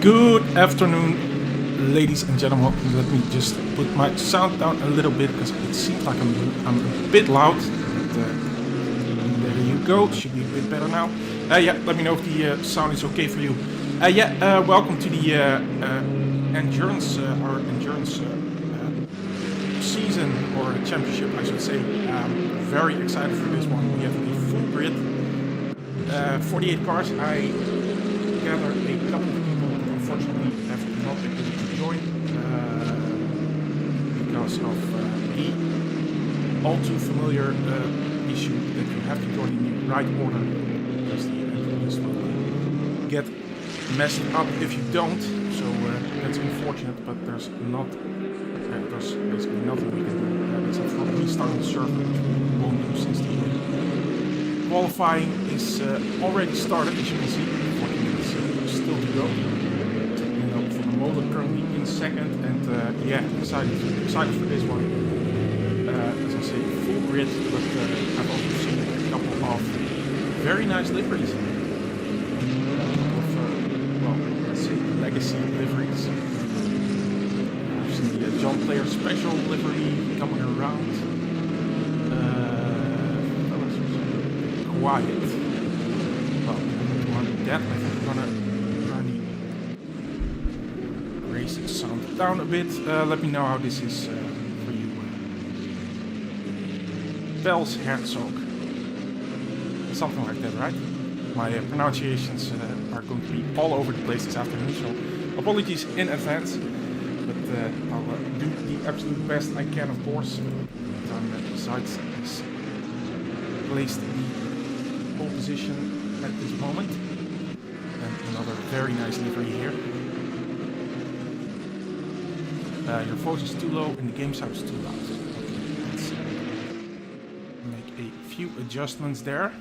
Good afternoon, ladies and gentlemen. Let me just put my sound down a little bit because it seems like I'm a bit loud. But, there you go. Should be a bit better now. Yeah, let me know if the sound is okay for you. Welcome to the endurance, our endurance season or championship, I should say. Very excited for this one. We have a full grid, 48 cars. I gathered a couple of people who unfortunately have not been able to join because of the all too familiar issue that you have to join in the right order because the entries will get messed up if you don't. So that's unfortunate, but there's basically nothing we can do except for restarting the server, which we won't do since the qualifying is already started, as you can see. 40 minutes still to go. You know, for the motor currently in second, and excited for this one. As I say, full grid, but I've also seen a couple of very nice liveries. Let's say legacy liveries. I've seen the John Player Special livery coming around. Quiet. Well, on that, I think we're gonna try to raise the sound down a bit. Let me know how this is for you. Pels Herzog. Something like that, right? My pronunciations are going to be all over the place this afternoon, so apologies in advance. But I'll do the absolute best I can, of course. Besides this placed pole position at this moment, and another very nice livery here. Your voice is too low and the game sounds too loud. Okay, let's make a few adjustments there.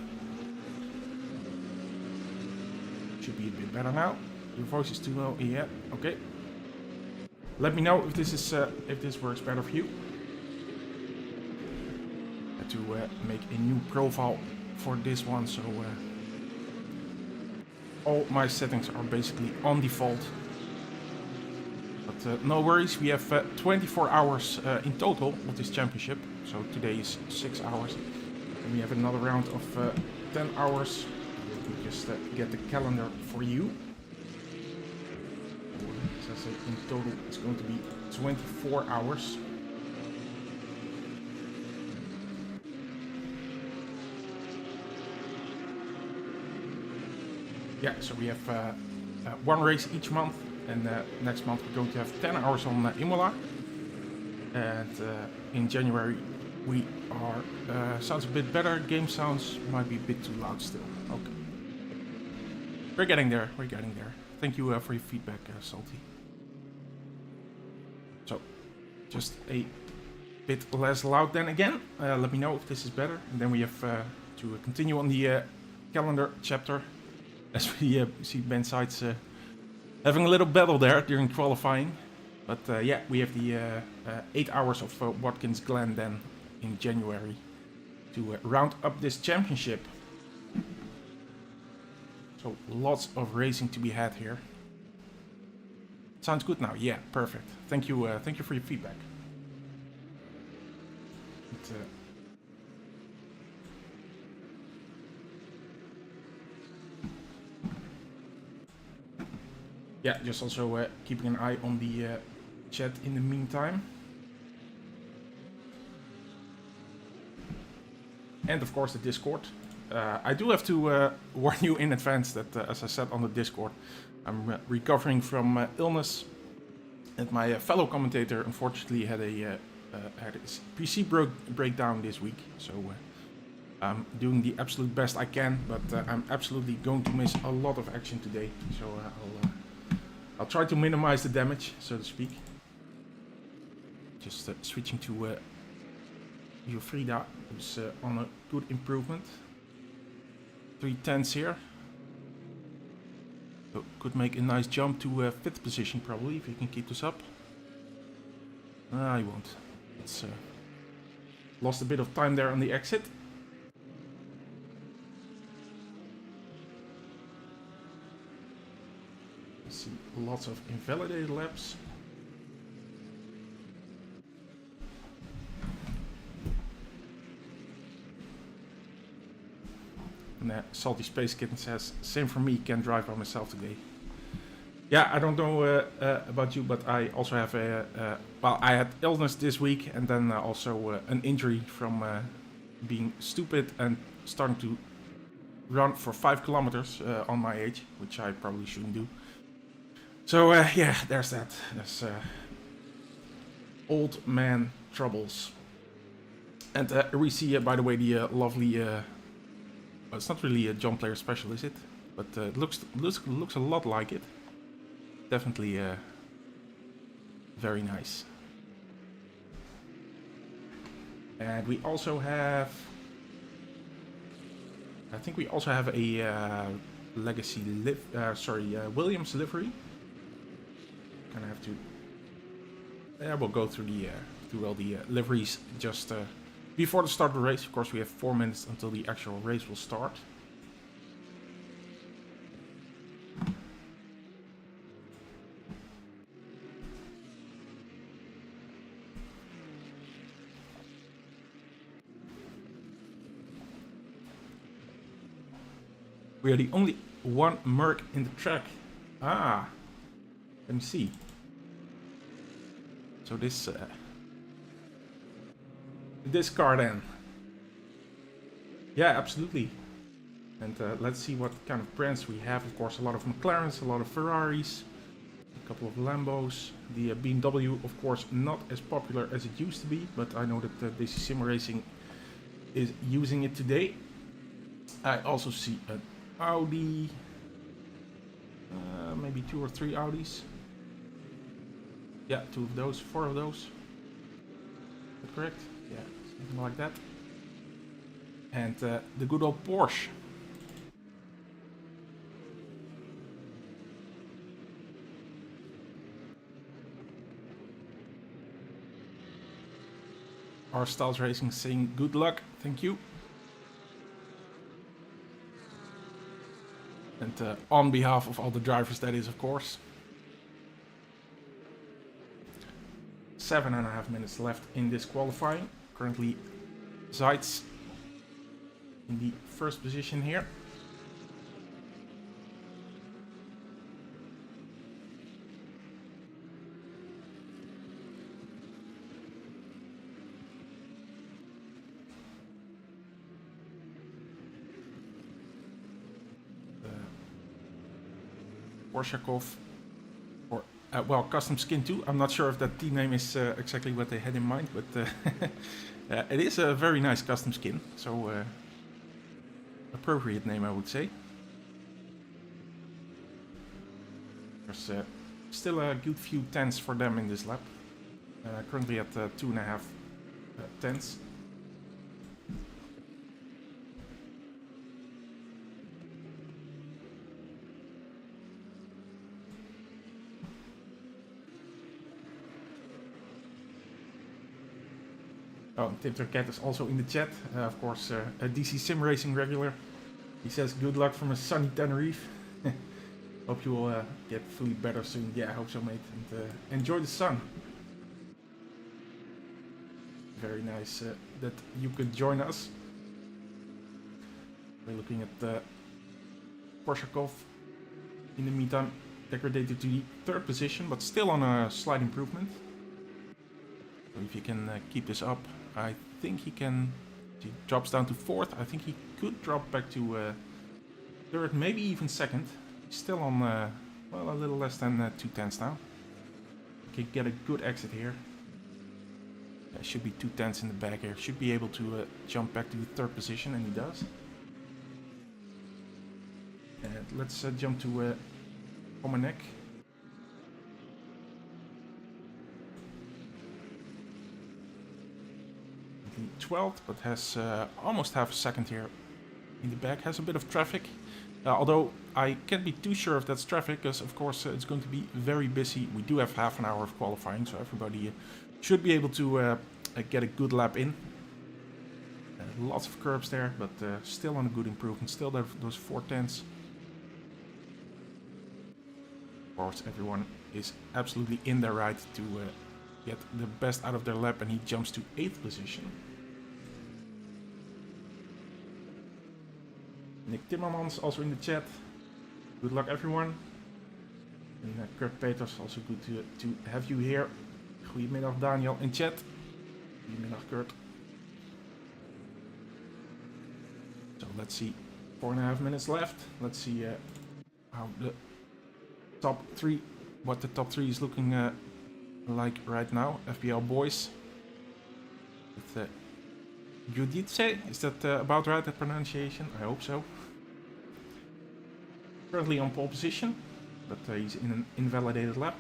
Should be a bit better now. Your voice is too low. Yeah. Okay. Let me know if this works better for you. To make a new profile for this one, so all my settings are basically on default, but no worries. We have 24 hours in total of this championship, so today is 6 hours, and we have another round of 10 hours. Let me just get the calendar for you. As I said, in total it's going to be 24 hours. Yeah, so we have one race each month, and next month we're going to have 10 hours on Imola. And in January we are, sounds a bit better, game sounds might be a bit too loud still. Okay. We're getting there. Thank you for your feedback, Salty. So, just a bit less loud then again. Let me know if this is better. And then we have to continue on the calendar chapter. As we see Ben Sides having a little battle there during qualifying. But we have the 8 hours of Watkins Glen then in January to round up this championship. So lots of racing to be had here. Sounds good now. Yeah, perfect. Thank you for your feedback. Yeah, just also keeping an eye on the chat in the meantime. And of course the Discord. I do have to warn you in advance that, as I said on the Discord, I'm recovering from illness. And my fellow commentator unfortunately had his PC breakdown this week. So I'm doing the absolute best I can, but I'm absolutely going to miss a lot of action today. So I'll try to minimize the damage, so to speak. Just switching to Frida, who's on a good improvement. 3/10 here. So could make a nice jump to 5th position probably, if he can keep this up. He won't. It's lost a bit of time there on the exit. Let's see lots of invalidated laps. And Salty Space Kitten says, same for me, can't drive by myself today. Yeah, I don't know about you, but I also have well, I had illness this week, and then also an injury from being stupid and starting to run for 5 kilometers on my age, which I probably shouldn't do. So yeah, there's that. There's old man troubles. And we see, by the way, the lovely. Well, it's not really a John Player Special, is it? But it looks a lot like it. Definitely very nice. And we also have, I think we also have a Legacy Williams livery. Gonna have to. Yeah, we'll go through the through all the liveries just before the start of the race. Of course, we have 4 minutes until the actual race will start. We are the only one Merc in the track. Ah, let me see. So this car then. Yeah, absolutely. And let's see what kind of brands we have. Of course, a lot of McLarens, a lot of Ferraris, a couple of Lambos. The BMW, of course, not as popular as it used to be, but I know that DC-SimRacing is using it today. I also see an Audi, maybe 2 or 3 Audis. Yeah, 2 of those, 4 of those. Is that correct? Yeah, something like that. And the good old Porsche. R Styles Racing saying good luck, thank you. And on behalf of all the drivers, that is, of course. 7.5 minutes left in this qualifying. Currently, Zeitz in the first position here. Korshakov, or well, Custom Skin 2. I'm not sure if that team name is exactly what they had in mind, but it is a very nice custom skin, so appropriate name, I would say. There's still a good few tenths for them in this lap. Currently at 2.5 tenths. Oh, Tim is also in the chat. Of course, a DC-SimRacing regular. He says good luck from a sunny Tenerife. Hope you will get fully better soon. Yeah, I hope so, mate. And enjoy the sun. Very nice that you could join us. We're looking at Korshakov. In the meantime, degraded to the 3rd position, but still on a slight improvement. So if he can keep this up, I think he can. He drops down to 4th. I think he could drop back to 3rd, maybe even 2nd. He's still on, well, a little less than 2 tenths now. He can get a good exit here. There should be 2 tenths in the back here. Should be able to jump back to the 3rd position, and he does. And let's jump to Omanek. 12th, but has almost half a second here in the back. Has a bit of traffic, although I can't be too sure if that's traffic, because of course it's going to be very busy. We do have half an hour of qualifying, so everybody should be able to get a good lap in. Lots of curbs there, but still on a good improvement. Still those 4 tenths. Of course, everyone is absolutely in their right to get the best out of their lap, and he jumps to 8th position. Nick Timmermans also in the chat. Good luck, everyone. And Kurt Peters, also good to have you here. Goedemiddag Daniel in chat. Goedemiddag Kurt. So let's see, 4.5 minutes left. Let's see how the top 3, what the top 3 is looking like right now. FPL boys. With GT3, is that about right, that pronunciation? I hope so. Currently on pole position, but he's in an invalidated lap.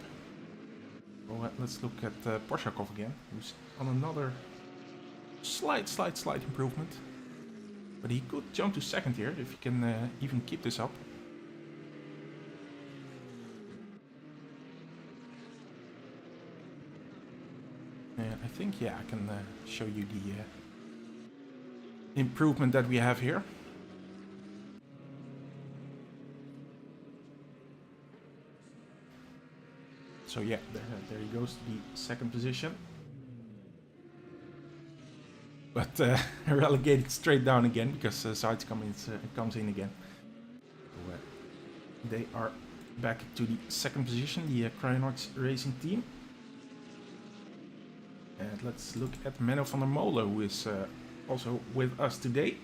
So let's look at Porshakov again, who's on another slight improvement. But he could jump to 2nd here if he can even keep this up. And I think, yeah, I can show you the improvement that we have here. So yeah, there he goes to the 2nd position. But relegated straight down again because Sides comes in again. So, they are back to the 2nd position, the Cryanox Racing team. And let's look at Menno van der Molen, who is also with us today.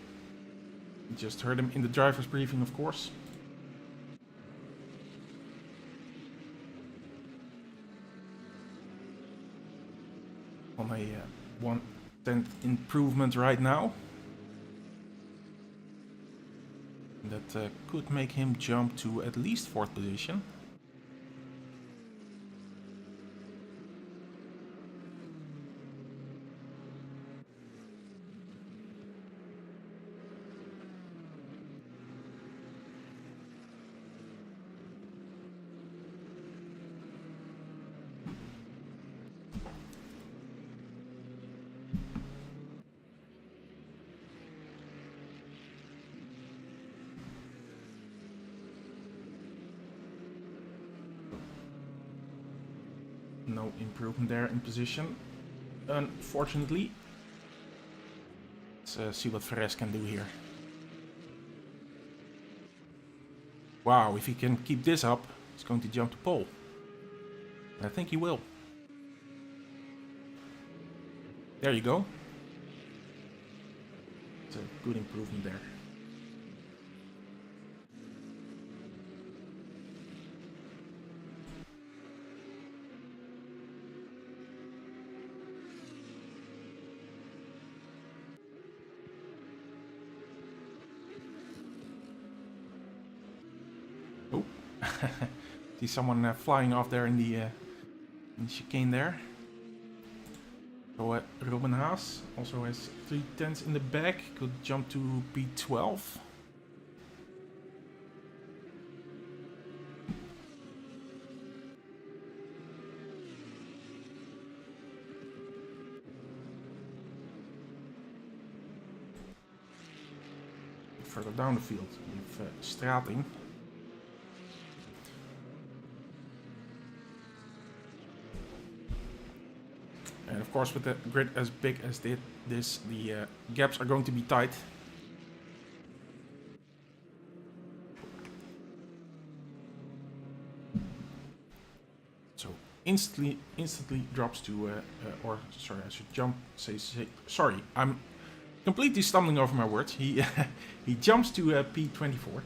We just heard him in the driver's briefing, of course. On a 1/10 improvement right now. That could make him jump to at least 4th position. No improvement there in position, unfortunately. Let's see what Ferres can do here. Wow, if he can keep this up, he's going to jump to pole. I think he will. There you go. It's a good improvement there. See someone flying off there in the chicane there. So Robin Haas also has 3/10 in the back, could jump to P12. Further down the field, we have Strating. And of course, with the grid as big as this, the gaps are going to be tight. So instantly drops to, or sorry, I should jump. Sorry, I'm completely stumbling over my words. He he jumps to P24.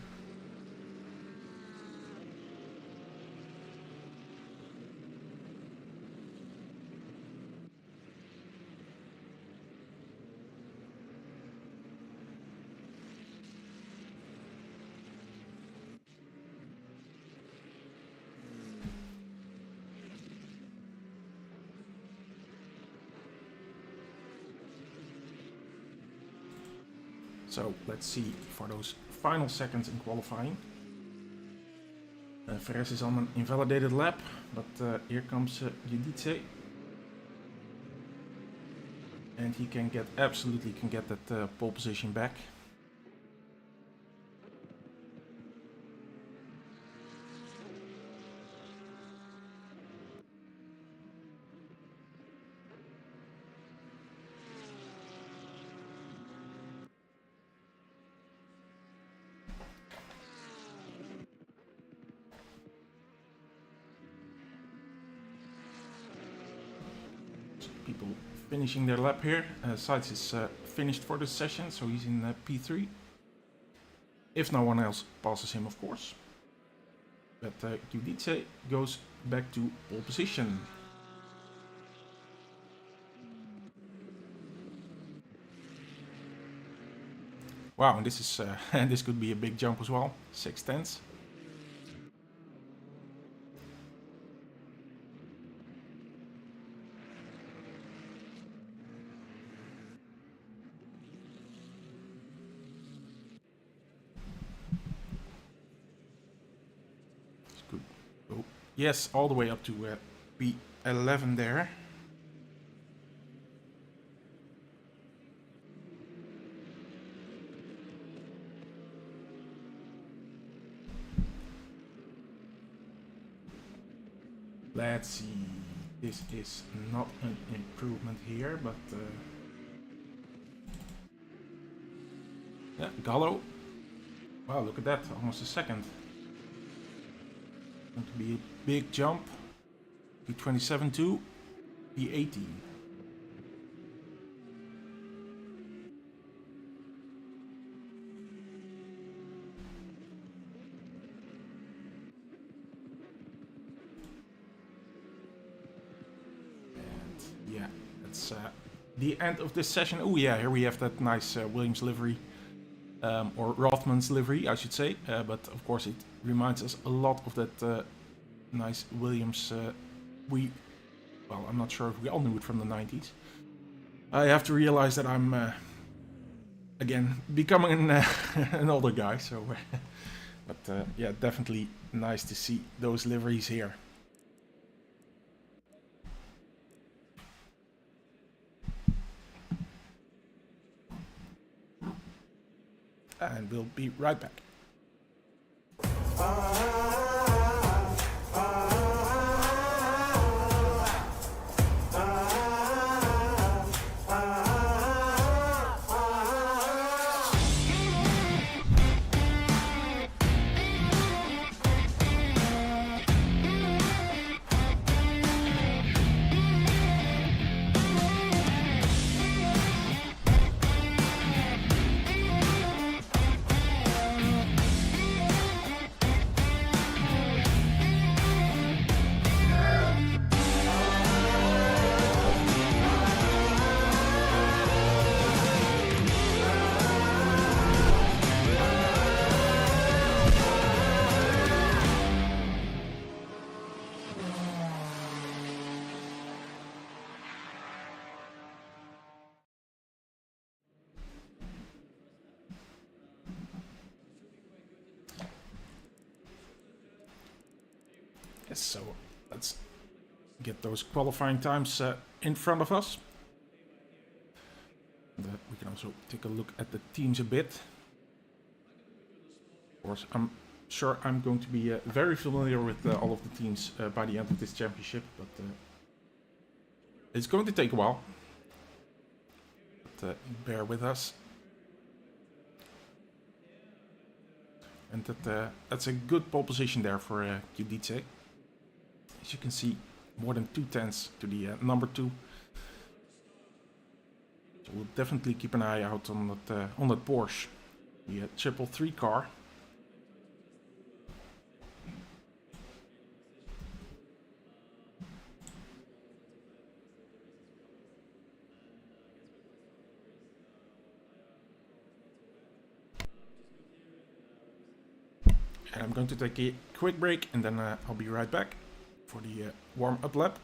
So let's see for those final seconds in qualifying. Ferres is on an invalidated lap, but here comes GT3. And he can absolutely get that pole position back. people finishing their lap here. Sides is finished for this session, so he's in P3. If no one else passes him, of course. But GT3 goes back to pole position. Wow, and this is this could be a big jump as well. 6/10. Good. Oh, yes, all the way up to P11 there. Let's see. This is not an improvement here, but yeah, Gallo. Wow, look at that, almost a second. Going to be a big jump. P27 to P18. Yeah, that's the end of this session. Oh yeah, here we have that nice Williams livery, or Rothman's livery, I should say. But of course, it reminds us a lot of that nice Williams. Well, I'm not sure if we all knew it from the 90s. I have to realize that I'm again becoming an older guy. So, but yeah, definitely nice to see those liveries here. And we'll be right back. Yes, so let's get those qualifying times in front of us. And, we can also take a look at the teams a bit. Of course, I'm sure I'm going to be very familiar with all of the teams by the end of this championship, but it's going to take a while. But bear with us. And that's a good pole position there for GT3. As you can see, more than 2/10 to the number 2. So we'll definitely keep an eye out on that Porsche, the 333 car. And I'm going to take a quick break, and then I'll be right back for the warm-up lap.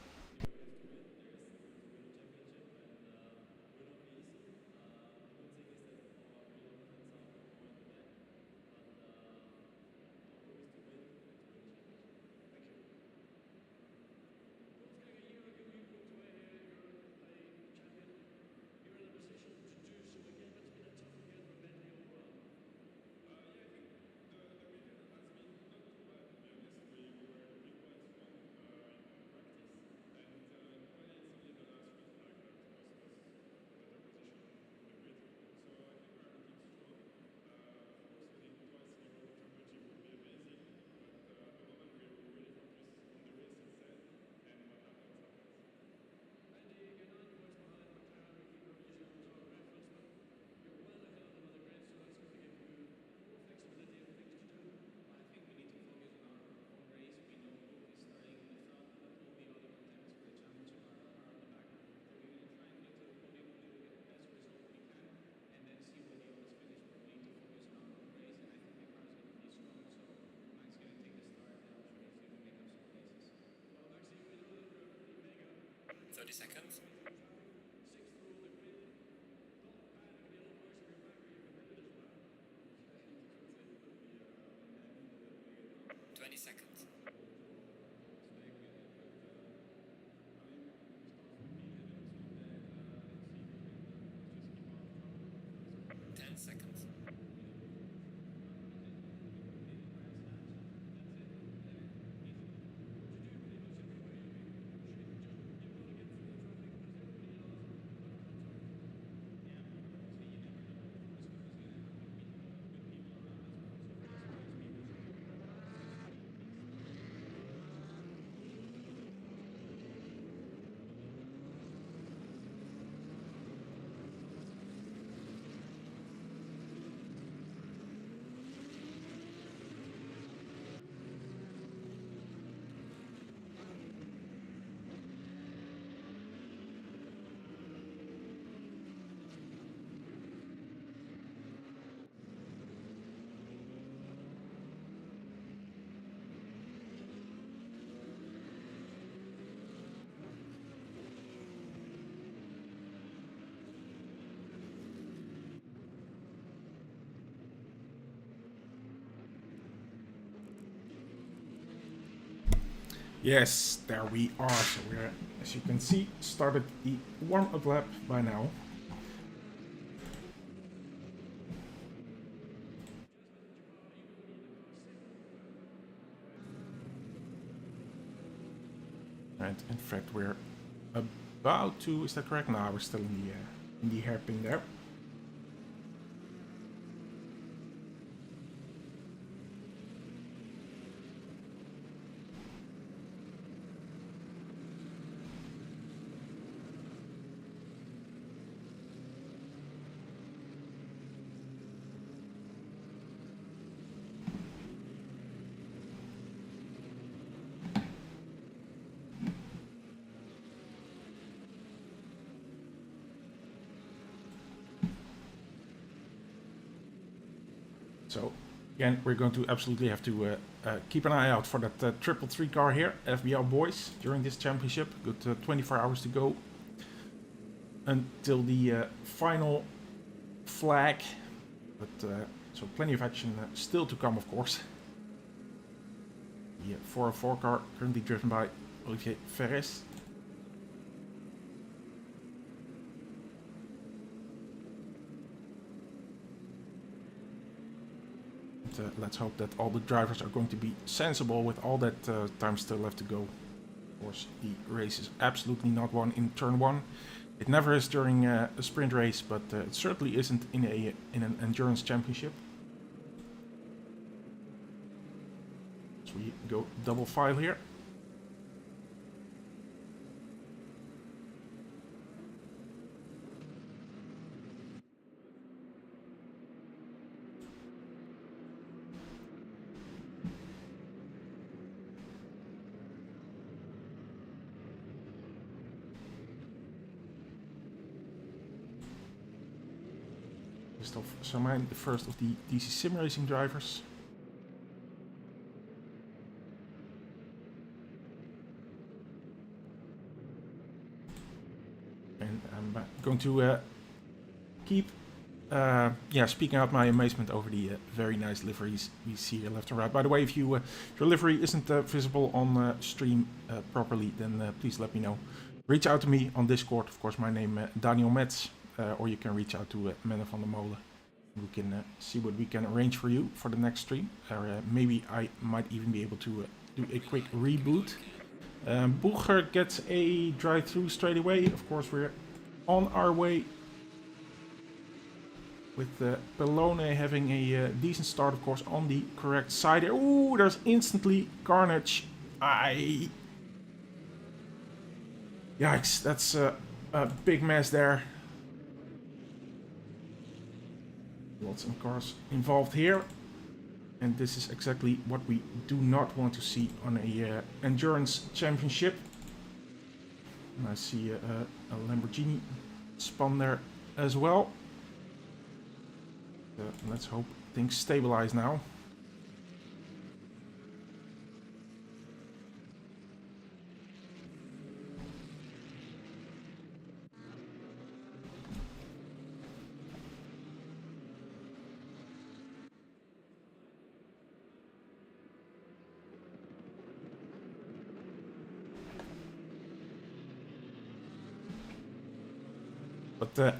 30 seconds. 20 seconds. 10 seconds. Yes, there we are. So we're, as you can see, started the warm-up lap by now. And in fact, we're about to. Is that correct? No, we're still in the hairpin there. So again, we're going to absolutely have to keep an eye out for that 333 car here, FBL boys, during this championship. Good 24 hours to go until the final flag. But so plenty of action still to come, of course. The 404 car currently driven by Olivier Ferres. Let's hope that all the drivers are going to be sensible with all that time still left to go. Of course, the race is absolutely not won in turn 1. It never is during a sprint race, but it certainly isn't in an endurance championship. So we go double file here. Samijn, the first of the DC-SimRacing drivers. And I'm going to keep speaking out my amazement over the very nice liveries we see here left and right. By the way, if your livery isn't visible on stream properly, then please let me know. Reach out to me on Discord, of course, my name Daniel Metz, or you can reach out to Menne van der Molen. We can see what we can arrange for you for the next stream. Maybe I might even be able to do a quick reboot. Bulger gets a drive-through straight away. Of course, we're on our way with Pellone having a decent start, of course, on the correct side. Ooh, there's instantly carnage. Yikes, that's a big mess there. Lots of cars involved here. And this is exactly what we do not want to see on a endurance championship. And I see a Lamborghini spun there as well. Let's hope things stabilize now. But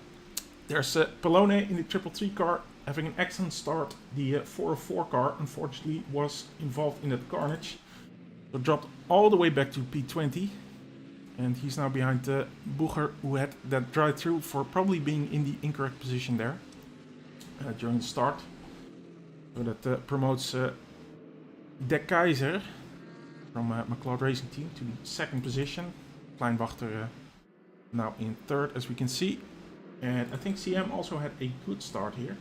there's Pallone in the 333 car having an excellent start. The 404 car unfortunately was involved in that carnage. So dropped all the way back to P20. And he's now behind Boeger, who had that drive-through for probably being in the incorrect position there during the start. So that promotes De Keizer from McLeod Racing Team to the second position. Kleinwachter now in third, as we can see. And I think CM also had a good start here.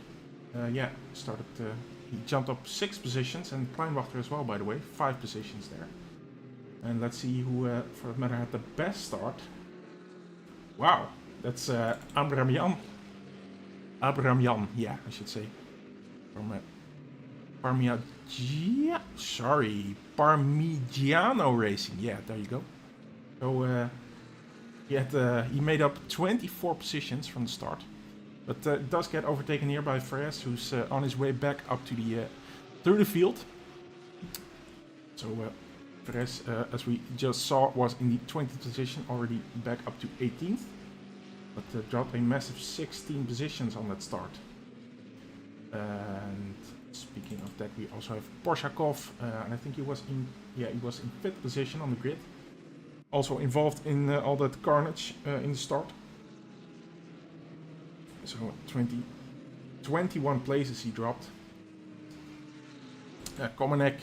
He jumped up 6 positions, and Kleinwachter as well, by the way, 5 positions there. And let's see who, for that matter, had the best start. Wow, that's Abraham Jan, yeah, I should say. From Parmigiano Racing. Yeah, there you go. So he made up 24 positions from the start. But it does get overtaken here by Ferres, who's on his way back up to the through the field. So Perez, as we just saw, was in the 20th position, already back up to 18th. But dropped a massive 16 positions on that start. And speaking of that, we also have Porshakov, and I think he was in 5th position on the grid. Also involved in all that carnage in the start. So 21 places he dropped. Komanek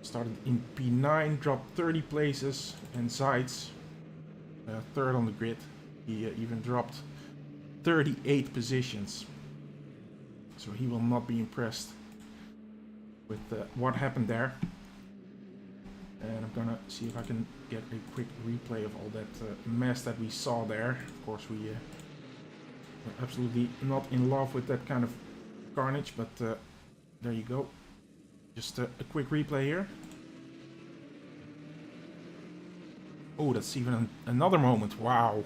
started in P9, dropped 30 places, and Zeitz, third on the grid, he even dropped 38 positions. So he will not be impressed with what happened there. And I'm gonna see if I can get a quick replay of all that mess that we saw there. Of course, we're absolutely not in love with that kind of carnage, but there you go. Just a quick replay here. Oh, that's even another moment. Wow.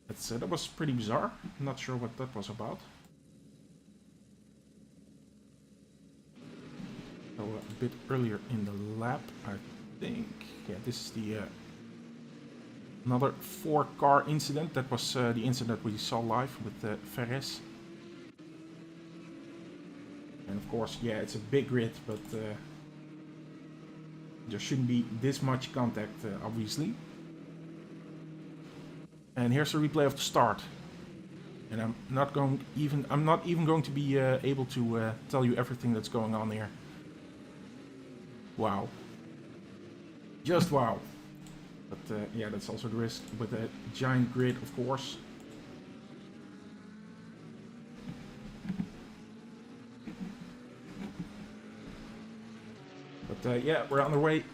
That was pretty bizarre. I'm not sure what that was about. So a bit earlier in the lap, I think. Yeah, this is the another 4-car incident. That was the incident we saw live with Ferres. And of course, yeah, it's a big grid, but there shouldn't be this much contact, obviously. And here's a replay of the start. And I'm not even going to be able to tell you everything that's going on here. Wow. Just wow. But yeah, that's also the risk with a giant grid, of course. But yeah, we're on the way.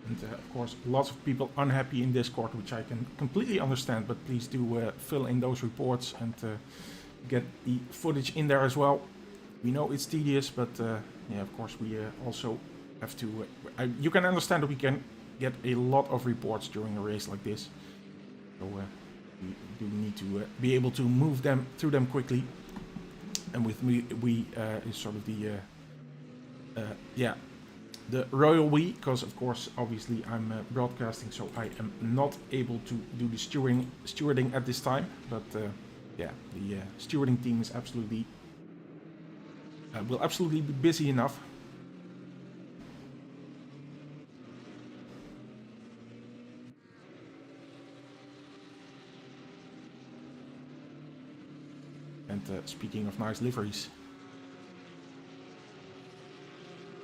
And of course, lots of people unhappy in Discord, which I can completely understand, but please do fill in those reports and get the footage in there as well. We know it's tedious, but yeah, of course, we also have to... you can understand that we can get a lot of reports during a race like this. So we do need to be able to move them through them quickly. And with me, we is sort of the... yeah. The royal we, because of course, obviously I'm broadcasting, so I am not able to do the stewarding at this time. But yeah, the stewarding team is absolutely will absolutely be busy enough. And speaking of nice liveries.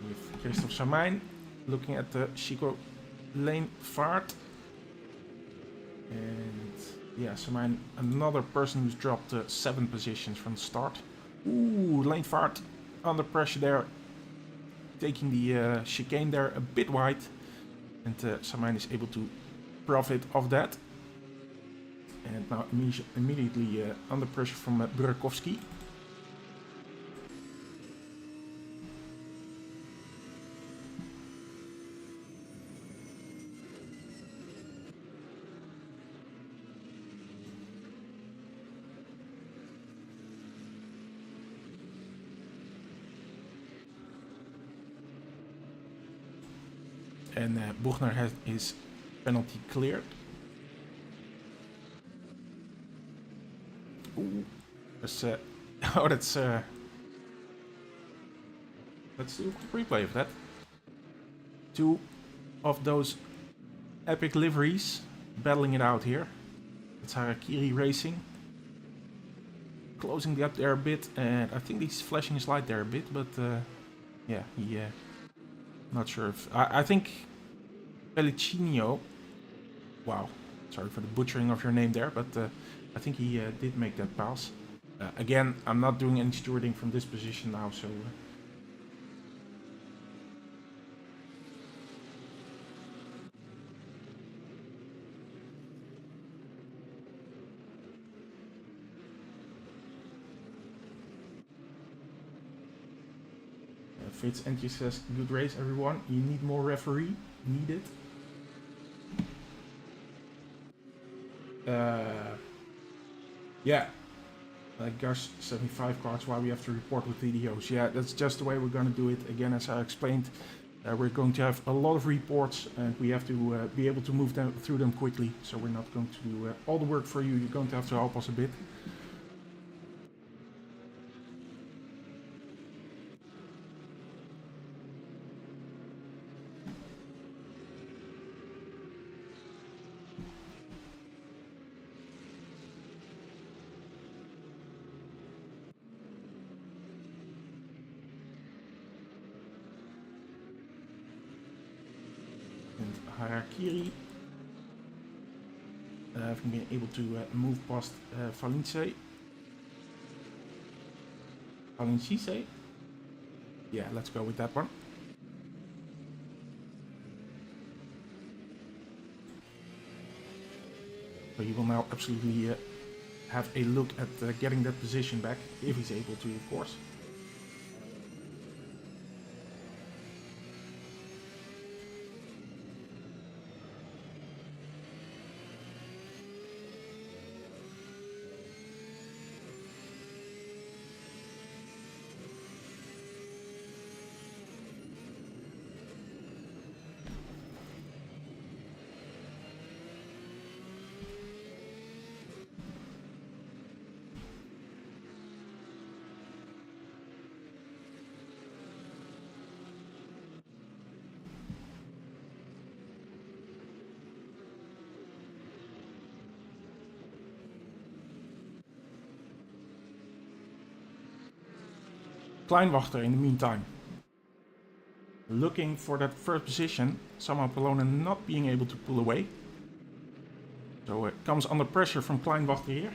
With Christophe Samijn looking at the Chico Lane Vaart. And yeah, Samijn, another person who's dropped 7 positions from the start. Ooh, Lane Vaart under pressure there. Taking the chicane there a bit wide. And Samijn is able to profit of that. And now immediately under pressure from Burakovsky. And Buchner has his penalty cleared. Ooh, that's oh, that's let's do a quick replay of that. Two of those epic liveries battling it out here. It's Harakiri Racing. Closing the gap there a bit, and I think he's flashing his light there a bit, but yeah, he not sure if I think Pellicinio. Wow, sorry for the butchering of your name there, but I think he did make that pass. Again, I'm not doing any stewarding from this position now, so. Fritz Entry says, good race everyone, you need more referee, needed. Yeah, Gus 75 cards, why we have to report with videos. Yeah, that's just the way we're going to do it. Again, as I explained, we're going to have a lot of reports and we have to be able to move them through them quickly. So we're not going to do all the work for you, you're going to have to help us a bit. Harakiri having been able to move past Valencia. Yeah, let's go with that one. So he will now absolutely have a look at getting that position back, if he's able to, of course. Kleinwachter in the meantime, looking for that first position, somehow Polona not being able to pull away. So it comes under pressure from Kleinwachter here.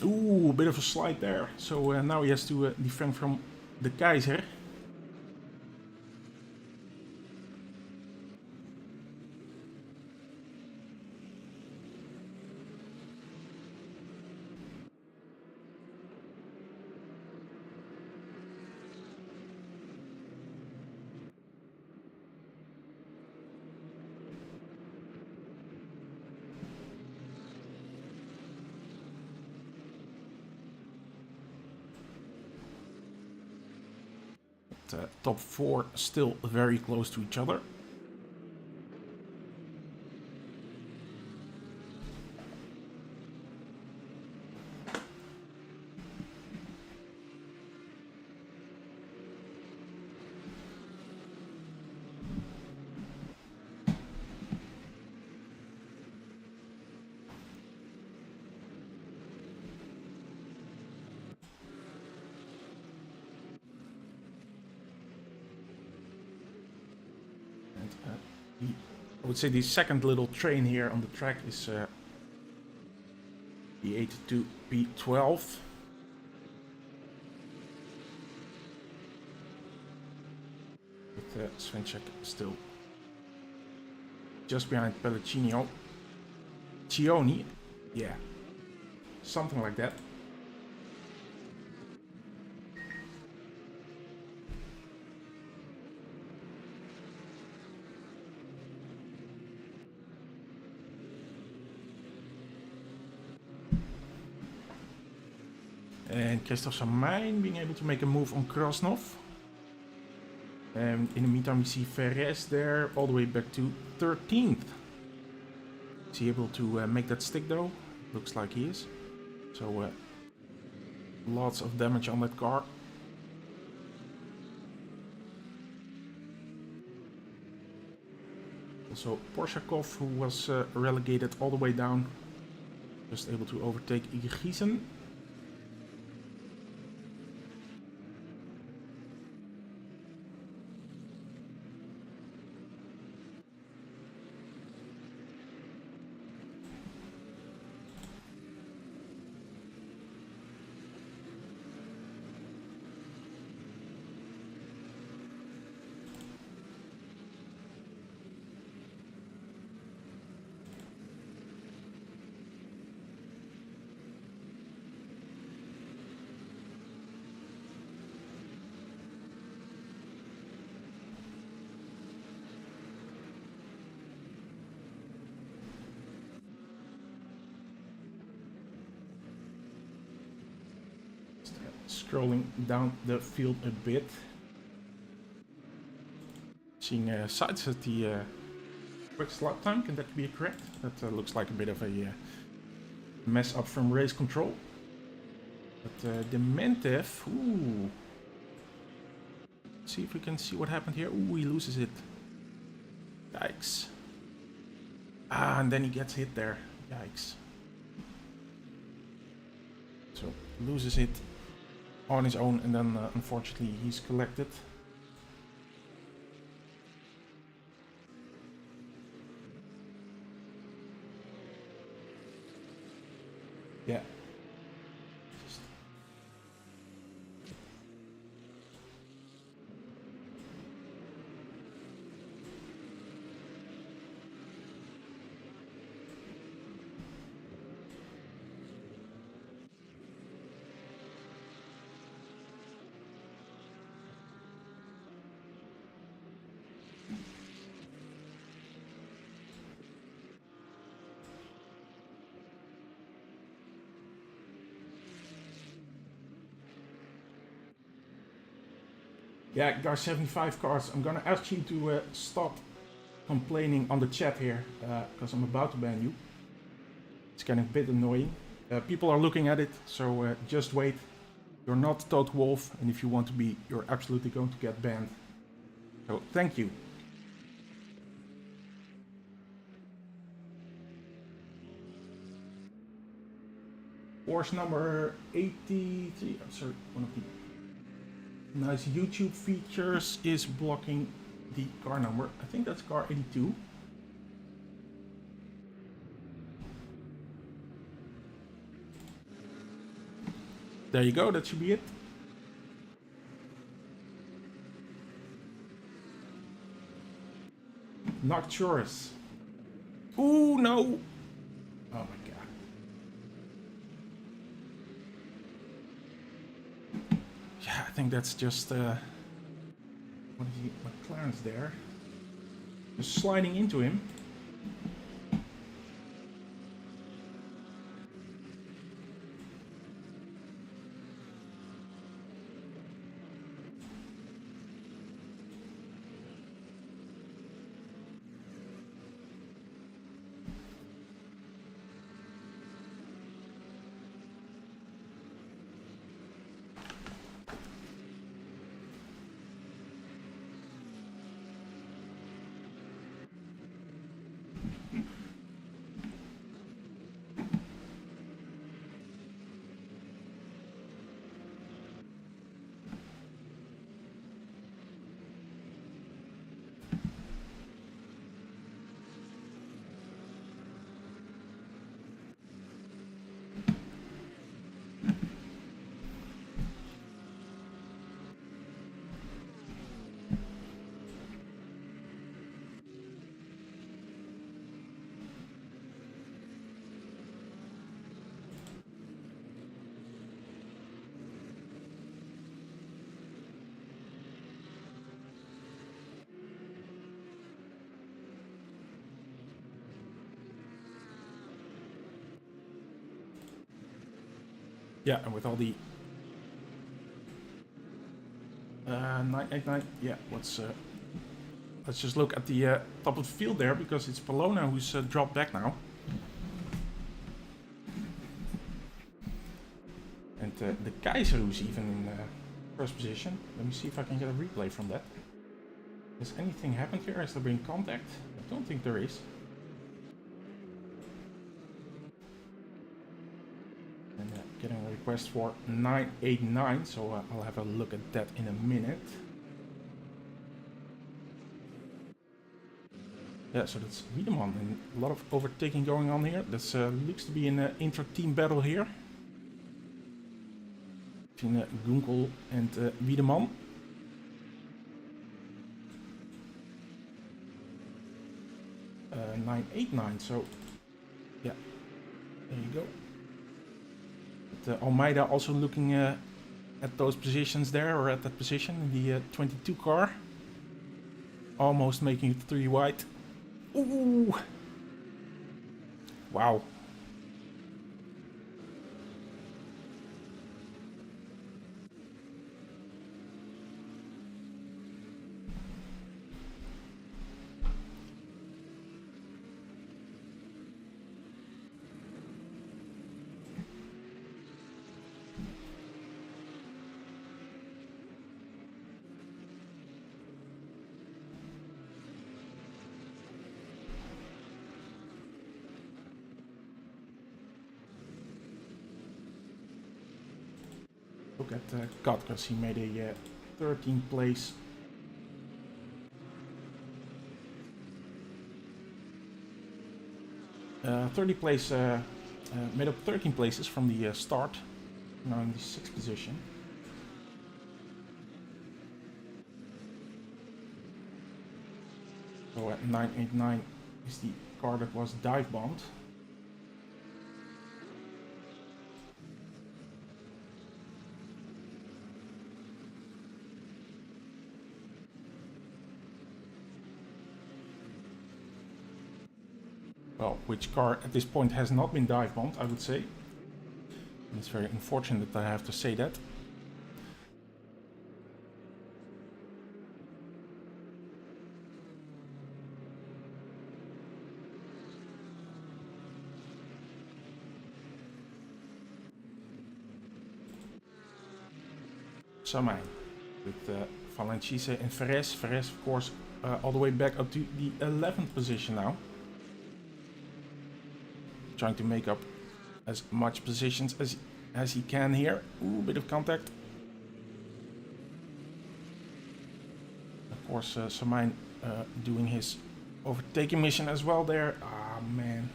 Ooh, a bit of a slide there. So now he has to defend from the Kaiser. Top four still very close to each other. I would say the second little train here on the track is the 82B12. With Svenček still just behind Pellegrino. Cioni, yeah, something like that. And Christoph Samijn being able to make a move on Krasnov. And in the meantime we see Perez there all the way back to 13th. Is he able to make that stick though? Looks like he is. So lots of damage on that car. Also Porshakov, who was relegated all the way down, just able to overtake Igor Giesen. Scrolling down the field a bit. Seeing sights at the quick lap time, can that be correct? That looks like a bit of a mess up from race control. But Dementev, ooh. Let's see if we can see what happened here. Ooh, he loses it. Yikes. Ah, and then he gets hit there. Yikes. So, loses it on his own, and then unfortunately he's collected. Yeah. Yeah, guys, 75 cars. I'm gonna ask you to stop complaining on the chat here, because I'm about to ban you. It's getting a bit annoying. People are looking at it, so just wait. You're not Toad Wolf, and if you want to be, you're absolutely going to get banned. So, thank you. Course number 83, I'm sorry, one of the nice YouTube features is blocking the car number. I think that's car 82. There you go, that should be it. Nocturus. Ooh, no! Oh my god. Yeah, I think that's just what is he? McLaren's there. Just sliding into him. Yeah, and with all the 989. Yeah, let's just look at the top of the field there, because it's Polona who's dropped back now. And the Kaiser who's even in first position. Let me see if I can get a replay from that. Has anything happened here? Has there been contact? I don't think there is. And getting a request for 989, so I'll have a look at that in a minute. Yeah, so that's Wiedemann, and a lot of overtaking going on here. This looks to be an intra-team battle here between Gunkel and Wiedemann. Uh, 989, so yeah, there you go. But, Almeida also looking at those positions there, or at that position in the 22 car. Almost making it 3 wide. Ooh! Wow. Look at Katkas, he made a 13th place. Made up 13 places from the start. Now in the 6th position. So at 989 is the car that was dive bombed. Well, which car at this point has not been dive bombed, I would say. And it's very unfortunate that I have to say that. Samijn with Valencise and Ferres. Ferres, of course, all the way back up to the 11th position now. Trying to make up as much positions as he can here. Ooh, bit of contact. Of course, Samijn doing his overtaking mission as well there. Ah, man.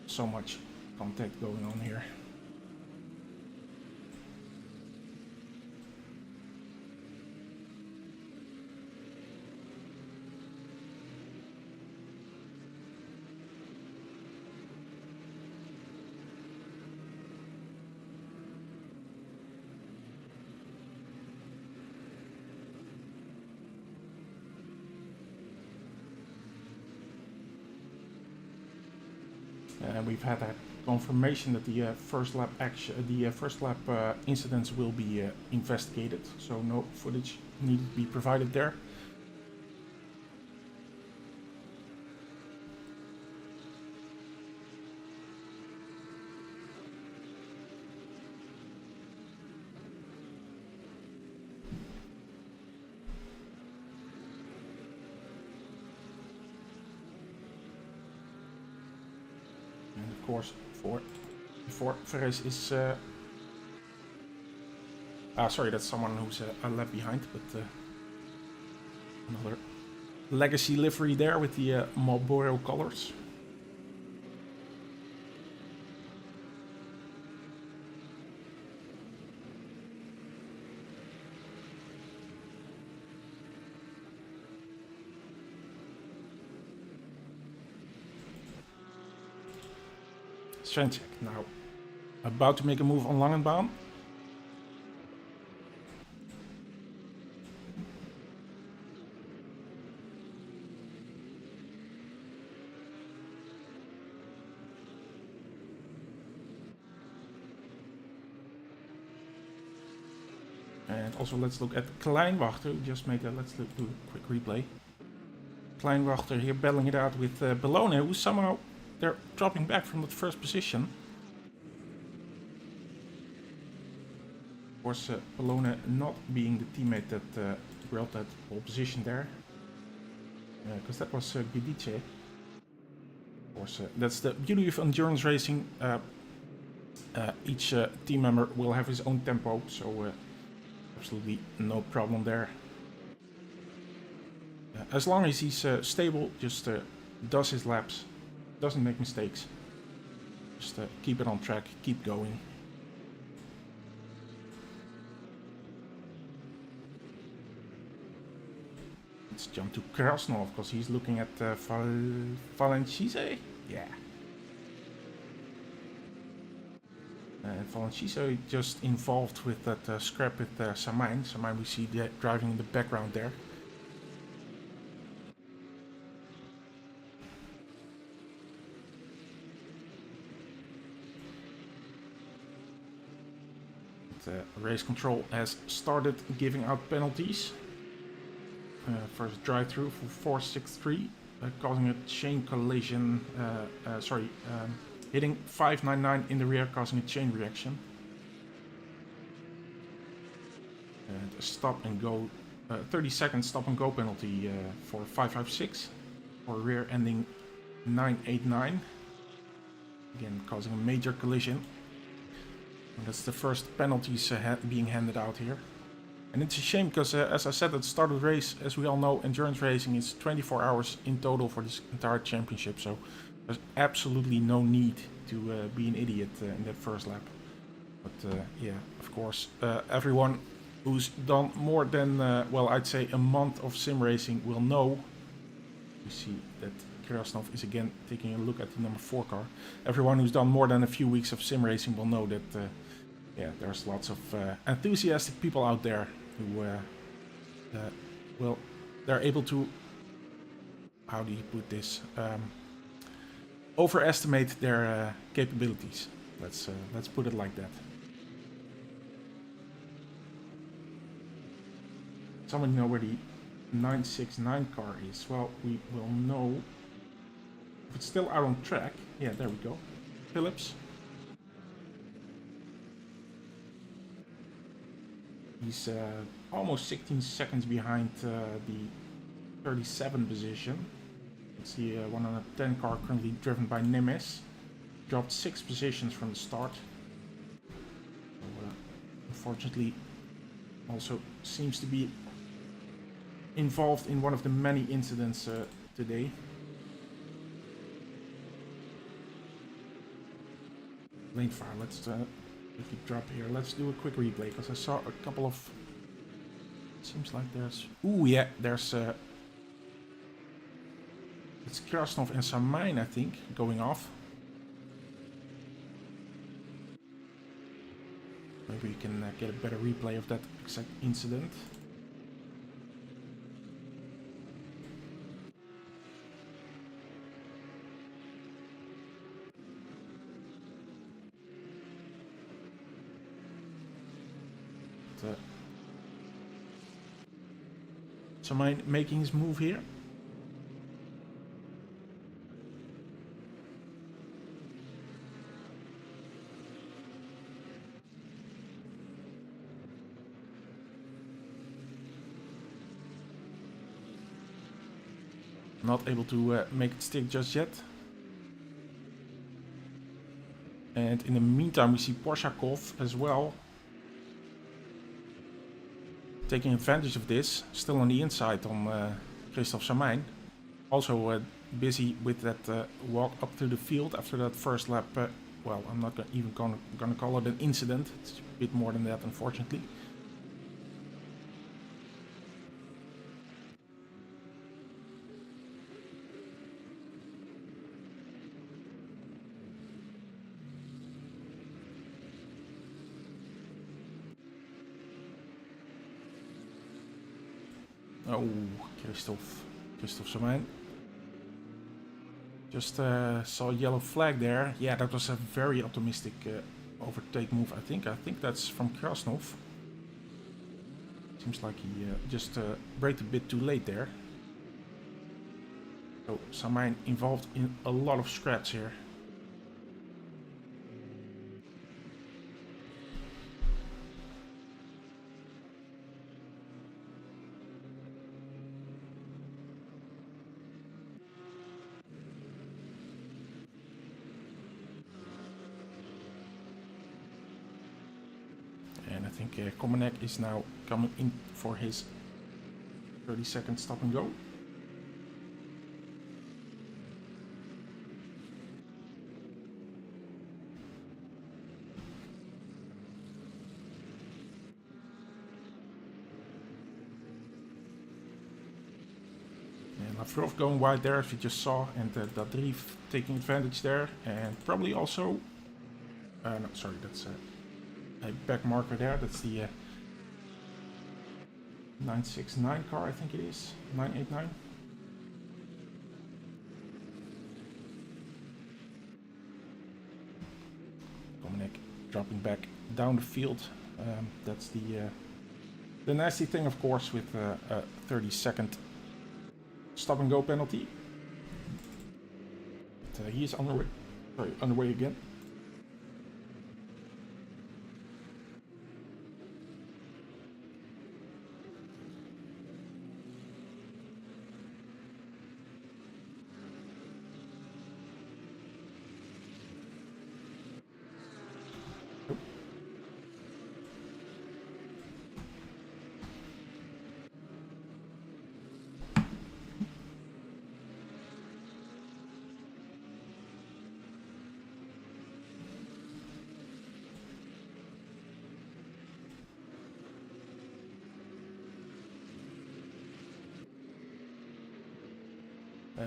So much contact going on here. We've had that confirmation that the first lap incidents will be investigated, so no footage needed to be provided there. Of course, before Ferres is... sorry, that's someone who's a lap behind, but another legacy livery there with the Marlboro colors. Strength check now. About to make a move on Langenbaan. And also let's look at Kleinwachter. Just made that. Let's do a quick replay. Kleinwachter here battling it out with Bellone, who somehow they're dropping back from the first position. Of course, Bellone not being the teammate that grabbed that pole position there, because that was Giudice. Of course, that's the beauty of endurance racing. Each team member will have his own tempo, so absolutely no problem there. As long as he's stable, just does his laps, doesn't make mistakes, just keep it on track, keep going. Let's jump to Krasnov, because he's looking at Valencize. Yeah. And Valencize just involved with that scrap with Samain. Samain we see driving in the background there. Race control has started giving out penalties. First drive-through for 463, causing a chain collision. Hitting 599 in the rear, causing a chain reaction. And a stop and go, 30-second stop and go penalty for 556 for rear ending 989. Again, causing a major collision. And that's the first penalties being handed out here. And it's a shame because, as I said at the start of the race, as we all know, endurance racing is 24 hours in total for this entire championship. So there's absolutely no need to be an idiot in that first lap. But yeah, of course, everyone who's done more than, well, I'd say a month of sim racing will know. You see that Krasnov is again taking a look at the number 4 car. Everyone who's done more than a few weeks of sim racing will know that, yeah, there's lots of enthusiastic people out there who, well, they're able to, how do you put this, overestimate their capabilities. Let's put it like that. Someone know where the 969 car is? Well, we will know if it's still out on track. Yeah, there we go. Phillips. He's almost 16 seconds behind the 37 position. It's the 110 car currently driven by Nemes. Dropped 6 positions from the start. So, unfortunately, also seems to be involved in one of the many incidents today. Lane fire, let's quickly drop here. Let's do a quick replay because I saw a couple of. Seems like there's. Ooh, yeah, there's. It's Krasnov and Samain, I think, going off. Maybe we can get a better replay of that exact incident. Samain making his move here. Not able to make it stick just yet. And in the meantime we see Porshakov as well. Taking advantage of this, still on the inside on Christophe Samain. Also busy with that walk up to the field after that first lap. Well, I'm not even gonna call it an incident. It's a bit more than that, unfortunately. Oh, Christophe Samain. Just saw a yellow flag there. Yeah, that was a very optimistic overtake move, I think. I think that's from Krasnov. Seems like he just braked a bit too late there. So Samijn involved in a lot of scraps here. And I think Komanek is now coming in for his 30-second stop and go. And Lavrov going wide there, as we just saw, and Dadriv taking advantage there, and probably also... no, sorry, that's a back marker there. That's the 969 car, I think it is. 989. Dominic dropping back down the field. That's the nasty thing, of course, with a 30-second stop and go penalty. But, he is underway again.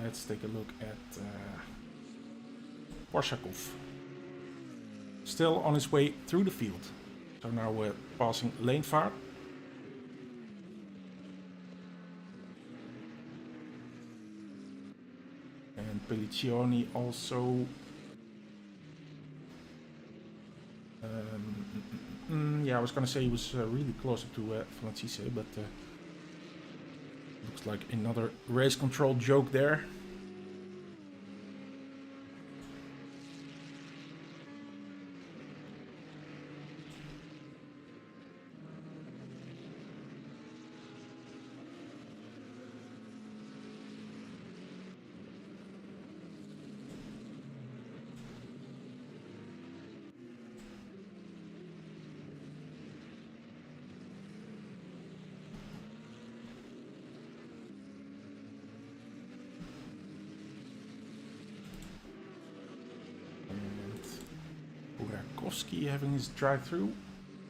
Let's take a look at Borshakov. Still on his way through the field. So now we're passing Leenvaart. And Pelliccioni also... yeah, I was gonna say he was really close to Francise, but... looks like another race control joke there. Burakovsky having his drive-through,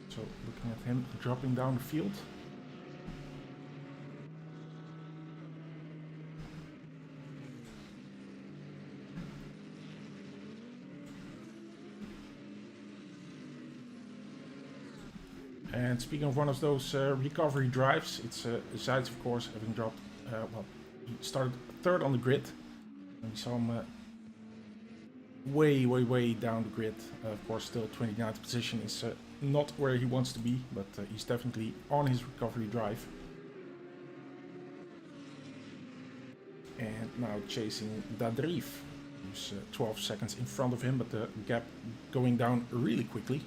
so looking at him dropping down the field. And speaking of one of those recovery drives, it's Zeitz, of course, having dropped, well, he started third on the grid, and we saw him way down the grid. Of course, still 29th position is not where he wants to be, but he's definitely on his recovery drive. And now chasing Dadriv, who's 12 seconds in front of him, but the gap going down really quickly.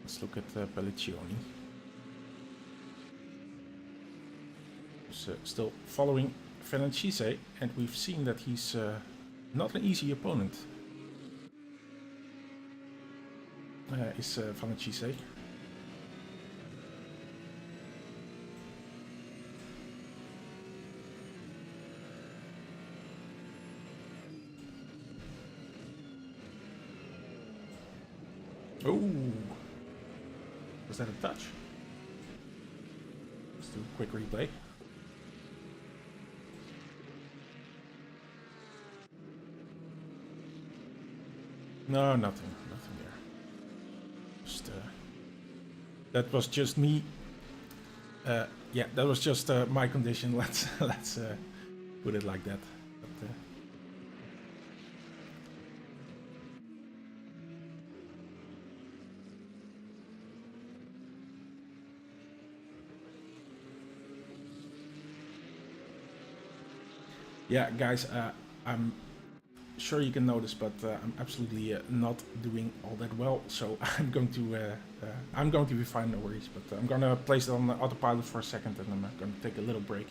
Let's look at Pelliccioni. He's still following Francise, and we've seen that he's not an easy opponent. Is Francise. Oh! Was that a touch? Let's do a quick replay. No, nothing there. Just that was just me. Yeah, that was just my condition. Let's put it like that. But, yeah, guys, I'm sure you can notice, but I'm absolutely not doing all that well. So I'm going to be fine, no worries. But I'm gonna place it on autopilot for a second, and I'm gonna take a little break.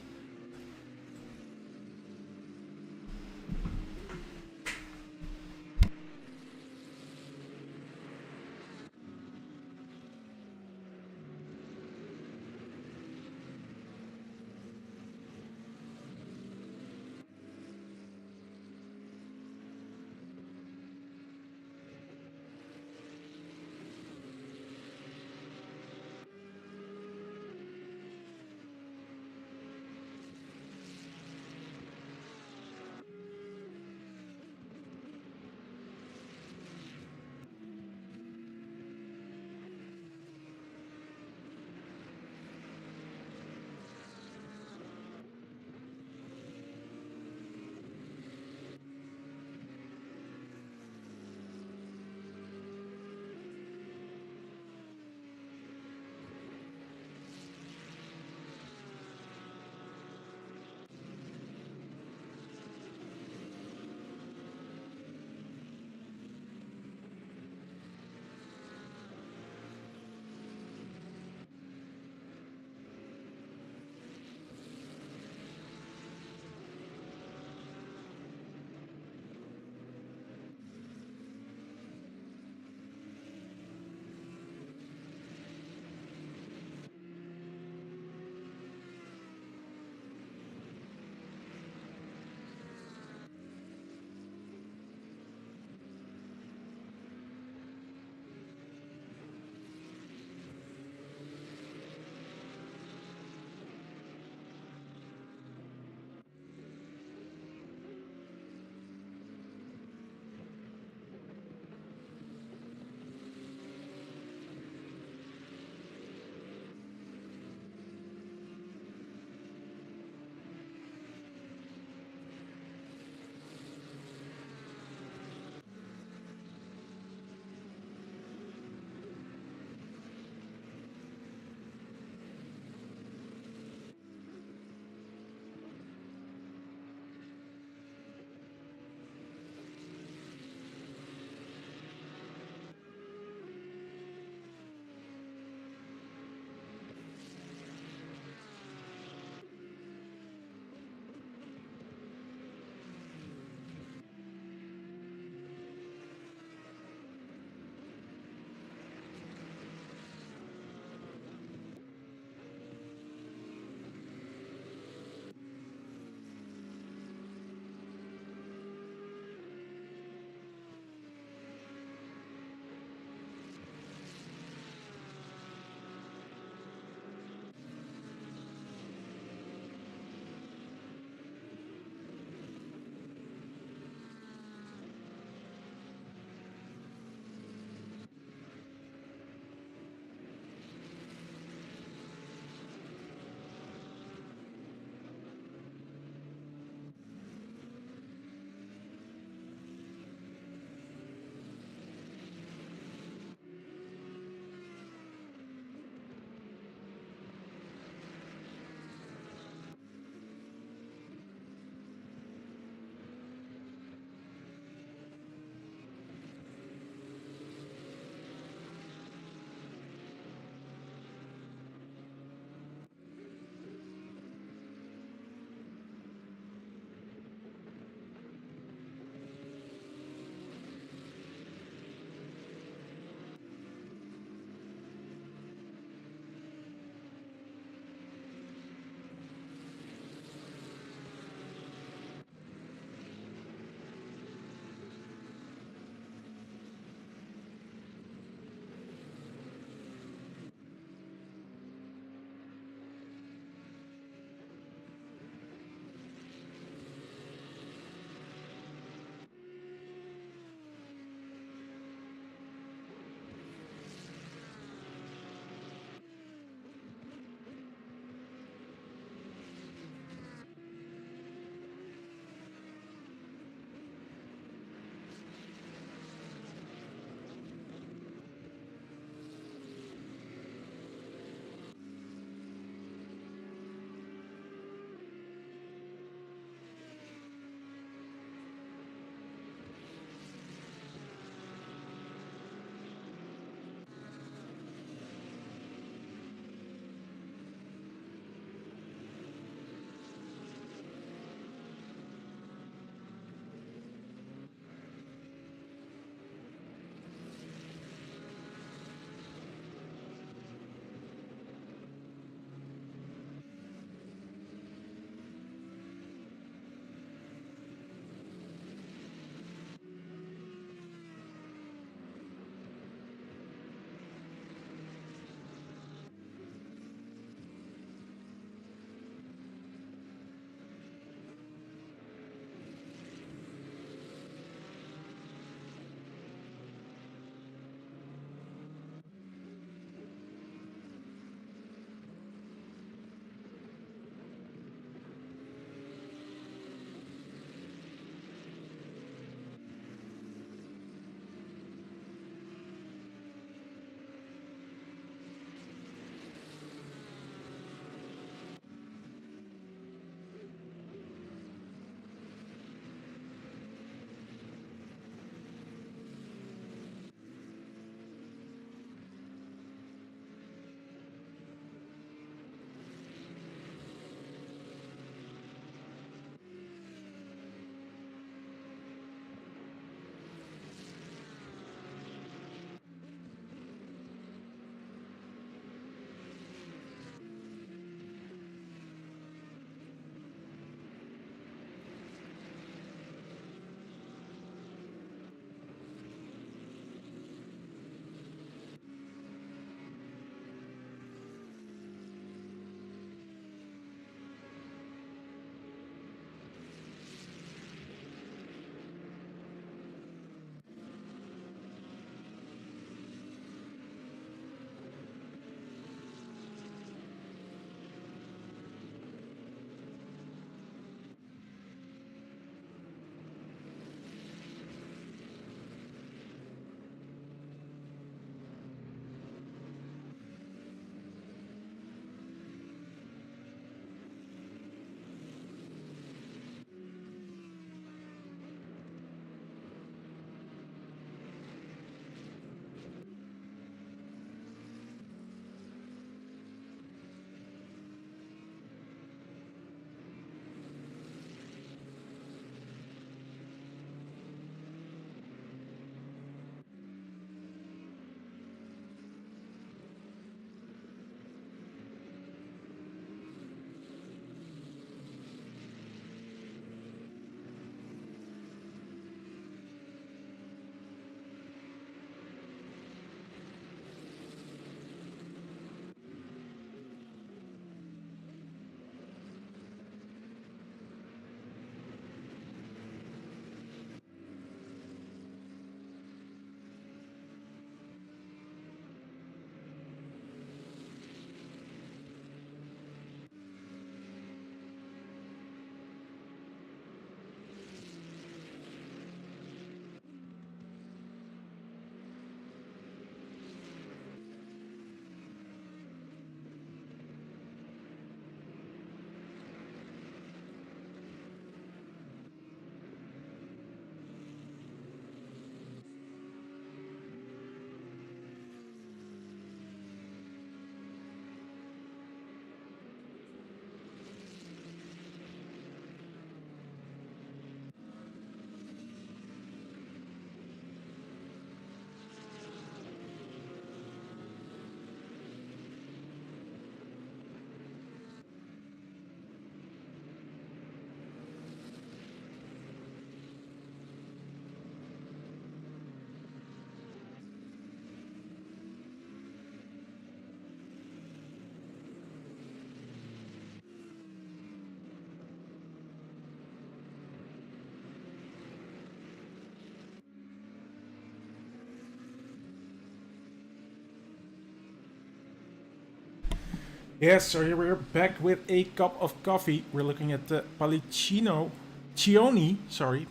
Yes, so here we're back with a cup of coffee. We're looking at the Cioni, sorry.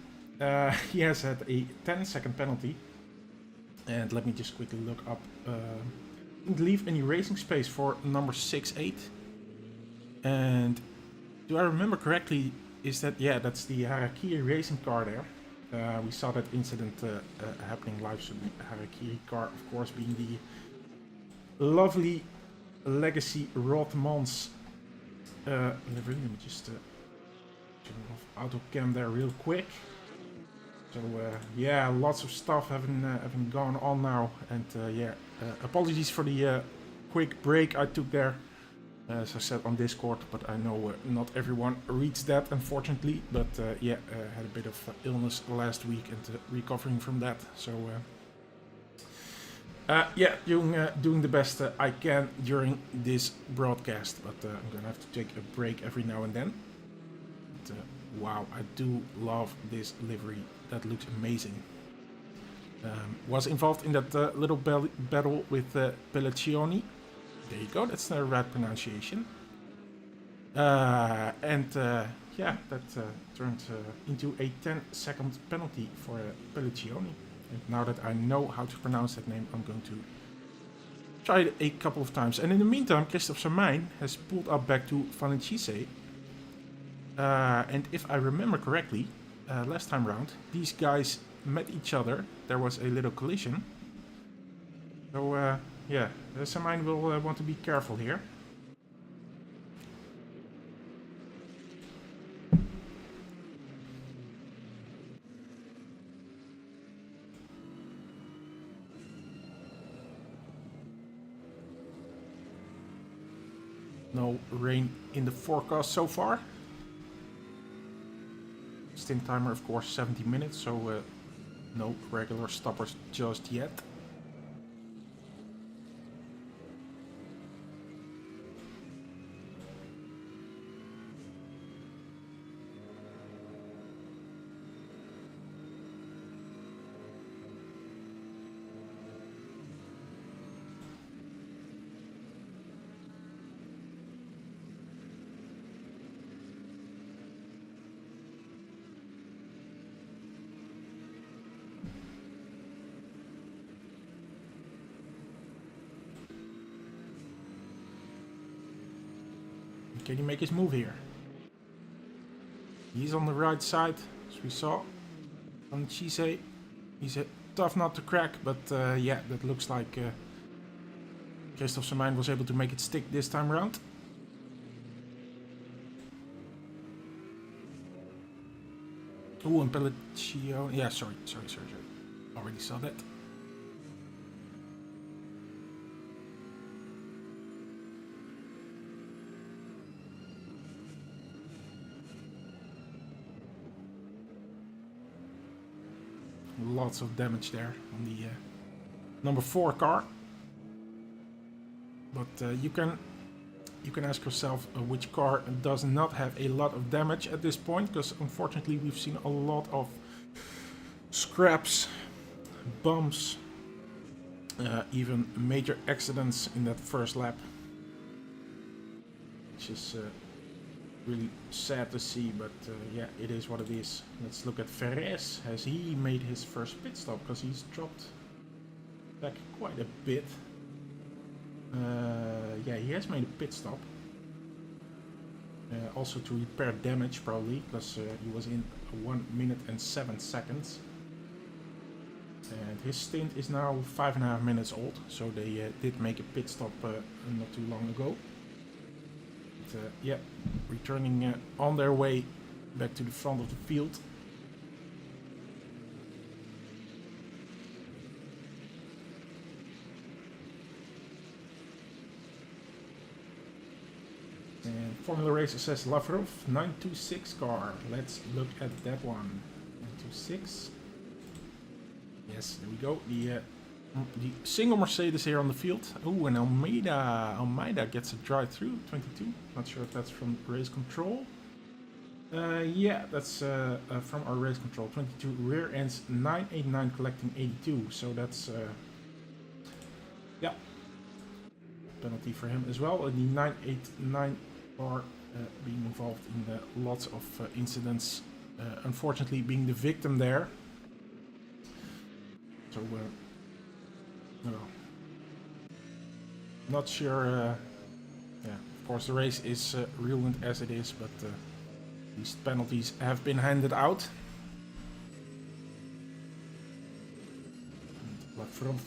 He has had a 10-second penalty. And let me just quickly look up. Didn't leave any racing space for number 68. And do I remember correctly, is that, yeah, that's the Harakiri racing car there. We saw that incident happening live, so the Harakiri car, of course, being the lovely Legacy Rothmans livery. Let me just turn off auto cam there real quick. So yeah, lots of stuff having gone on now, and yeah, apologies for the quick break I took there, as I said on Discord, but I know not everyone reads that, unfortunately. But yeah, had a bit of illness last week and recovering from that. So yeah, doing the best I can during this broadcast, but I'm gonna have to take a break every now and then. But, wow, I do love this livery. That looks amazing. Was involved in that little battle with Pelleccioni. There you go, that's the right pronunciation. And yeah, that turned into a 10-second penalty for Pelleccioni. And now that I know how to pronounce that name, I'm going to try it a couple of times. And in the meantime, Christophe Sermijn has pulled up back to Valenciennes. And if I remember correctly, last time round, these guys met each other. There was a little collision. So yeah, Sermijn will want to be careful here. No rain in the forecast so far. Stint timer, of course, 70 minutes, so no regular stoppers just yet. Can he make his move here? He's on the right side, as we saw. On Chise, he's a tough nut to crack, but yeah, that looks like Christophe Sermijn was able to make it stick this time around. Oh, and Pelleccioni. Yeah, sorry. Already saw that. Lots of damage there on the number 4 car. But you can ask yourself which car does not have a lot of damage at this point, because unfortunately we've seen a lot of scraps, bumps, even major accidents in that first lap, which is really sad to see, but yeah, it is what it is. Let's look at Ferres. Has he made his first pit stop? Because he's dropped back quite a bit. Yeah, he has made a pit stop. Also to repair damage, probably, because he was in 1 minute and 7 seconds. And his stint is now 5.5 minutes old, so they did make a pit stop not too long ago. Yeah, returning on their way back to the front of the field. And Formula Racer says Lavrov 926 car. Let's look at that one. 926. Yes, there we go. The single Mercedes here on the field. Oh, and Almeida gets a drive through, 22. Not sure if that's from race control. Yeah, that's from our race control. 22 rear ends 989 collecting 82. So that's yeah, penalty for him as well. And the 989 car being involved in lots of incidents. Unfortunately, being the victim there. So, well, not sure. Yeah, of course, the race is ruined as it is, but these penalties have been handed out. From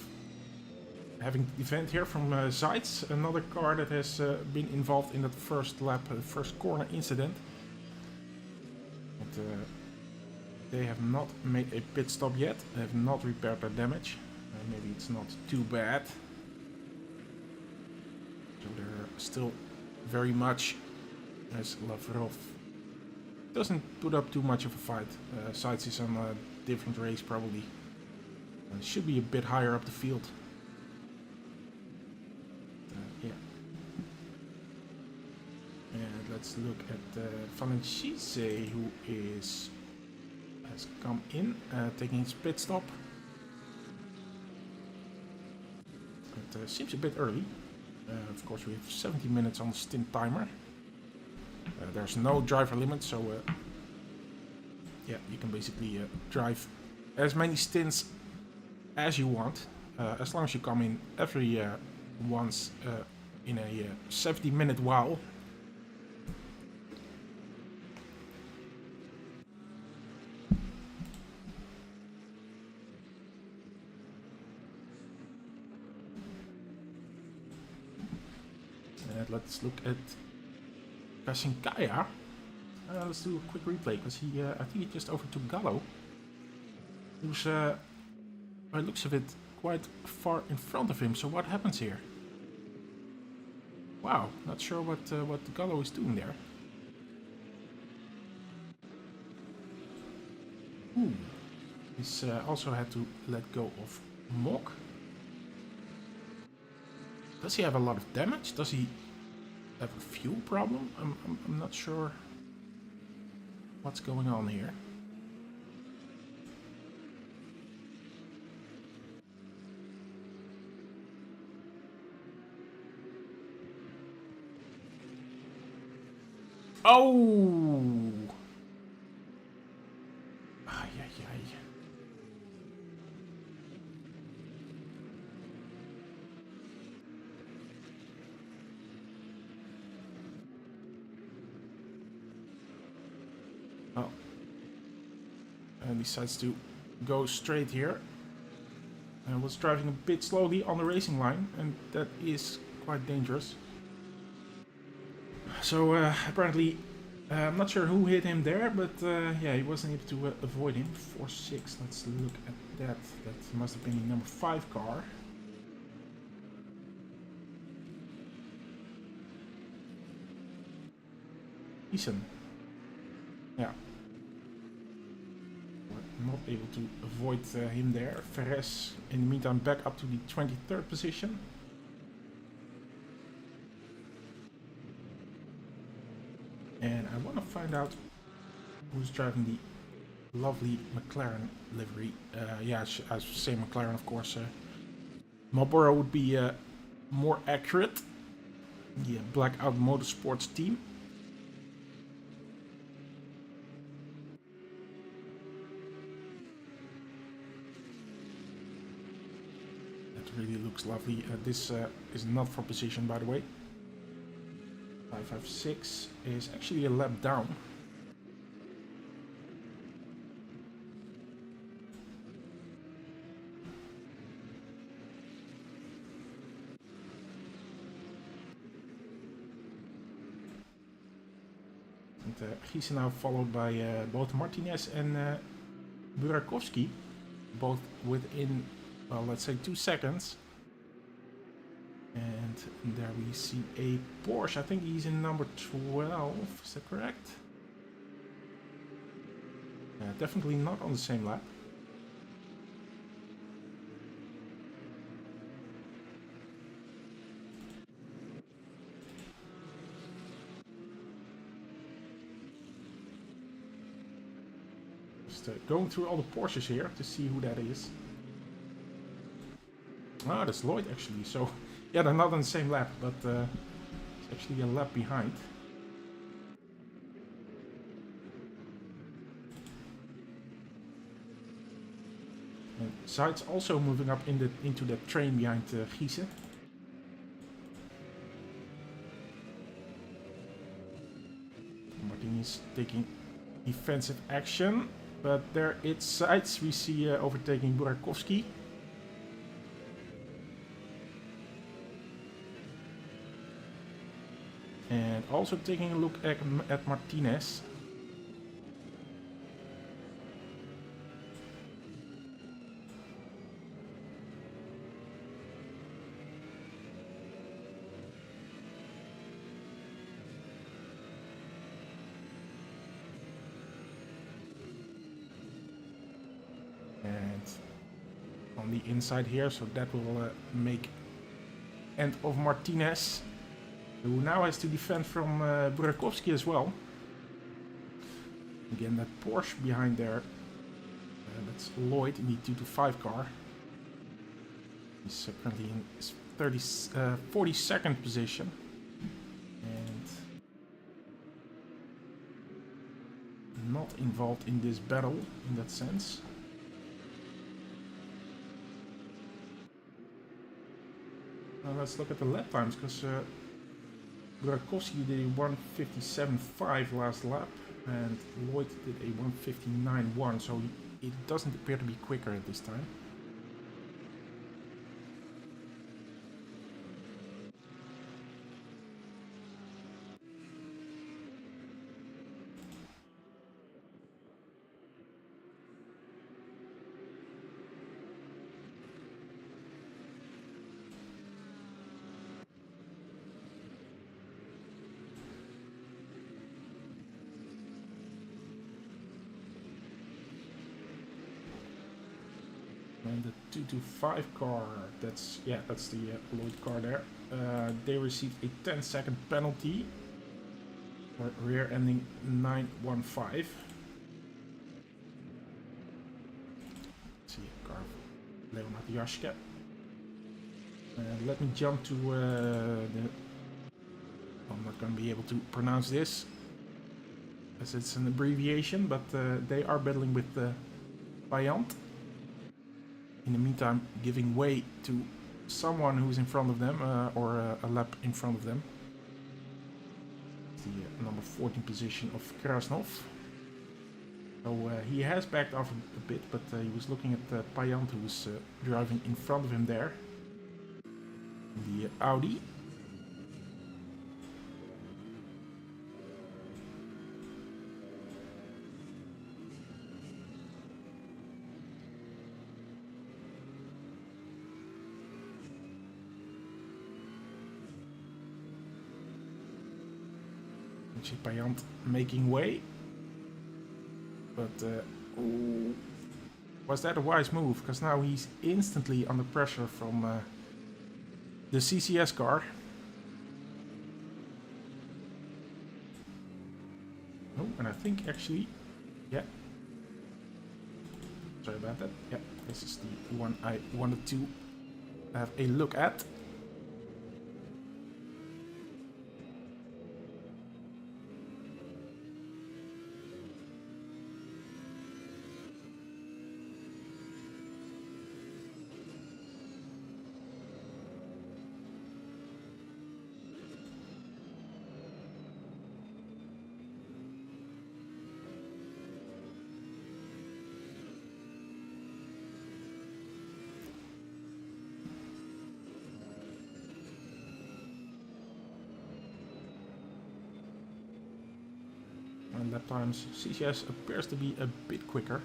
having the event here from Zeitz, another car that has been involved in that first lap, first corner incident. But they have not made a pit stop yet. They have not repaired their damage. Maybe it's not too bad. So they're still very much as Lavrov doesn't put up too much of a fight. Zeitz is on a different race probably. It should be a bit higher up the field. Yeah. And let's look at Valencize, who has come in, taking his pit stop. It seems a bit early. Of course, we have 70 minutes on the stint timer. There's no driver limit, so yeah, you can basically drive as many stints as you want, as long as you come in every once in a 70-minute while. And let's look at Kasinkaya. Let's do a quick replay because I think he just overtook Gallo, who's by the looks of it, quite far in front of him. So what happens here? Wow, not sure what Gallo is doing there. Ooh, he's also had to let go of Mok. Does he have a lot of damage? Does he have a fuel problem? I'm not sure what's going on here. Oh! Ay, ay, ay. Oh. And decides to go straight here. And was driving a bit slowly on the racing line, and that is quite dangerous. So apparently, I'm not sure who hit him there, but yeah, he wasn't able to avoid him. 4-6, let's look at that. That must have been the number 5 car. Eason. Yeah. We're not able to avoid him there. Ferres, in the meantime, back up to the 23rd position. And I want to find out who's driving the lovely McLaren livery. Yeah, I should say McLaren, of course. Marlboro would be more accurate. The Blackout Motorsports team. That really looks lovely. This is not for position, by the way. 556 is actually a lap down. And Giese now followed by both Martinez and Burakovsky, both within, well, let's say 2 seconds. And there we see a Porsche. I think he's in number 12. Is that correct? Definitely not on the same lap. Just going through all the Porsches here to see who that is. Ah, that's Lloyd actually. So Yeah, they're not on the same lap, but it's actually a lap behind. And Zeid's also moving up into that train behind Giese. Martin is taking defensive action, but there it's Zeid's. We see overtaking Burakovsky. And also taking a look at Martinez. And on the inside here, so that will make end of Martinez, who now has to defend from Burakovsky as well. Again, that Porsche behind there, that's Lloyd in the 225 car. He's currently in his 42nd position. And not involved in this battle in that sense. Now let's look at the lap times, because Burakovsky did a 1:57.5 last lap, and Lloyd did a 1:59.1, so it doesn't appear to be quicker at this time. And the 225 car, that's the Lloyd car there. They received a 10-second penalty for rear-ending 915. Let's see a car of Leonard Jaschke. Let me jump to I'm not going to be able to pronounce this, as it's an abbreviation, but they are battling with Payant. In the meantime, giving way to someone who's in front of them, or a lap in front of them. The number 14 position of Krasnov. So he has backed off a bit, but he was looking at Payant, who was driving in front of him there. The Audi. Payant making way, but was that a wise move? Because now he's instantly under pressure from the CCS car. Oh, and I think actually, yeah. Sorry about that. Yeah, this is the one I wanted to have a look at. And lap times, CCS appears to be a bit quicker.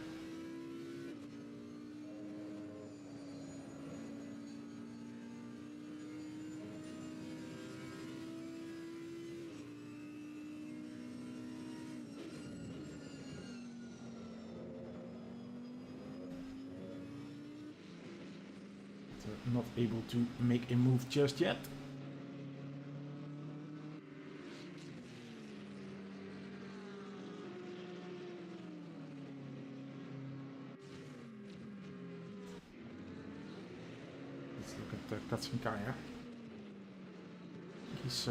But, not able to make a move just yet. Katsunkaya. He's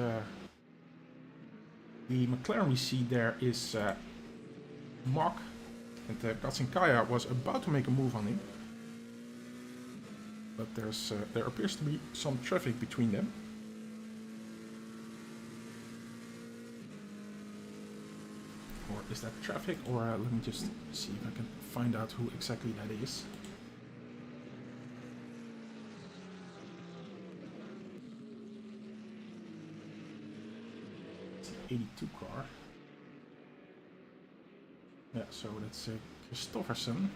the McLaren we see there is Mock, and Katsunkaya was about to make a move on him, but there appears to be some traffic between them. Or is that traffic? Or let me just see if I can find out who exactly that is. It's an 82 car. Yeah, so that's Christofferson.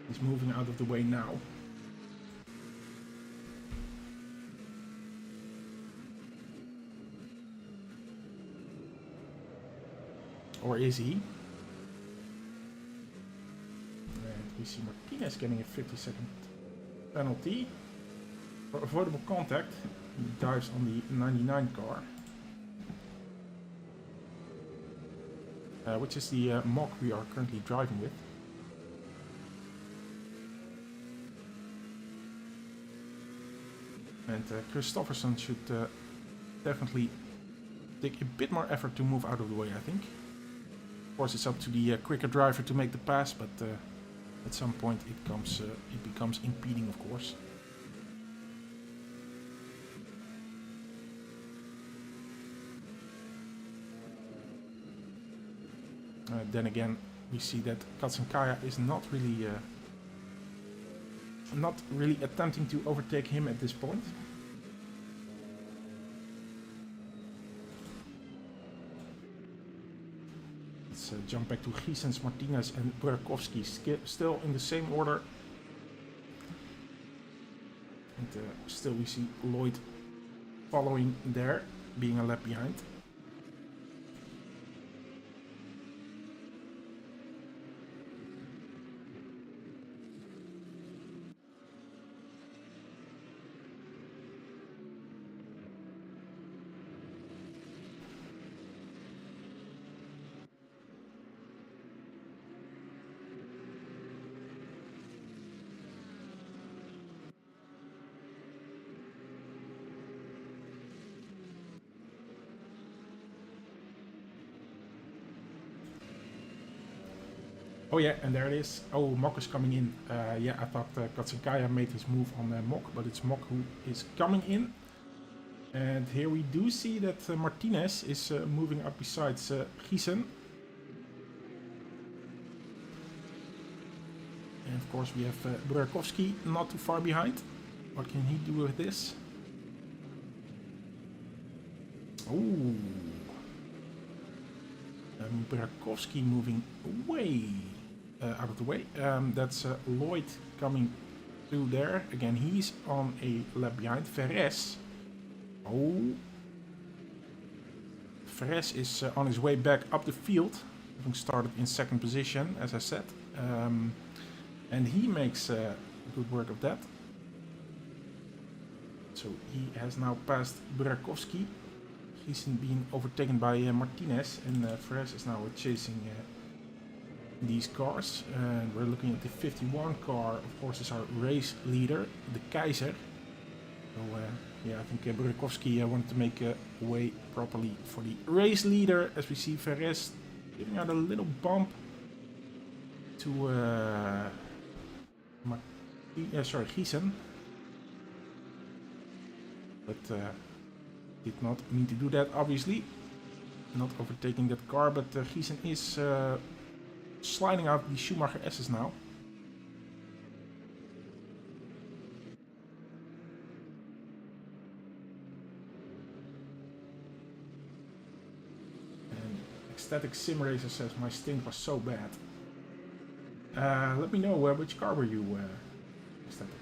He's moving out of the way now. Or is he? And we see Martinez getting a 50-second penalty for avoidable contact. He dives on the 99 car. Which is the mock we are currently driving with. And Christofferson should definitely take a bit more effort to move out of the way, I think. Of course, it's up to the quicker driver to make the pass, but at some point it becomes impeding, of course. Then again, we see that Katsunkaya is not really attempting to overtake him at this point. Let's jump back to Giesens, Martinez and Burakovsky, still in the same order. And still we see Lloyd following there, being a lap behind. Oh yeah, and there it is. Oh, Mock is coming in. Yeah, I thought Katsunkaya made his move on Mock, but it's Mock who is coming in. And here we do see that Martinez is moving up besides Giesen. And of course we have Burakovsky not too far behind. What can he do with this? Oh, Burakovsky moving away. Out of the way. That's Lloyd coming through there. Again, he's on a lap behind. Ferres. Oh. Ferres is on his way back up the field. Having started in second position, as I said. And he makes good work of that. So he has now passed Burakovsky. He's being overtaken by Martinez. And Ferres is now chasing these cars, and we're looking at the 51 car. Of course, is our race leader, the Kaiser. So yeah, I think Burakovsky wanted to make a way properly for the race leader, as we see Ferres giving out a little bump to Giesen, but did not mean to do that, obviously. Not overtaking that car, but Giesen is sliding out the Schumacher S's now. And Ecstatic Sim Racer says my stint was so bad. Let me know which car were you, Ecstatic.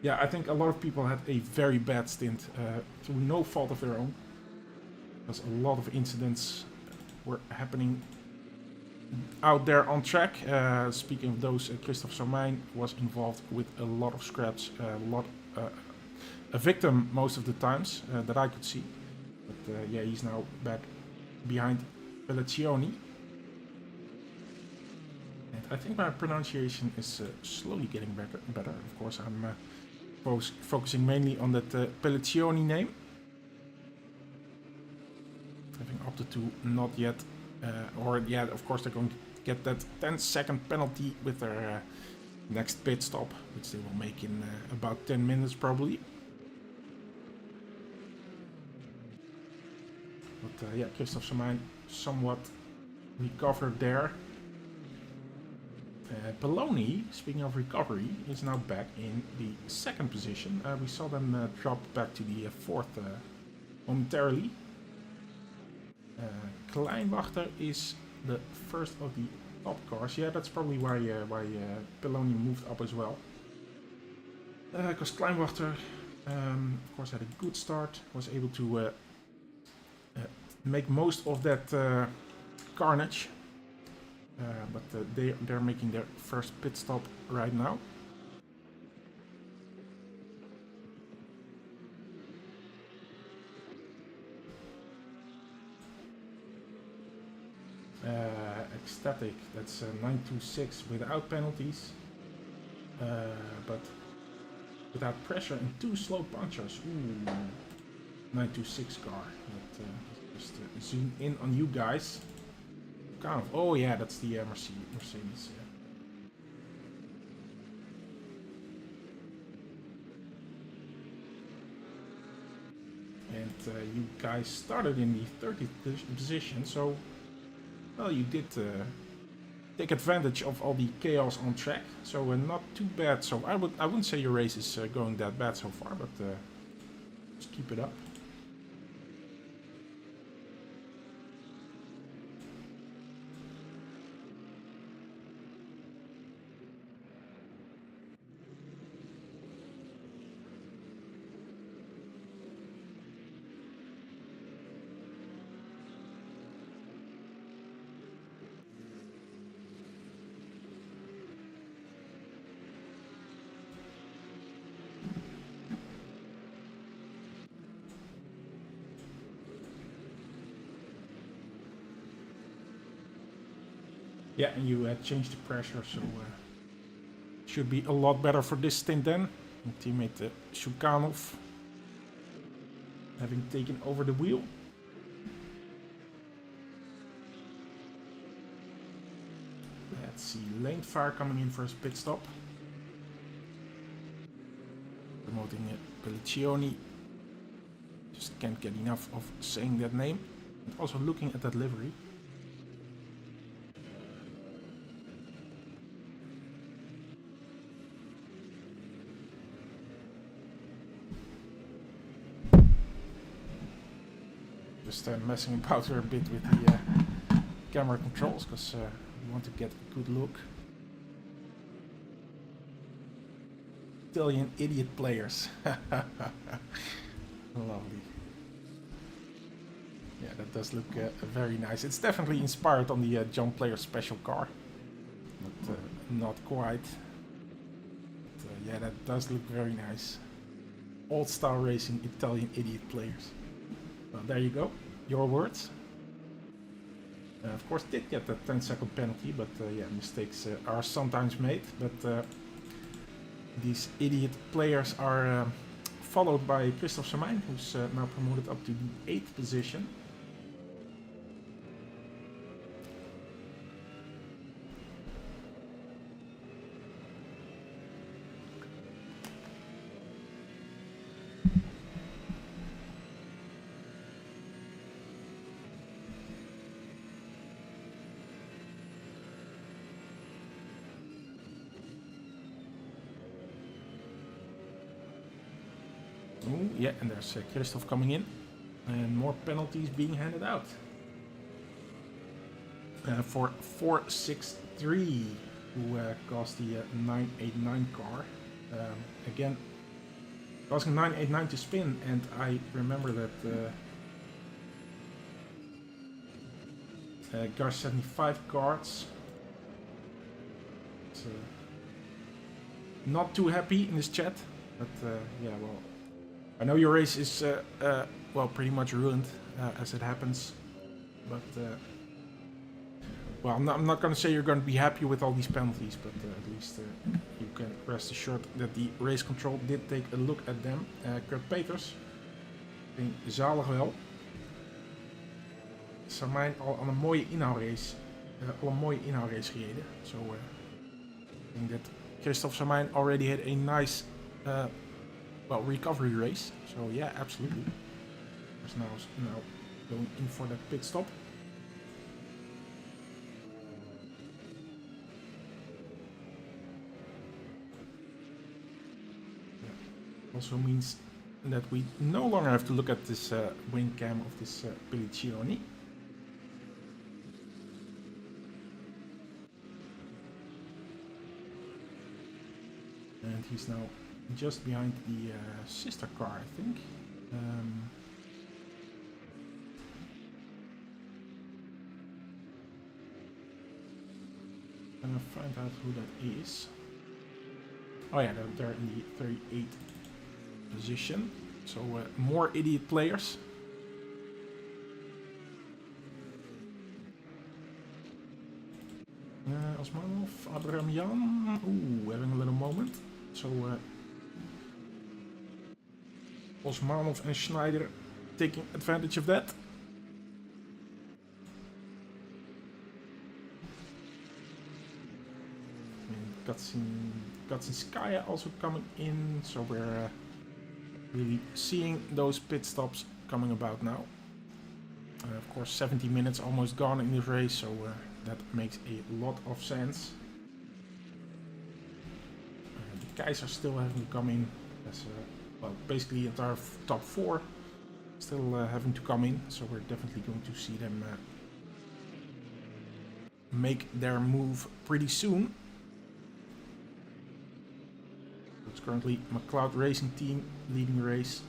Yeah, I think a lot of people had a very bad stint through no fault of their own. Because a lot of incidents were happening out there on track. Speaking of those, Christophe Somijn was involved with a lot of scraps, a victim most of the times that I could see. But yeah, he's now back behind Pelleccioni. And I think my pronunciation is slowly getting better. Of course, I'm focusing mainly on that Pelliccioni name. Having opted to not yet, or yeah, of course they're going to get that 10-second penalty with their next pit stop, which they will make in about 10 minutes probably. But yeah, Christophe Samijn somewhat recovered there. Peloni, speaking of recovery, is now back in the second position. We saw them drop back to the fourth momentarily. Kleinwachter is the first of the top cars. Yeah, that's probably why Peloni moved up as well. Because Kleinwachter, of course, had a good start, was able to make most of that carnage. But they're making their first pit stop right now. Ecstatic, that's 926 without penalties. But without pressure and 2 slow punctures. Ooh, 926 car. Just zoom in on you guys. Kind of. Oh yeah, that's the Mercedes. And you guys started in the 30th position, so well, you did take advantage of all the chaos on track. So not too bad. So I wouldn't say your race is going that bad so far, but just keep it up. Yeah, and you changed the pressure, so should be a lot better for this stint then. And teammate Shukanov having taken over the wheel. Let's see, Lane Fire coming in for his pit stop. Promoting Pelliccioni. Just can't get enough of saying that name. And also looking at that livery. Just messing about here a bit with the camera controls, because we want to get a good look. Italian idiot players. Lovely. Yeah, that does look very nice. It's definitely inspired on the John Player special car. But not quite. But, yeah, that does look very nice. Old style racing Italian idiot players. Well, there you go. Your words. Of course, did get that 10-second penalty, but yeah, mistakes are sometimes made. But these idiot players are followed by Christophe Samijn, who's now promoted up to the 8th position. Ooh, yeah, and there's Christophe coming in. And more penalties being handed out. For 463, who caused the 989 car. Again, causing 989 to spin, and I remember that Gar 75 cards. Not too happy in this chat, but yeah, well, I know your race is well, pretty much ruined as it happens, but well, I'm not going to say you're going to be happy with all these penalties, but at least you can rest assured that the race control did take a look at them. Kurt Peters ging zalig wel. Sarmijn al aan een mooie inhoudrace. Gereden. So I think that Christophe Sarmijn already had a nice recovery race. So yeah, absolutely. There's now going in for that pit stop. Also means that we no longer have to look at this wing cam of this Pelliccioni. And he's now just behind the sister car, I think. Gonna find out who that is. Oh yeah, they're in the 38th position. So more idiot players. Osmanov, Abraham Jan. Ooh, having a little moment. So Osmanov and Schneider taking advantage of that. Gatsinskaya also coming in, so we're really seeing those pit stops coming about now. Of course, 70 minutes almost gone in this race, so that makes a lot of sense. The guys are still having to come in, as basically the entire top 4 still having to come in, so we're definitely going to see them make their move pretty soon. It's currently McLeod Racing Team leading the race.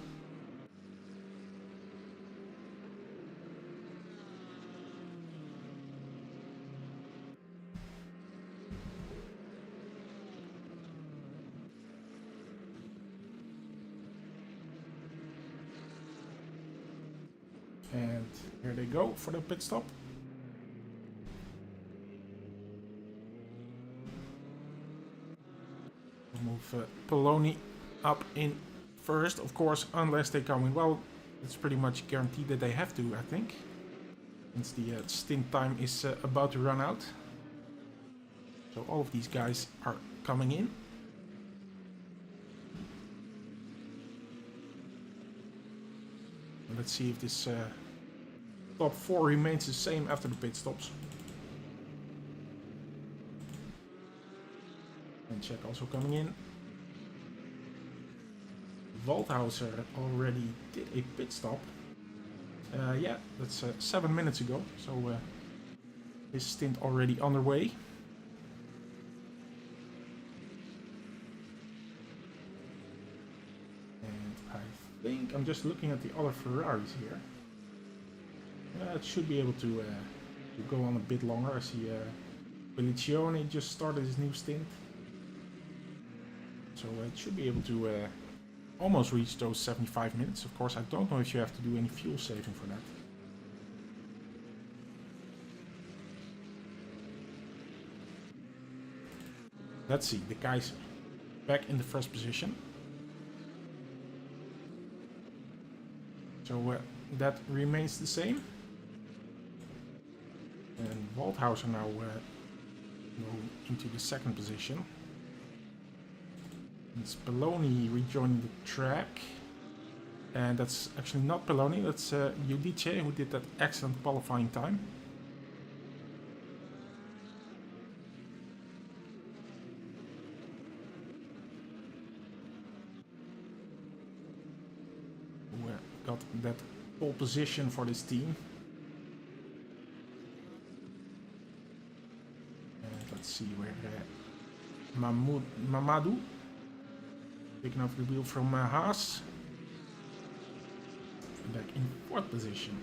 And here they go for the pit stop. Move Poloni up in first, of course, unless they come in. Well, it's pretty much guaranteed that they have to, I think, since the stint time is about to run out. So all of these guys are coming in. And let's see if this top 4 remains the same after the pit stops. And check also coming in. Waldhauser already did a pit stop. Yeah, that's 7 minutes ago. So his stint already underway. And I think I'm just looking at the other Ferraris here. It should be able to go on a bit longer. I see Pelliccioni just started his new stint. So it should be able to almost reach those 75 minutes. Of course, I don't know if you have to do any fuel saving for that. Let's see, the guys back in the first position. So that remains the same. And Waldhauser now going into the second position. It's Peloni rejoining the track. And that's actually not Peloni, that's Giudice, who did that excellent qualifying time. Who got that pole position for this team. And let's see where Mamadou taking off the wheel from Haas. Back in fourth position.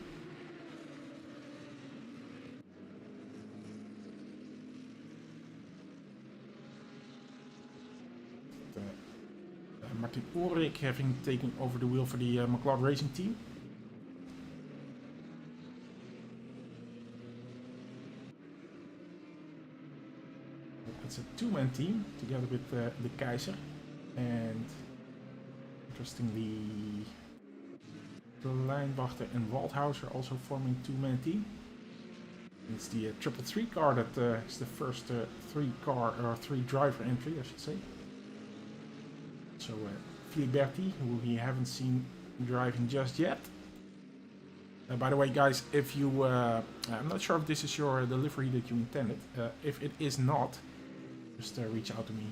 Martin Ulrich having taken over the wheel for the McLeod Racing Team. It's a two-man team together with the Kaiser, and interestingly, Leinwachter and Waldhaus are also forming two-man team. It's the triple three car that is the first three driver entry, I should say. So Filiberti, who we haven't seen driving just yet. By the way, guys, if you, I'm not sure if this is your delivery that you intended. If it is not, just reach out to me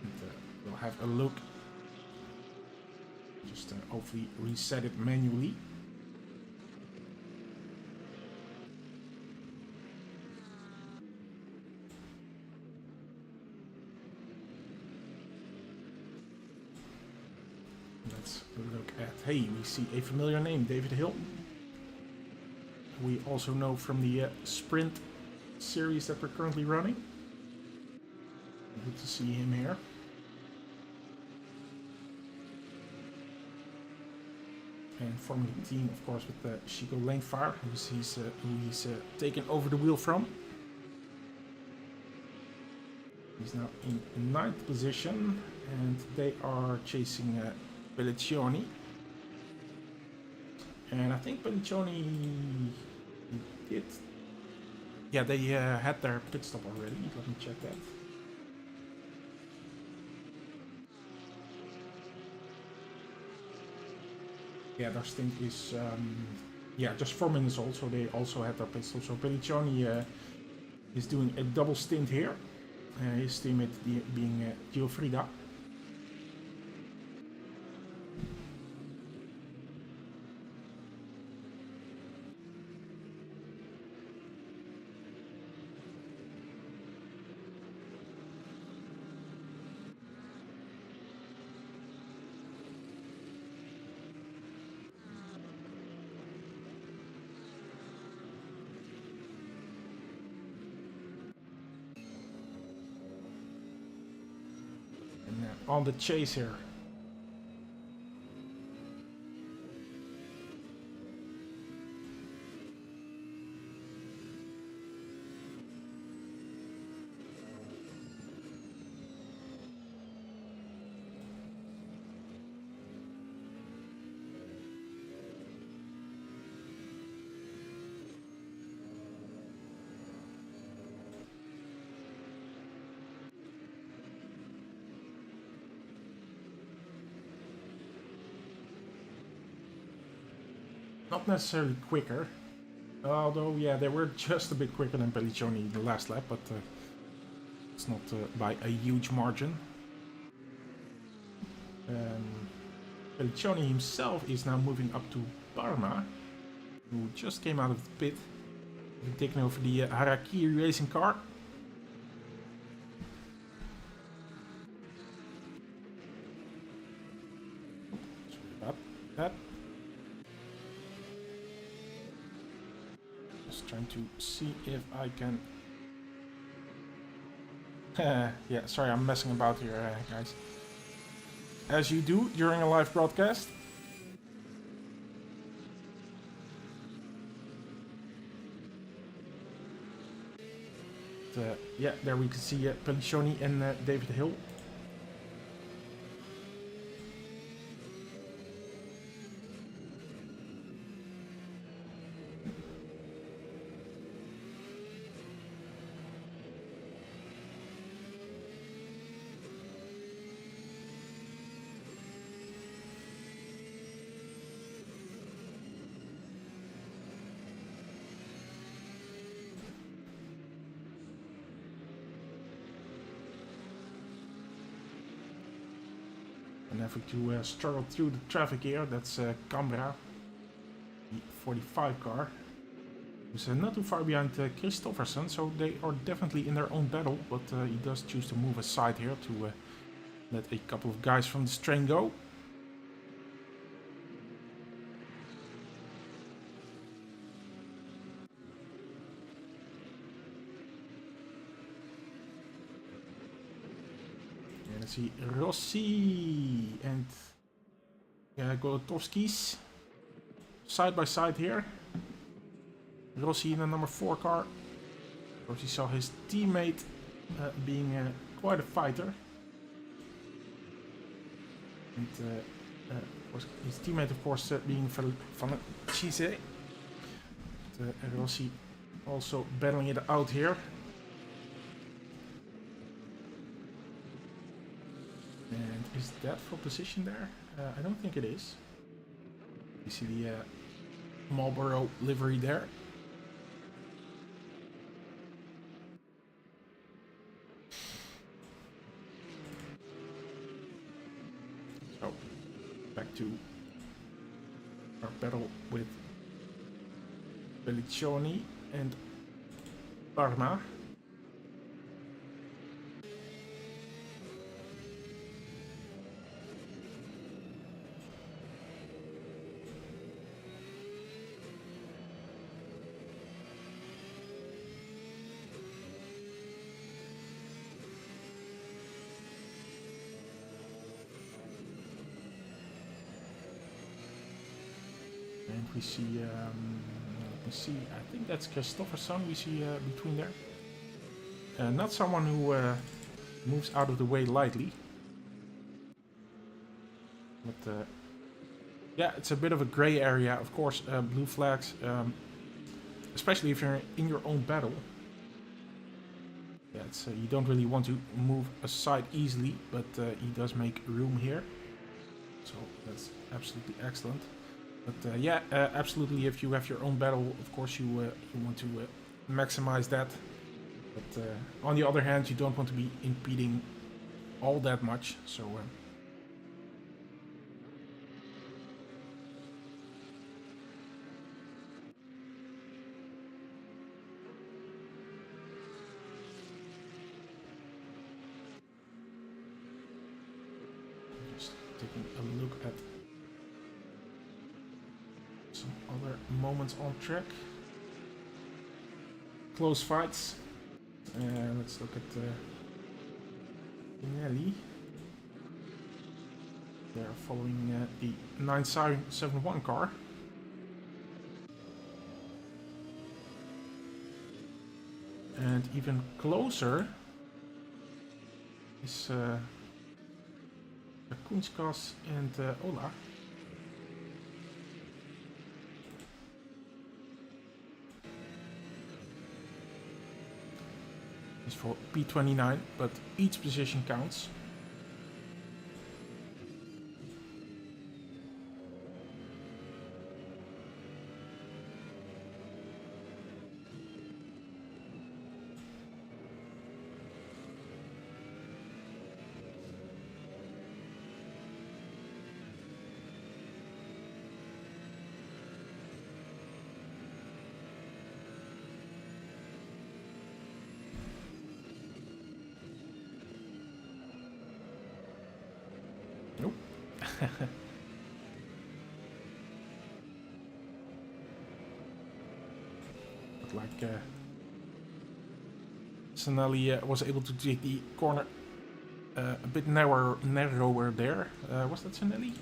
and we'll have a look. Just hopefully reset it manually. Let's look at, hey, we see a familiar name, David Hill. We also know from the sprint series that we're currently running. Good to see him here. And forming a team, of course, with Chico Leenvaart, who he's taken over the wheel from. He's now in 9th position, and they are chasing Pelliccioni. And I think Pelliccioni did. Yeah, they had their pit stop already. Let me check that. Yeah, their stint is just 4 minutes old, so they also had their pit stop. So Pelliccioni is doing a double stint here. His teammate being Giuffrida. On the chase here. Not necessarily quicker, although yeah, they were just a bit quicker than Pelliccioni in the last lap, but it's not by a huge margin. Pelliccioni himself is now moving up to Parma, who just came out of the pit, taking over the Harakiri racing car. Sorry about that. Trying to see if I can. Yeah, sorry, I'm messing about here, guys. As you do during a live broadcast. Yeah, there we can see Pelliccioni and David Hill. And having to struggle through the traffic here, that's Cambra, the 45 car. Who's not too far behind Christoffersen, so they are definitely in their own battle, but he does choose to move aside here to let a couple of guys from the strain go. See Rossi and Golotowski's side by side here. Rossi in the number 4 car. Rossi saw his teammate being quite a fighter. And of course, his teammate, of course, being Van Chise. Rossi also battling it out here. And is that for position there? I don't think it is. You see the Marlboro livery there. So, back to our battle with Belliccioni and Parma. And we see, let me see, I think that's Christopherson we see between there. Not someone who moves out of the way lightly. But yeah, it's a bit of a gray area, of course, blue flags, especially if you're in your own battle. Yeah, it's, you don't really want to move aside easily, but he does make room here. So that's absolutely excellent. But yeah, absolutely, if you have your own battle, of course you want to maximize that. But on the other hand, you don't want to be impeding all that much. So just taking a look at some other moments on track. Close fights. Let's look at Pinelli. They're following the 971 car. And even closer is Kunskas and Ola. Is for P29, but each position counts. Nope. But like Sanelli was able to take the corner a bit narrower there. Was that Sanelli?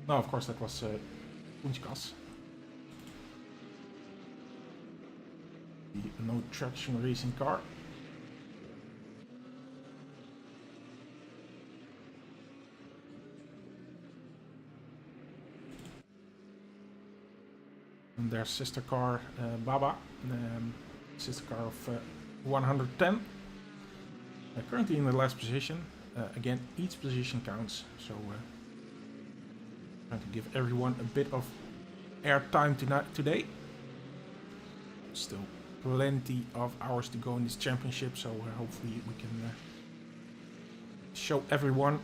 No, of course that was Kunskas. The no traction racing car. And their sister car, Baba, sister car of 110. Currently in the last position. Again, each position counts, so trying to give everyone a bit of air time today. Still plenty of hours to go in this championship, so hopefully we can show everyone.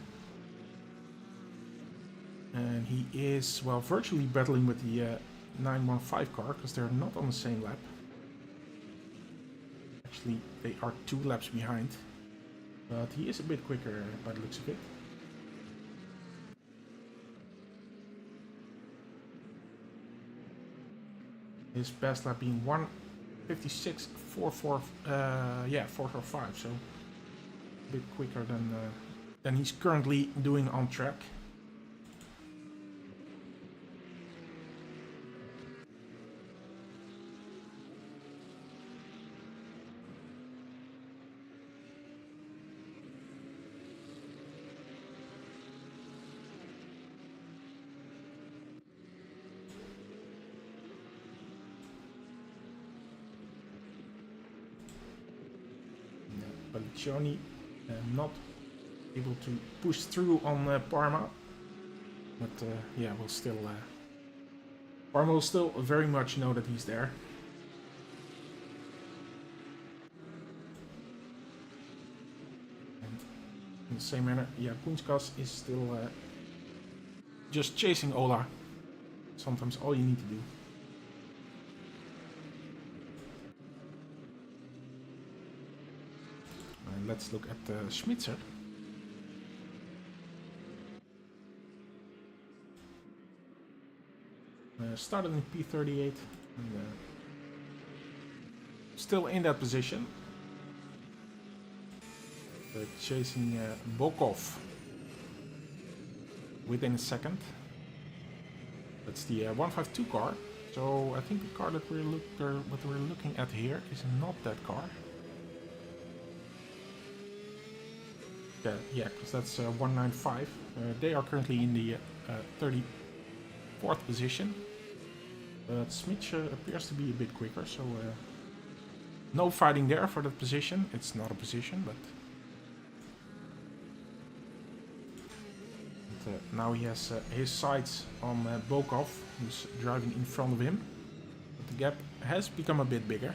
And he is, well, virtually battling with the 915 car, because they're not on the same lap. Actually, they are 2 laps behind. But he is a bit quicker by the looks of it. His best lap being 1:56.44, yeah, 445. So a bit quicker than he's currently doing on track. Pelliccioni not able to push through on Parma. But yeah, we'll still... Parma will still very much know that he's there. And in the same manner, yeah, Punskas is still just chasing Ola. Sometimes all you need to do. And let's look at Schmitzer. Started in P38 and still in that position. Chasing Bokov within a second. That's the 152 car. So I think the car that we're looking at here is not that car. Yeah, because that's 195. They are currently in the 34th position. But Smith appears to be a bit quicker, so no fighting there for that position. It's not a position, but now he has his sights on Bokov, who's driving in front of him. But the gap has become a bit bigger.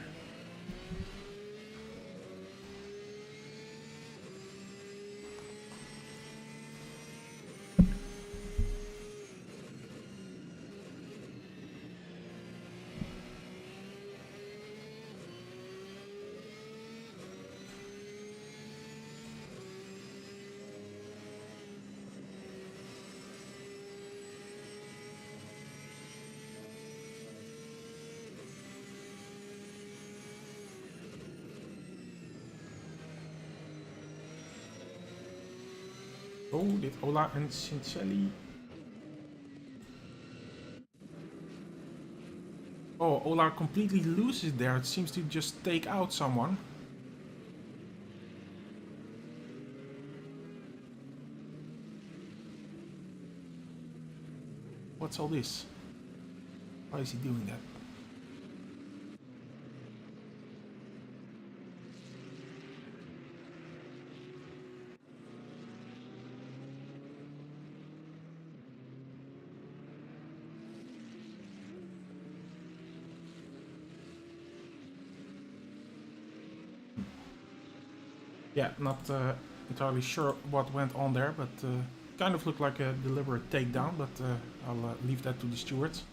Oh, did Ola and Cincelli... Oh, Ola completely loses there. It seems to just take out someone. What's all this? Why is he doing that? Yeah, not entirely sure what went on there, but kind of looked like a deliberate takedown, but I'll leave that to the stewards.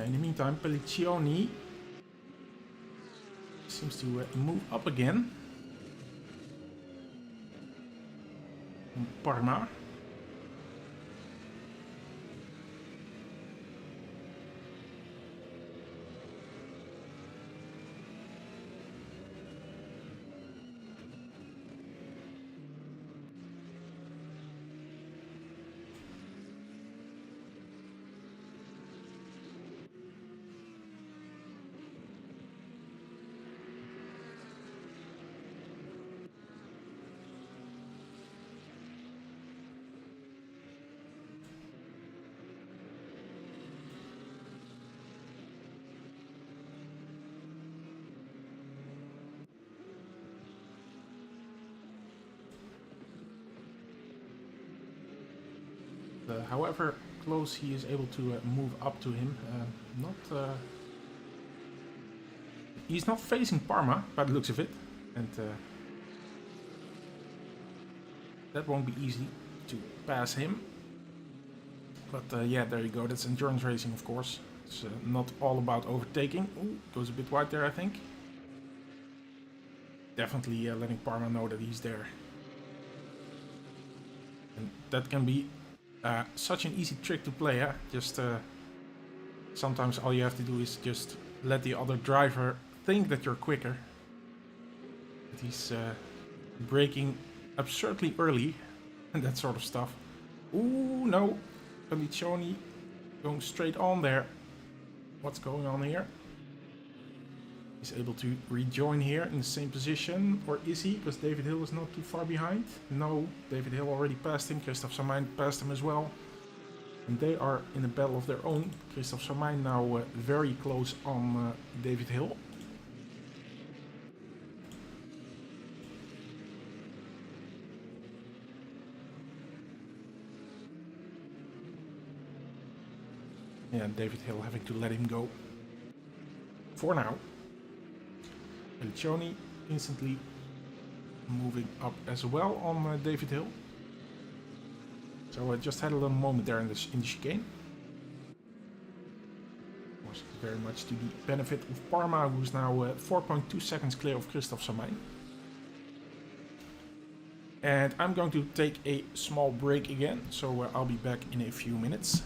In the meantime, Pelliccioni seems to move up again. Parma. However close he is able to move up to him, he's not facing Parma by the looks of it, and that won't be easy to pass him. But yeah, there you go. That's endurance racing, of course. It's not all about overtaking. Ooh, goes a bit wide there, I think. Definitely letting Parma know that he's there. And that can be such an easy trick to play, huh? Just sometimes all you have to do is just let the other driver think that you're quicker. That he's braking absurdly early and that sort of stuff. Ooh, no. Pelliccioni going straight on there. What's going on here? He's able to rejoin here in the same position, or is he? Because David Hill is not too far behind. No, David Hill already passed him. Christophe Sarmijn passed him as well. And they are in a battle of their own. Christophe Sarmijn now very close on David Hill. And David Hill having to let him go. For now. Elicioni instantly moving up as well on David Hill. So I just had a little moment there in the chicane. Was very much to the benefit of Parma, who's now 4.2 seconds clear of Christophe Samain. And I'm going to take a small break again, so I'll be back in a few minutes.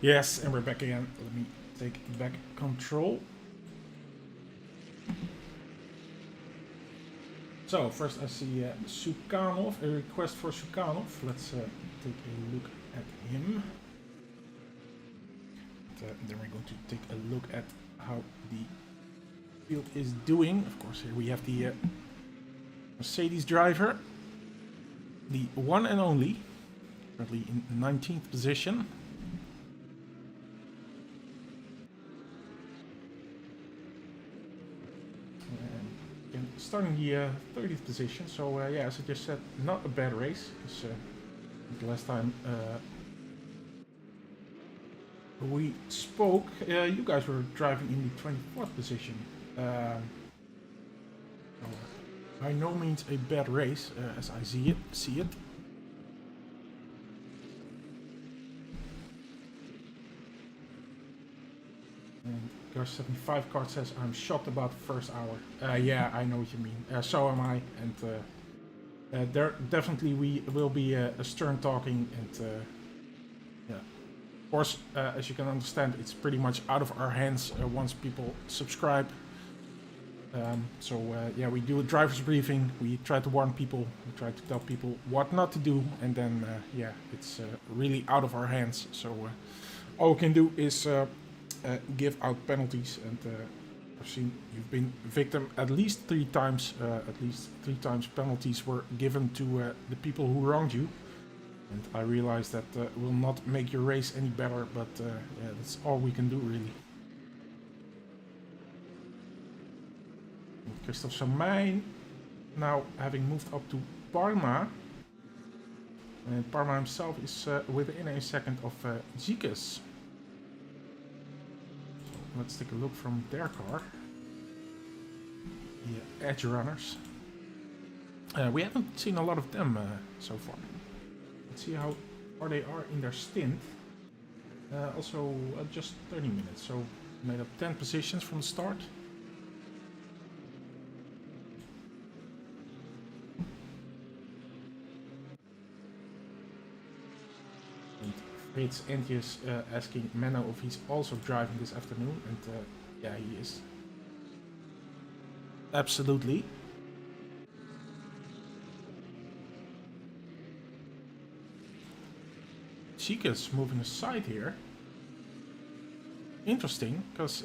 Yes, and we're back again. Let me take back control. So, first I see Sukhanov, a request for Sukhanov. Let's take a look at him. Then we're going to take a look at how the field is doing. Of course, here we have the Mercedes driver, the one and only, currently in 19th position. And starting the 30th position, so yeah, as I just said, not a bad race, because the last time we spoke, you guys were driving in the 24th position. By no means a bad race, as I see it. And Car 75 card says, I'm shocked about the first hour. Yeah, I know what you mean. So am I. And there definitely will be a stern talking. And yeah, of course, as you can understand, it's pretty much out of our hands once people subscribe. Yeah, we do a driver's briefing. We try to warn people. We try to tell people what not to do. And then, yeah, it's really out of our hands. So all we can do is give out penalties. And I've seen you've been victim at least 3 times. At least 3 times penalties were given to the people who wronged you. And I realize that will not make your race any better. But yeah, that's all we can do, really. Christoph Samijn now having moved up to Parma. And Parma himself is within a second of Ziekes. So let's take a look from their car. The Edge Runners. We haven't seen a lot of them so far. Let's see how far they are in their stint. Also just 30 minutes, so made up 10 positions from the start. It's Entius asking Menno if he's also driving this afternoon, and yeah, he is. Absolutely. Chica's moving aside here. Interesting, because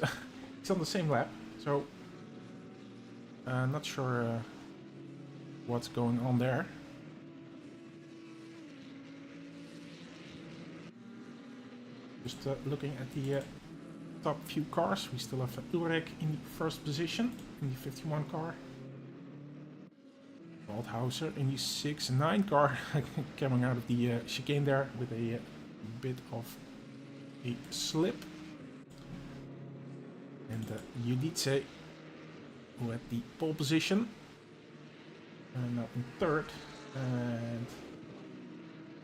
it's on the same lap, so not sure what's going on there. Just looking at the top few cars, we still have Ulrich in the first position in the 51 car. Waldhauser in the 6-9 car, coming out of the chicane there with a bit of a slip. And Judice, who at the pole position, and now in third. And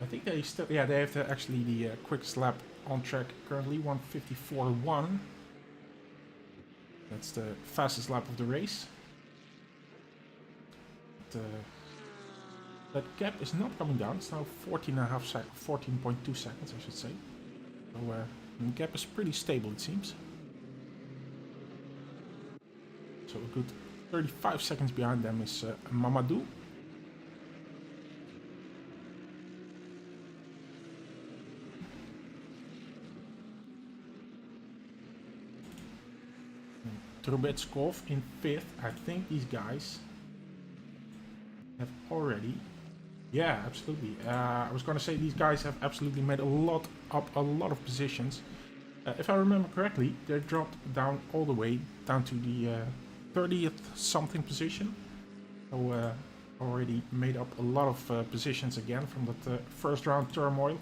I think they still, yeah, they have actually the quickest lap on track currently, 1:54.1. That's the fastest lap of the race. But, that gap is not coming down. It's now 14.5 seconds, 14.2 seconds, I should say. So the gap is pretty stable, it seems. So a good 35 seconds behind them is Mamadou. Trubetskov in 5th. I think these guys have already... Yeah, absolutely. I was going to say these guys have absolutely made a lot of positions. If I remember correctly, they dropped down all the way down to the 30th something position. So already made up a lot of positions again from that first round turmoil.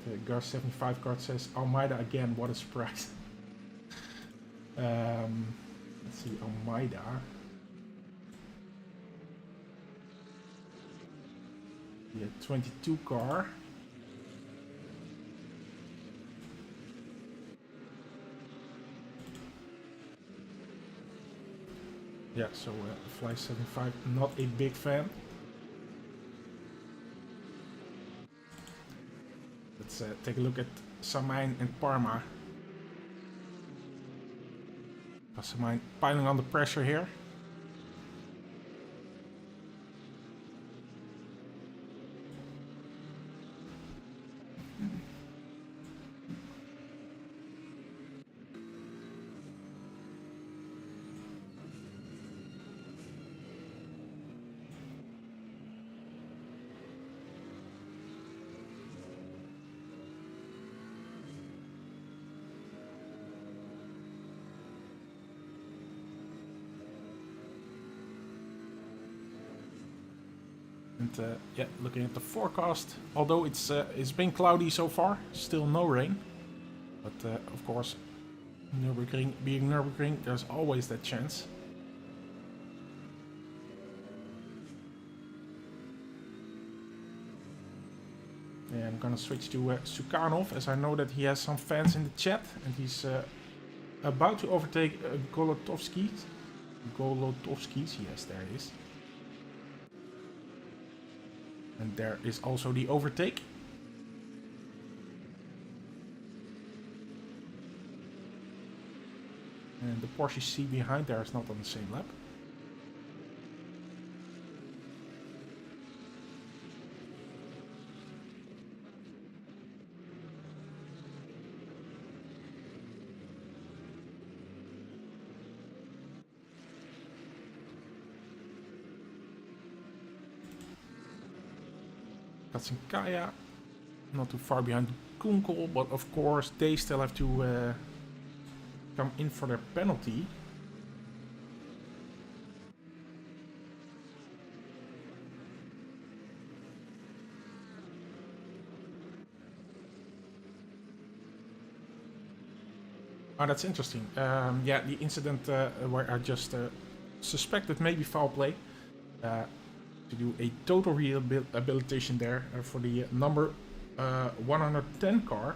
And Gar 75 card says Almeida again, what a surprise. Let's see, Almeida. The 22 car. Yeah, so Fly 75, not a big fan. Let's take a look at Samijn and Parma. Samijn piling on the pressure here. And yeah, looking at the forecast, although it's been cloudy so far, still no rain. But of course, Nurburgring being Nurburgring, there's always that chance. Yeah, I'm gonna switch to Sukhanov, as I know that he has some fans in the chat, and he's about to overtake Golotovskis. Yes, there he is. And there is also the overtake. And the Porsche you see behind there is not on the same lap. Katsunkaya, not too far behind Kunkel, but of course they still have to come in for their penalty. Oh, that's interesting. Yeah, the incident where I just suspected maybe foul play. To do a total rehabilitation there for the number 110 car,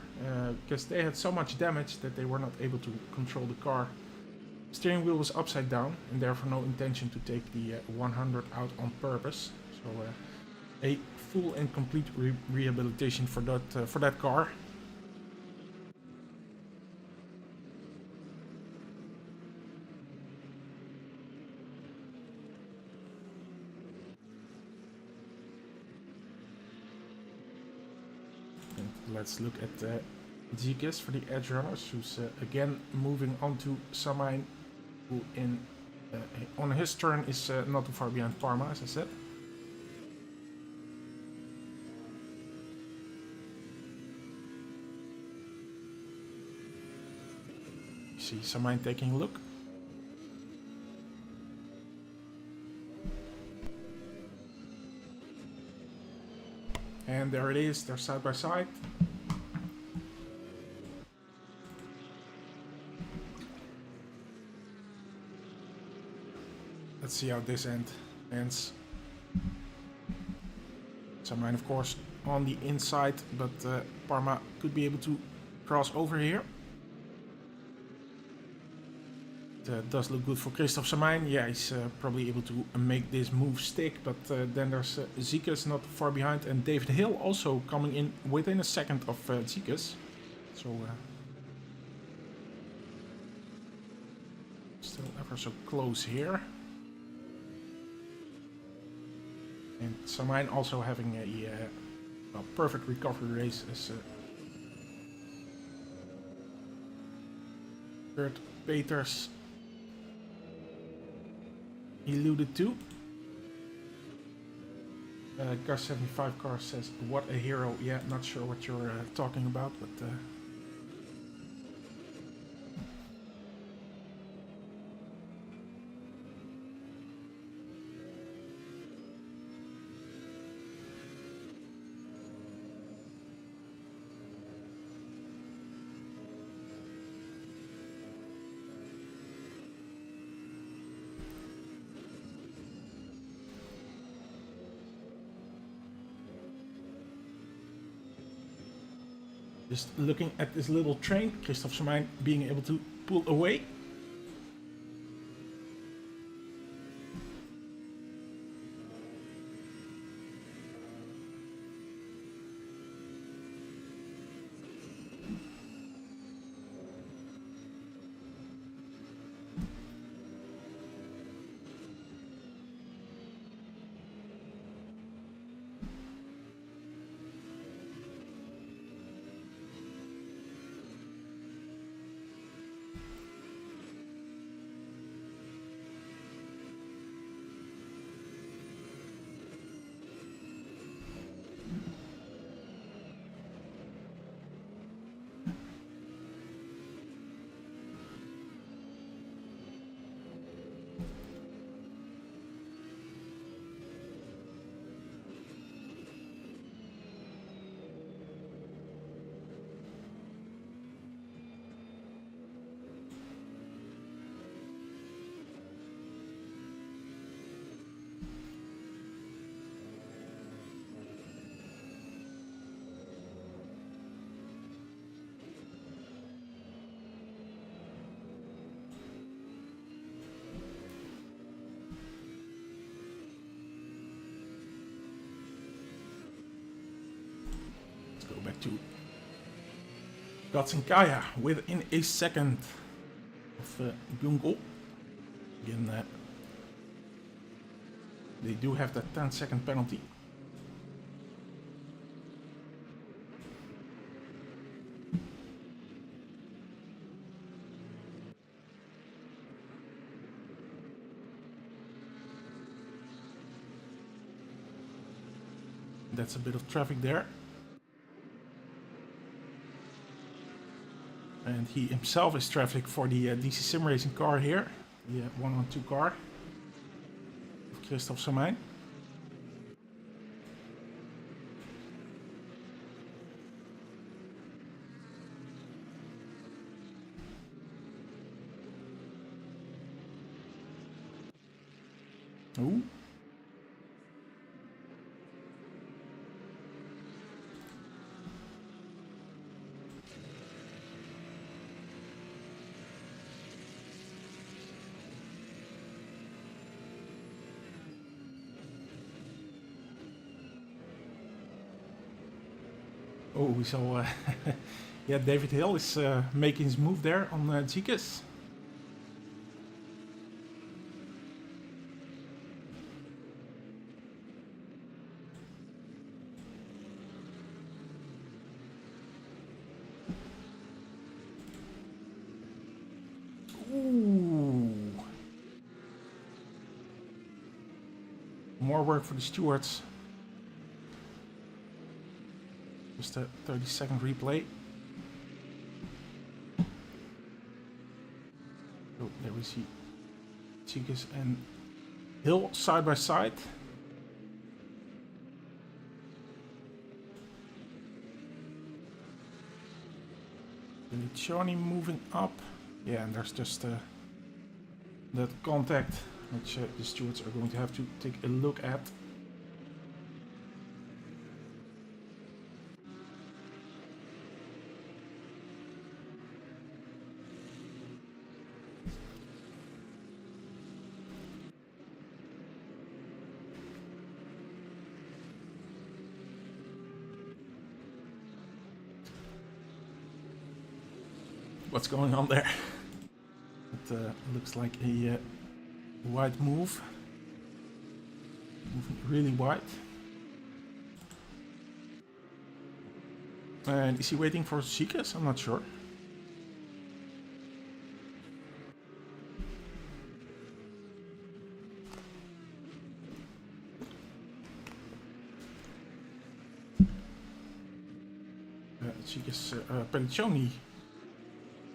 because they had so much damage that they were not able to control the car. Steering wheel was upside down, and therefore no intention to take the 100 out on purpose. So a full and complete rehabilitation for that car. Let's look at Zikis for the edge runners, who's again moving on to Samijn, who on his turn is not too far behind Parma, as I said. You see Samijn taking a look. And there it is, they're side by side. Let's see how this ends. Samijn, of course, on the inside, but Parma could be able to cross over here. It does look good for Christophe Samijn. Yeah, he's probably able to make this move stick, but then there's Zikis not far behind, and David Hill also coming in within a second of Zikis. So still ever so close here. And Samijn also having a perfect recovery race as Bert Peters alluded to. Car 75 car says, what a hero. Yeah, not sure what you're talking about, but just looking at this little train, Christophe Samijn being able to pull away. to Gatsenkaya within a second of Gungo. Again, they do have that 10-second penalty. That's a bit of traffic there. And he himself is traffic for the DC-SimRacing car here. The 1-on-2 car of Christophe Samijn. Ooh. Oh, so yeah, David Hill is making his move there on Zikas. Ooh. More work for the stewards. Just a 30-second replay. Oh, there we see Zikas and Hill side by side. Johnny moving up. Yeah, and there's just that contact which the stewards are going to have to take a look at. What's going on there? It looks like a wide move. Moving really wide. And is he waiting for Zikas? I'm not sure. Zikas, Pelliccioni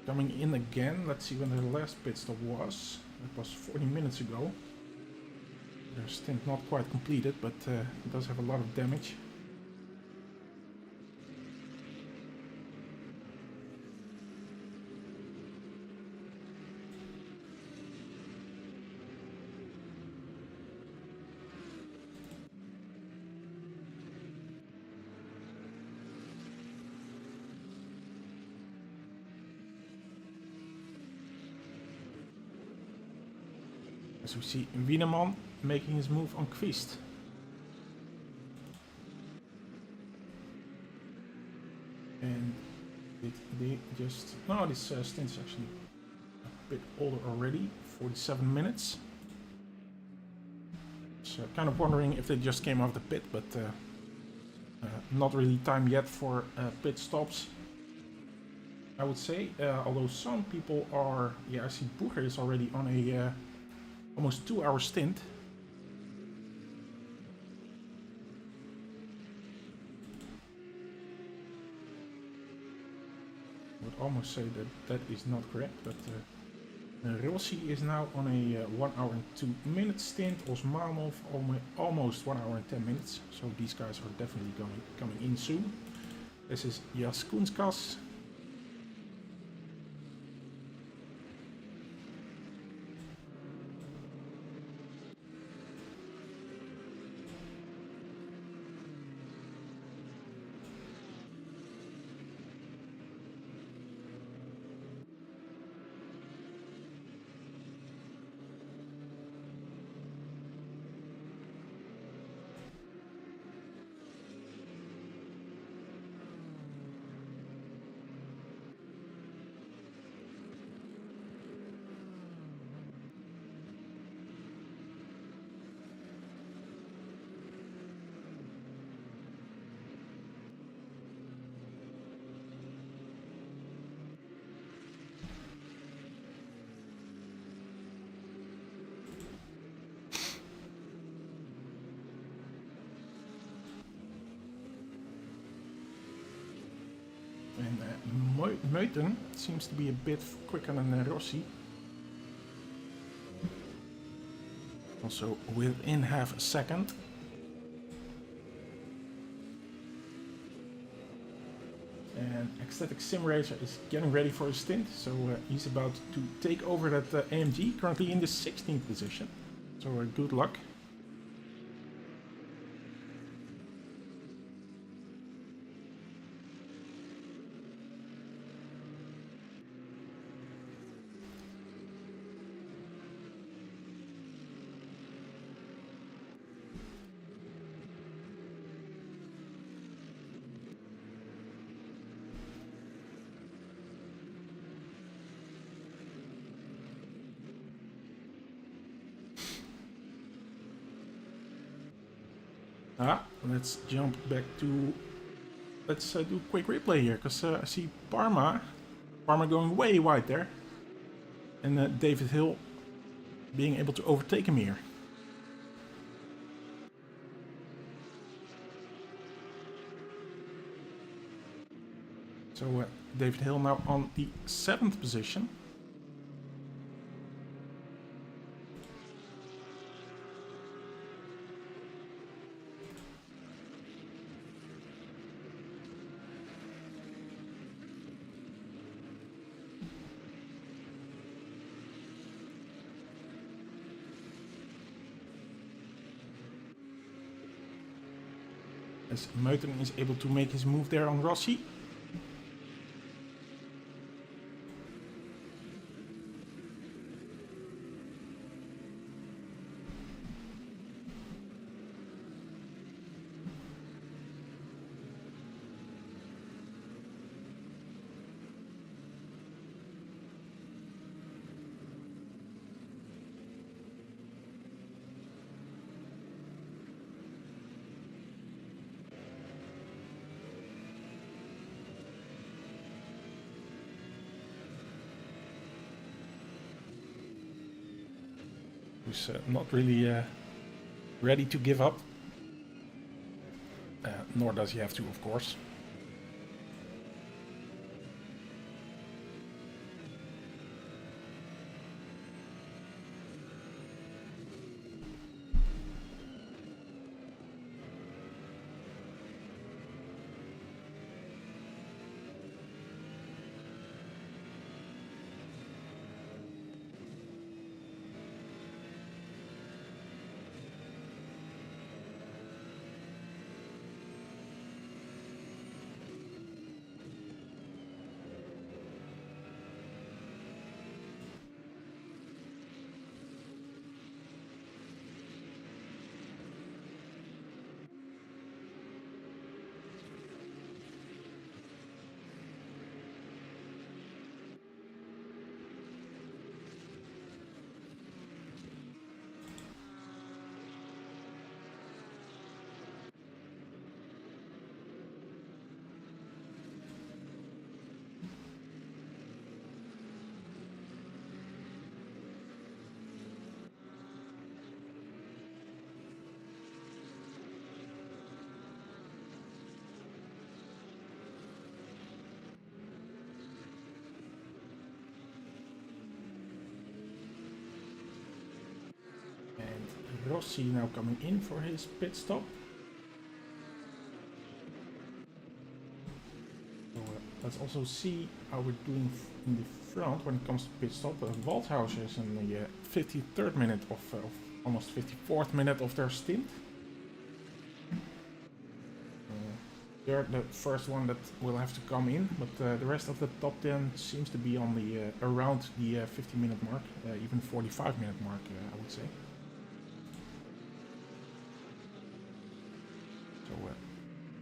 coming in again. Let's see when the last pit stop was. It was 40 minutes ago. Their stint not quite completed, but it does have a lot of damage. As we see Wieneman making his move on Kvist. And they just... No, this stint's actually a bit older already. 47 minutes. So kind of wondering if they just came off the pit, but not really time yet for pit stops, I would say. Although some people are... Yeah, I see Boeger is already on a... almost 2-hour stint. I would almost say that that is not correct, but Rossi is now on a 1 hour and 2 minute stint. Osmanov almost 1 hour and 10 minutes. So these guys are definitely coming in soon. This is Jaskunskas. Meuten seems to be a bit quicker than Rossi. Also within half a second. And Ecstatic SimRacer is getting ready for a stint, so he's about to take over that AMG, currently in the 16th position. So good luck. Let's jump back to... Let's do a quick replay here, because I see Parma going way wide there. And David Hill being able to overtake him here. So David Hill now on the 7th position. As Meuten is able to make his move there on Rossi. Who's not really ready to give up. Nor does he have to, of course. Rossi now coming in for his pit stop. So, let's also see how we're doing in the front when it comes to pit stop. Waldhauser is in the 53rd minute of almost 54th minute of their stint. They're the first one that will have to come in, but the rest of the top 10 seems to be on the around the 50-minute mark, even 45-minute mark, I would say.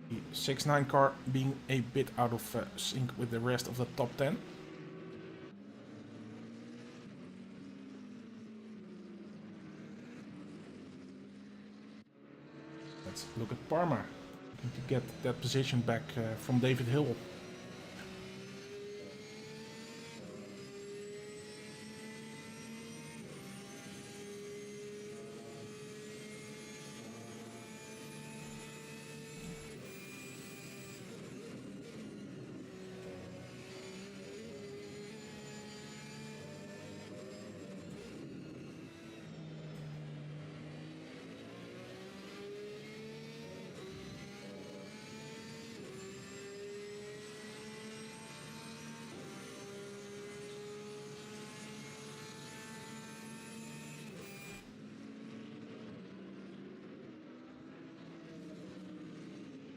The 6-9 car being a bit out of sync with the rest of the top 10. Let's look at Parma, looking to get that position back from David Hill.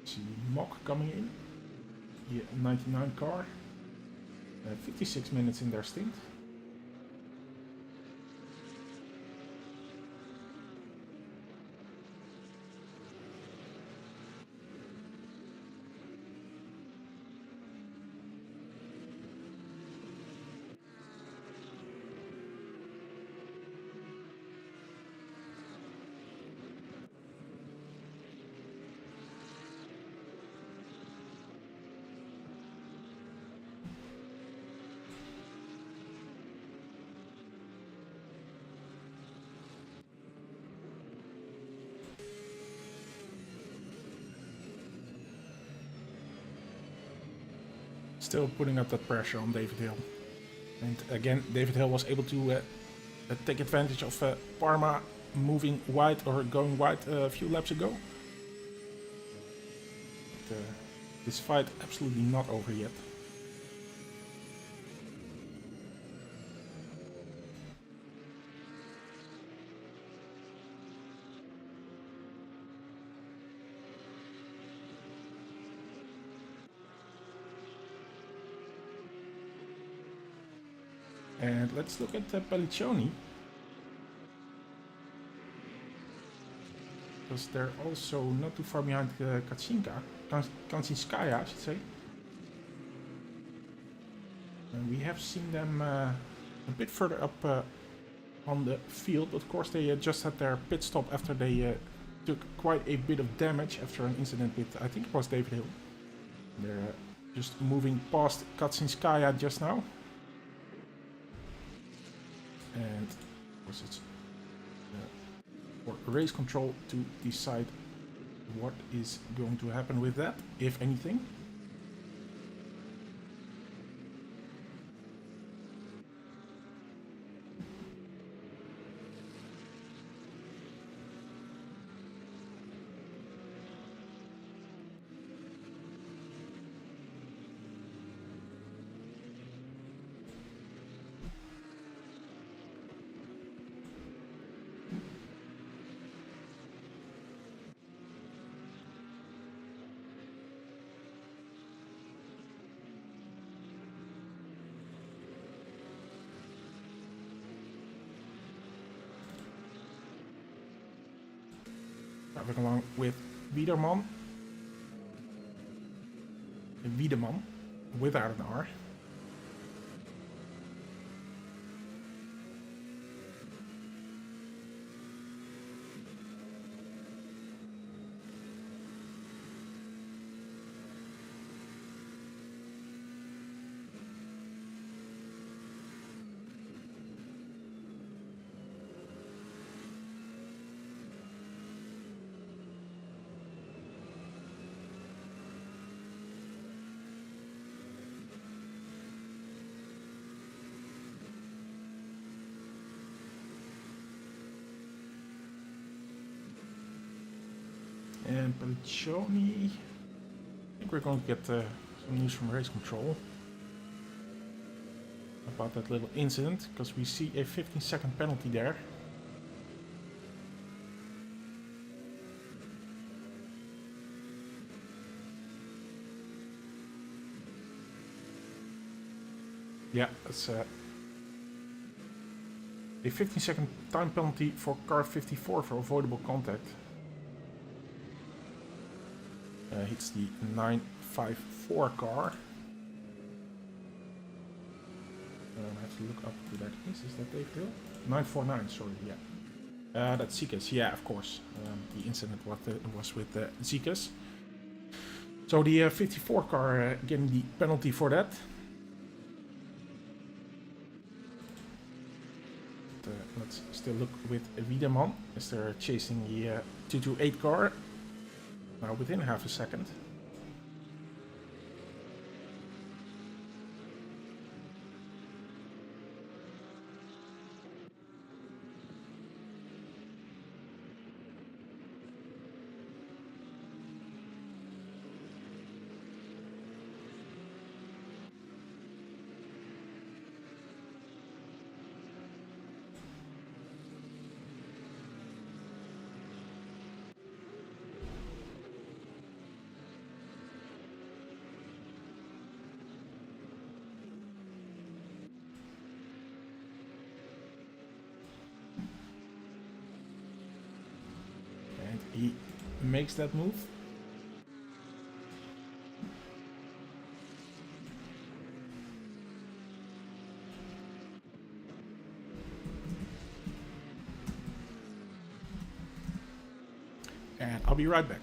See Mock coming in. The 99 car. 56 minutes in their stint. Still putting up that pressure on David Hill. And again, David Hill was able to take advantage of Parma moving wide or going wide a few laps ago. But, this fight absolutely not over yet. And let's look at Pelliccioni. Because they're also not too far behind Kansinskaya, I should say. And we have seen them a bit further up on the field. Of course, they just had their pit stop after they took quite a bit of damage after an incident with, I think it was David Hill. They're just moving past Katsinskaya just now. And of course it's for race control to decide what is going to happen with that, if anything. Driving along with Wiedemann. Wiedemann, without an R. And Pelliccioni, I think we're going to get some news from race control about that little incident, because we see a 15-second penalty there. Yeah, that's a 15-second time penalty for car 54 for avoidable contact. Hits the 954 car. I have to look up who that is. Is that Dave Hill? 949, sorry, yeah. That's Zikas, yeah, of course. The incident was with Zikas. So the 54 car getting the penalty for that. But, let's still look with Wiedemann as they're chasing the 228 car. Now within half a second. He makes that move. And I'll be right back.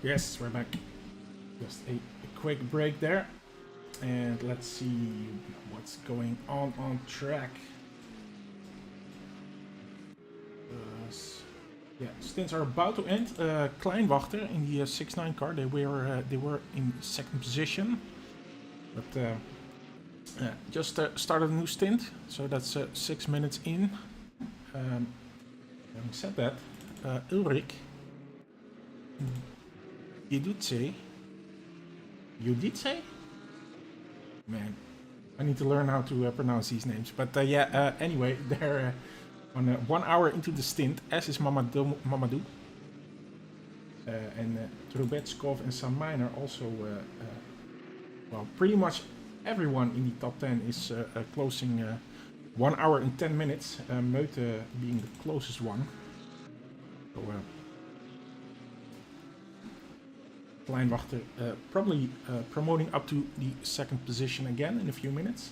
Yes, we're back. Just a quick break there. And let's see what's going on track. Yeah, stints are about to end. Kleinwachter in the 6-9 car, they were in second position. But just started a new stint, so that's 6 minutes in. Having said that, Ulrich, you did say? Man, I need to learn how to pronounce these names. But anyway, they're on 1 hour into the stint, as is Mamadou. And Trubetskov and Sam Miner also, well, pretty much everyone in the top 10 is closing 1 hour and 10 minutes, Meute being the closest one. So, Kleinwachter probably promoting up to the second position again in a few minutes.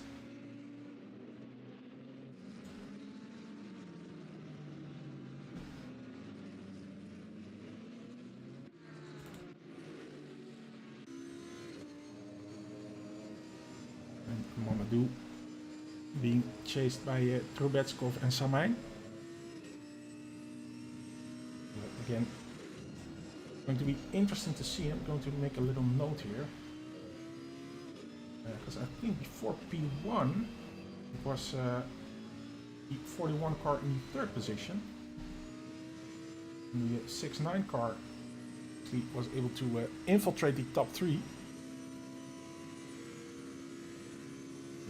And Mamadou being chased by Trubetskov and Samain. Again, going to be interesting to see. I'm going to make a little note here, because I think before P1 it was the 41 car in the third position. And the 6-9 car actually was able to infiltrate the top 3.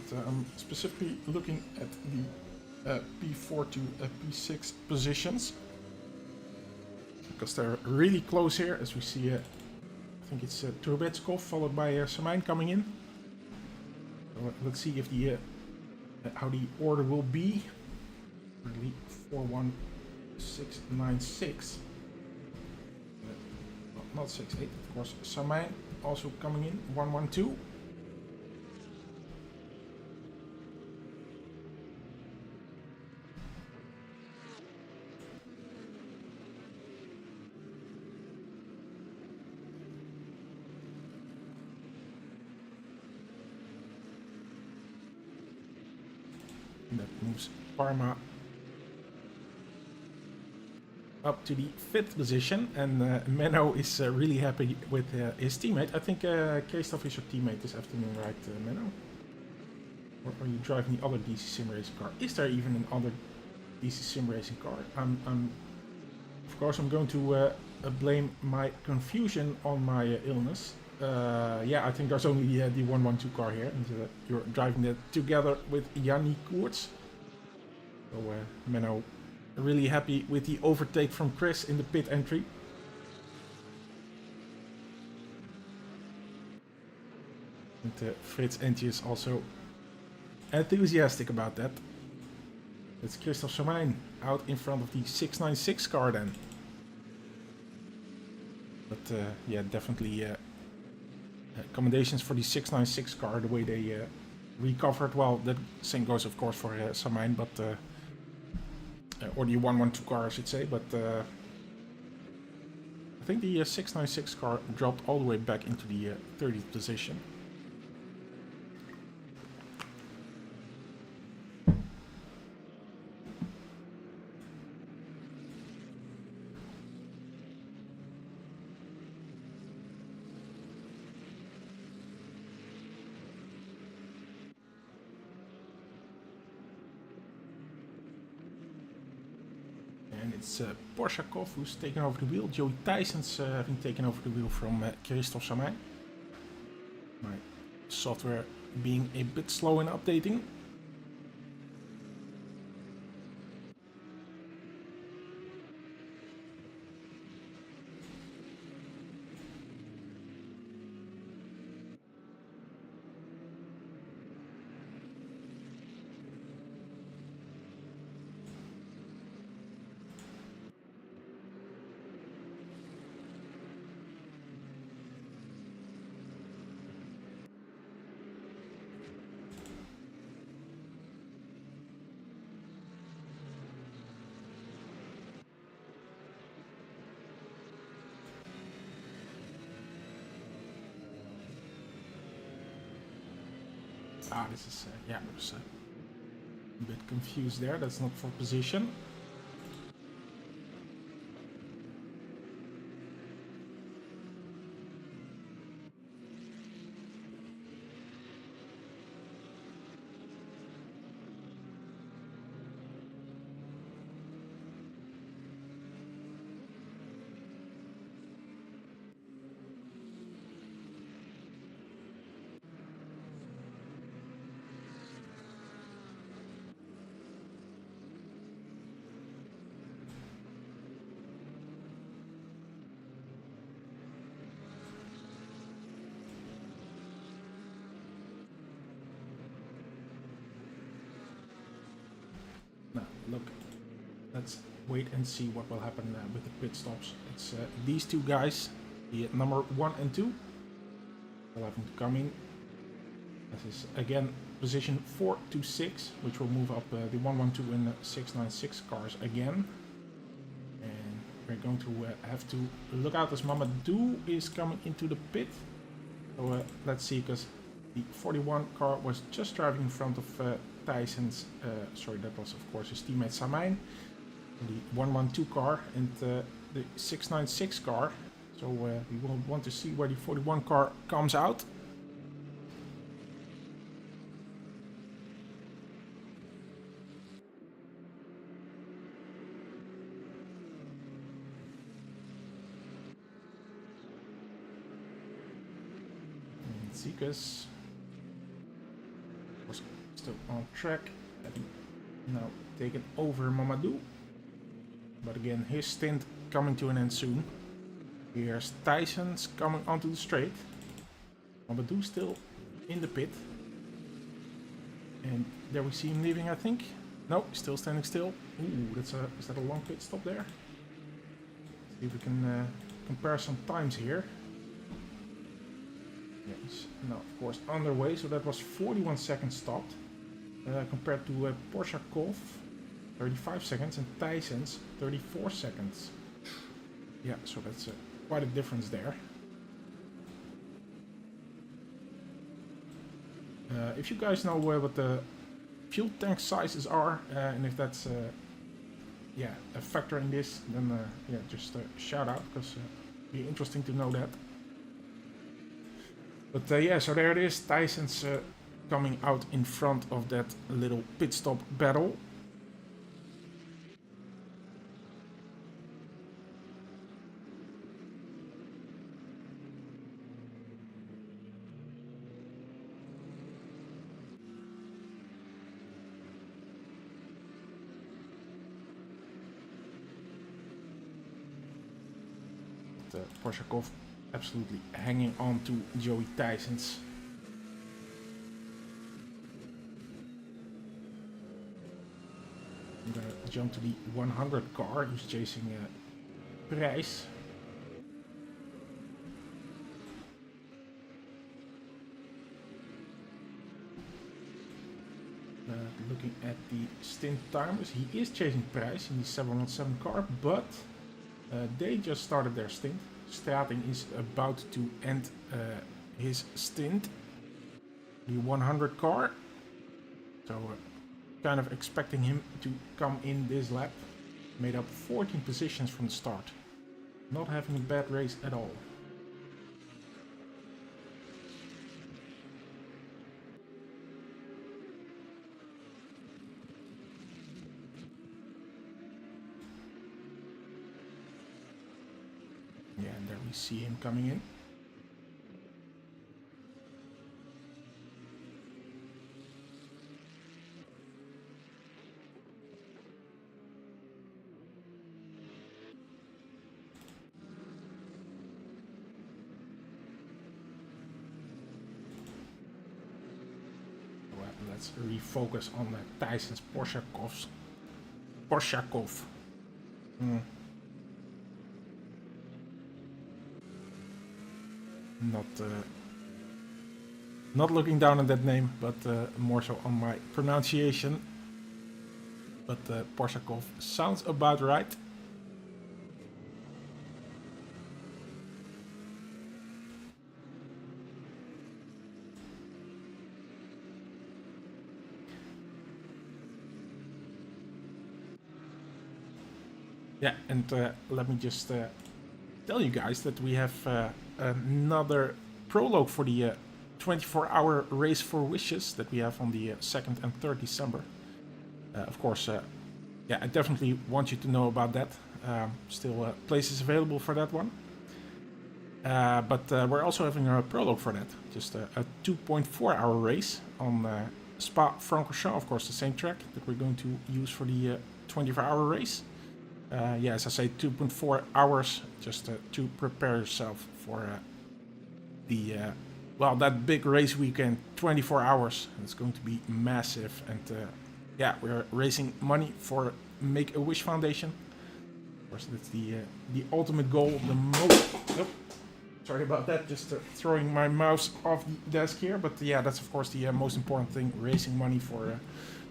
But I'm specifically looking at the P4 to P6 positions, because they're really close here, as we see. I think it's Trubetskov followed by Samain coming in. So, let's see if the how the order will be. Currently 4-1-6-9-6. Not 6-8, of course. Samain also coming in 1-1-2. That moves Parma up to the 5th position, and Menno is really happy with his teammate. I think Christoph is your teammate this afternoon, right, Menno? Or are you driving the other DC-SimRacing car? Is there even an other DC-SimRacing car? Of course, I'm going to blame my confusion on my illness. Yeah, I think there's only the 112 car here, and you're driving that together with Yanni Koerts. So Menno really happy with the overtake from Chris in the pit entry. And Frits Entje is also enthusiastic about that. It's Christoph Samain out in front of the 696 car then. But yeah, definitely commendations for the 696 car, the way they recovered. Well, that same goes of course for Samain, but or the 112 car I should say, but I think the 696 car dropped all the way back into the 30th position. It's Borshakov who's taken over the wheel. Joey Tyson's having taken over the wheel from Christoph Samain. My software being a bit slow in updating. Ah, this is, yeah, I was a bit confused there. That's not for position. Now, look, let's wait and see what will happen with the pit stops. It's these two guys, the number 1 and 2, will have to come in. This is again position 4 to 6, which will move up the 112 and the 696 cars again. And we're going to have to look out as Mamadou is coming into the pit. So let's see, because the 41 car was just driving in front of Tyson's, sorry, that was of course his teammate Samain, the 112 car and the 696 car. So we will want to see where the 41 car comes out. And Zekas was still on track, having now taken over Mamadou. But again, his stint coming to an end soon. Here's Tyson's coming onto the straight. Mamadou still in the pit. And there we see him leaving, I think. No, still standing still. Ooh, is that a long pit stop there? See if we can compare some times here. Yes, now of course underway, so that was 41 seconds stopped. Compared to Porshakov, 35 seconds, and Tyson's 34 seconds. Yeah, so that's quite a difference there. If you guys know what the fuel tank sizes are, and if that's yeah, a factor in this, then yeah, just shout out, because it'd be interesting to know that. But yeah, so there it is, Tyson's coming out in front of that little pit stop battle. Porshakov absolutely hanging on to Joey Tyson's. I'm gonna jump to the 100 car, who's chasing Prijs. Looking at the stint timers, he is chasing Prijs in the 717 car, but they just started their stint. Strating is about to end his stint. The 100 car. So kind of expecting him to come in this lap. Made up 14 positions from the start. Not having a bad race at all. Yeah, and there we see him coming in. Well, let's refocus on Tyson's Porshakov. Not looking down on that name, but more so on my pronunciation. But Porshakov sounds about right. Yeah, and let me just tell you guys that we have another prologue for the 24-hour race for wishes that we have on the 2nd and 3rd December. Of course, yeah, I definitely want you to know about that. Still places available for that one. But we're also having a prologue for that. Just a 2.4-hour race on Spa-Francorchamps, of course, the same track that we're going to use for the 24-hour race. Yeah, as I say, 2.4 hours just to prepare yourself for the well, that big race weekend. 24 hours. It's going to be massive, and yeah, we're raising money for Make-A-Wish Foundation. Of course, that's the ultimate goal. The most. Oh, sorry about that. Just throwing my mouse off the desk here, but yeah, that's of course the most important thing. Raising money for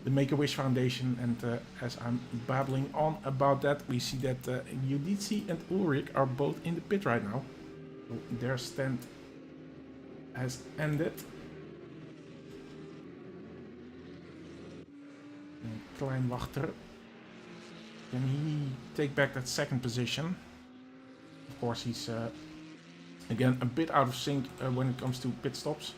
the Make-A-Wish Foundation, and as I'm babbling on about that, we see that GT3 and Ulrich are both in the pit right now. So their stand has ended. And Kleinwachter, can he take back that second position? Of course, he's again a bit out of sync when it comes to pit stops.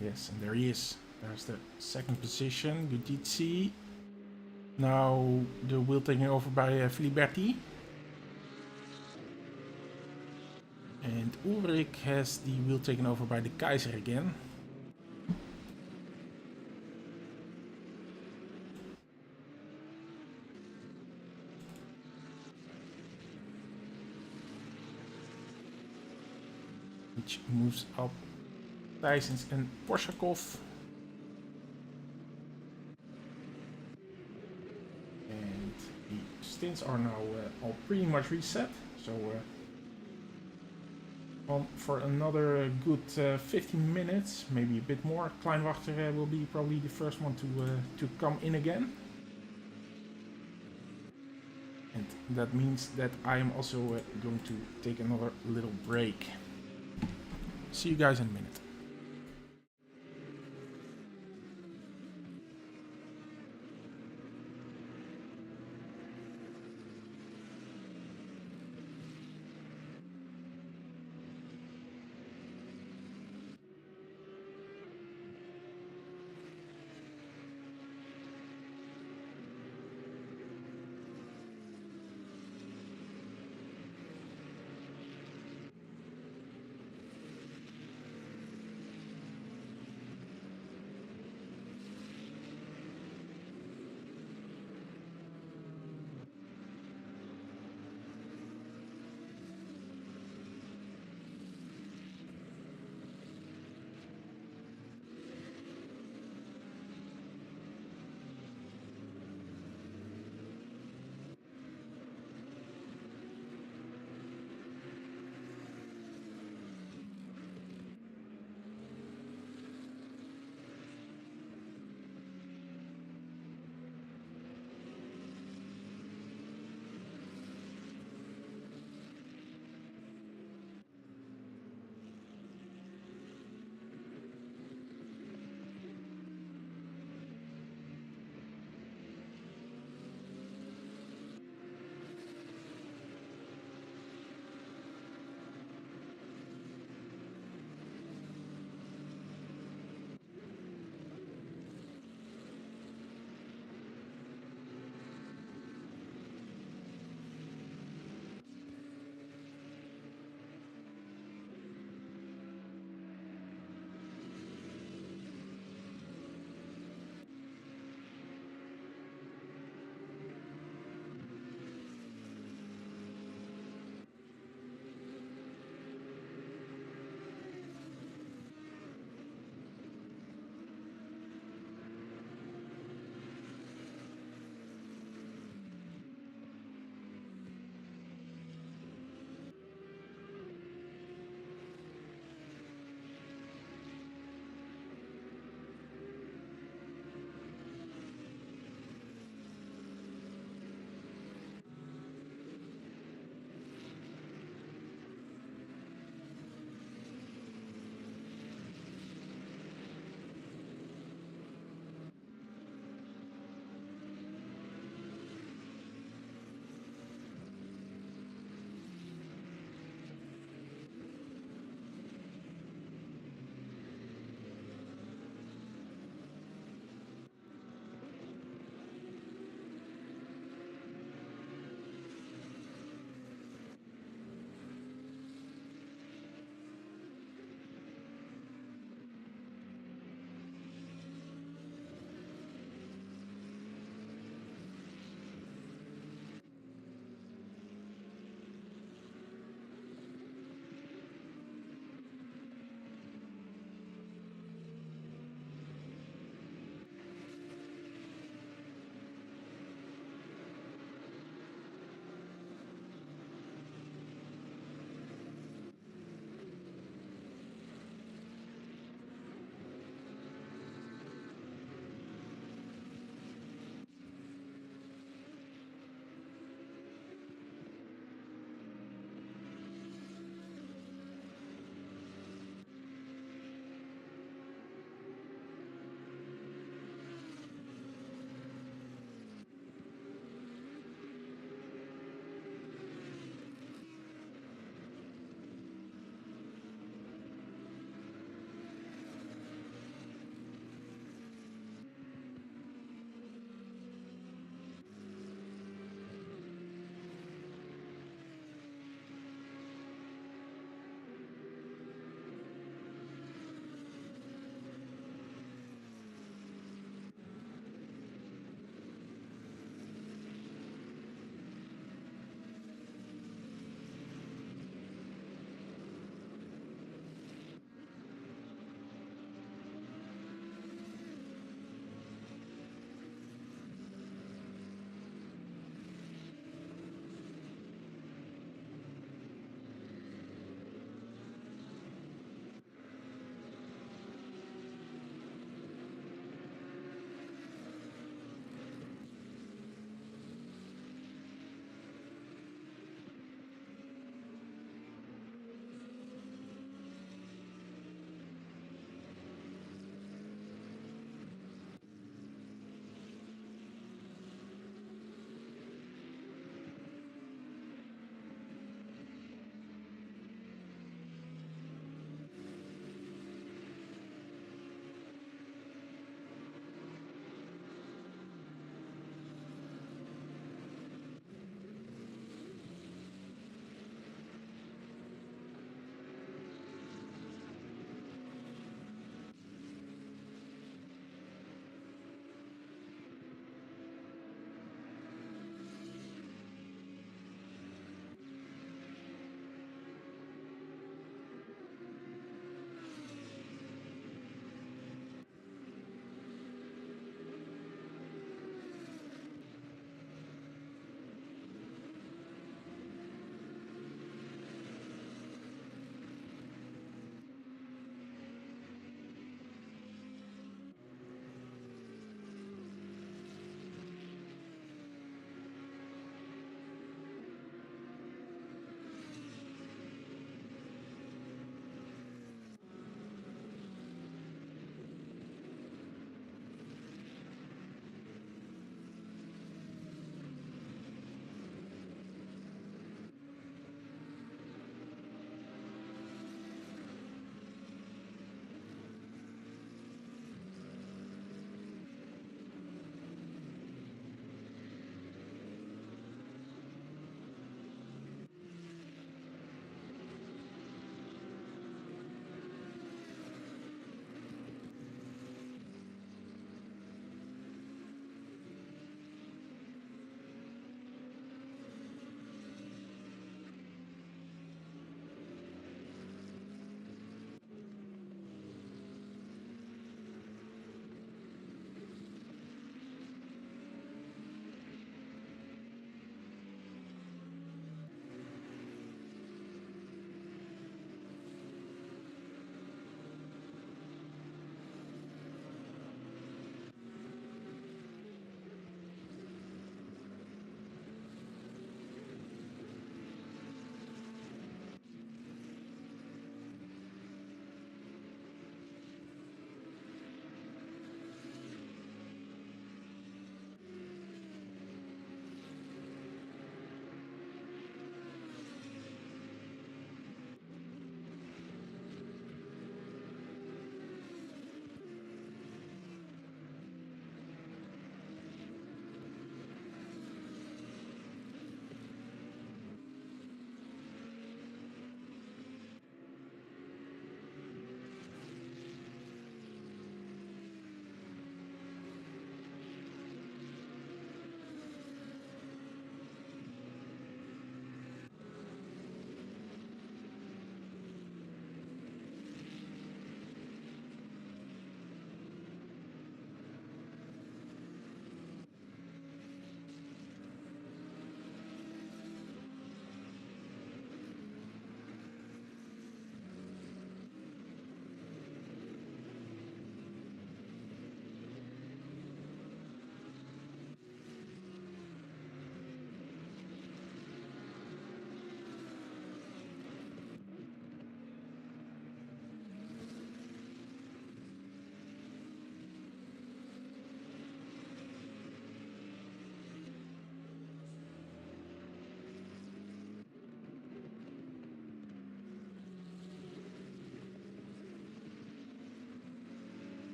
Yes, and there he is. There's the second position. GT3. Now the wheel taken over by Filiberti. And Ulrich has the wheel taken over by the Kaiser again. Which moves up Thijsens and Porshakov. And the stints are now all pretty much reset. So on for another good 15 minutes, maybe a bit more. Kleinwachter will be probably the first one to come in again. And that means that I am also going to take another little break. See you guys in a minute.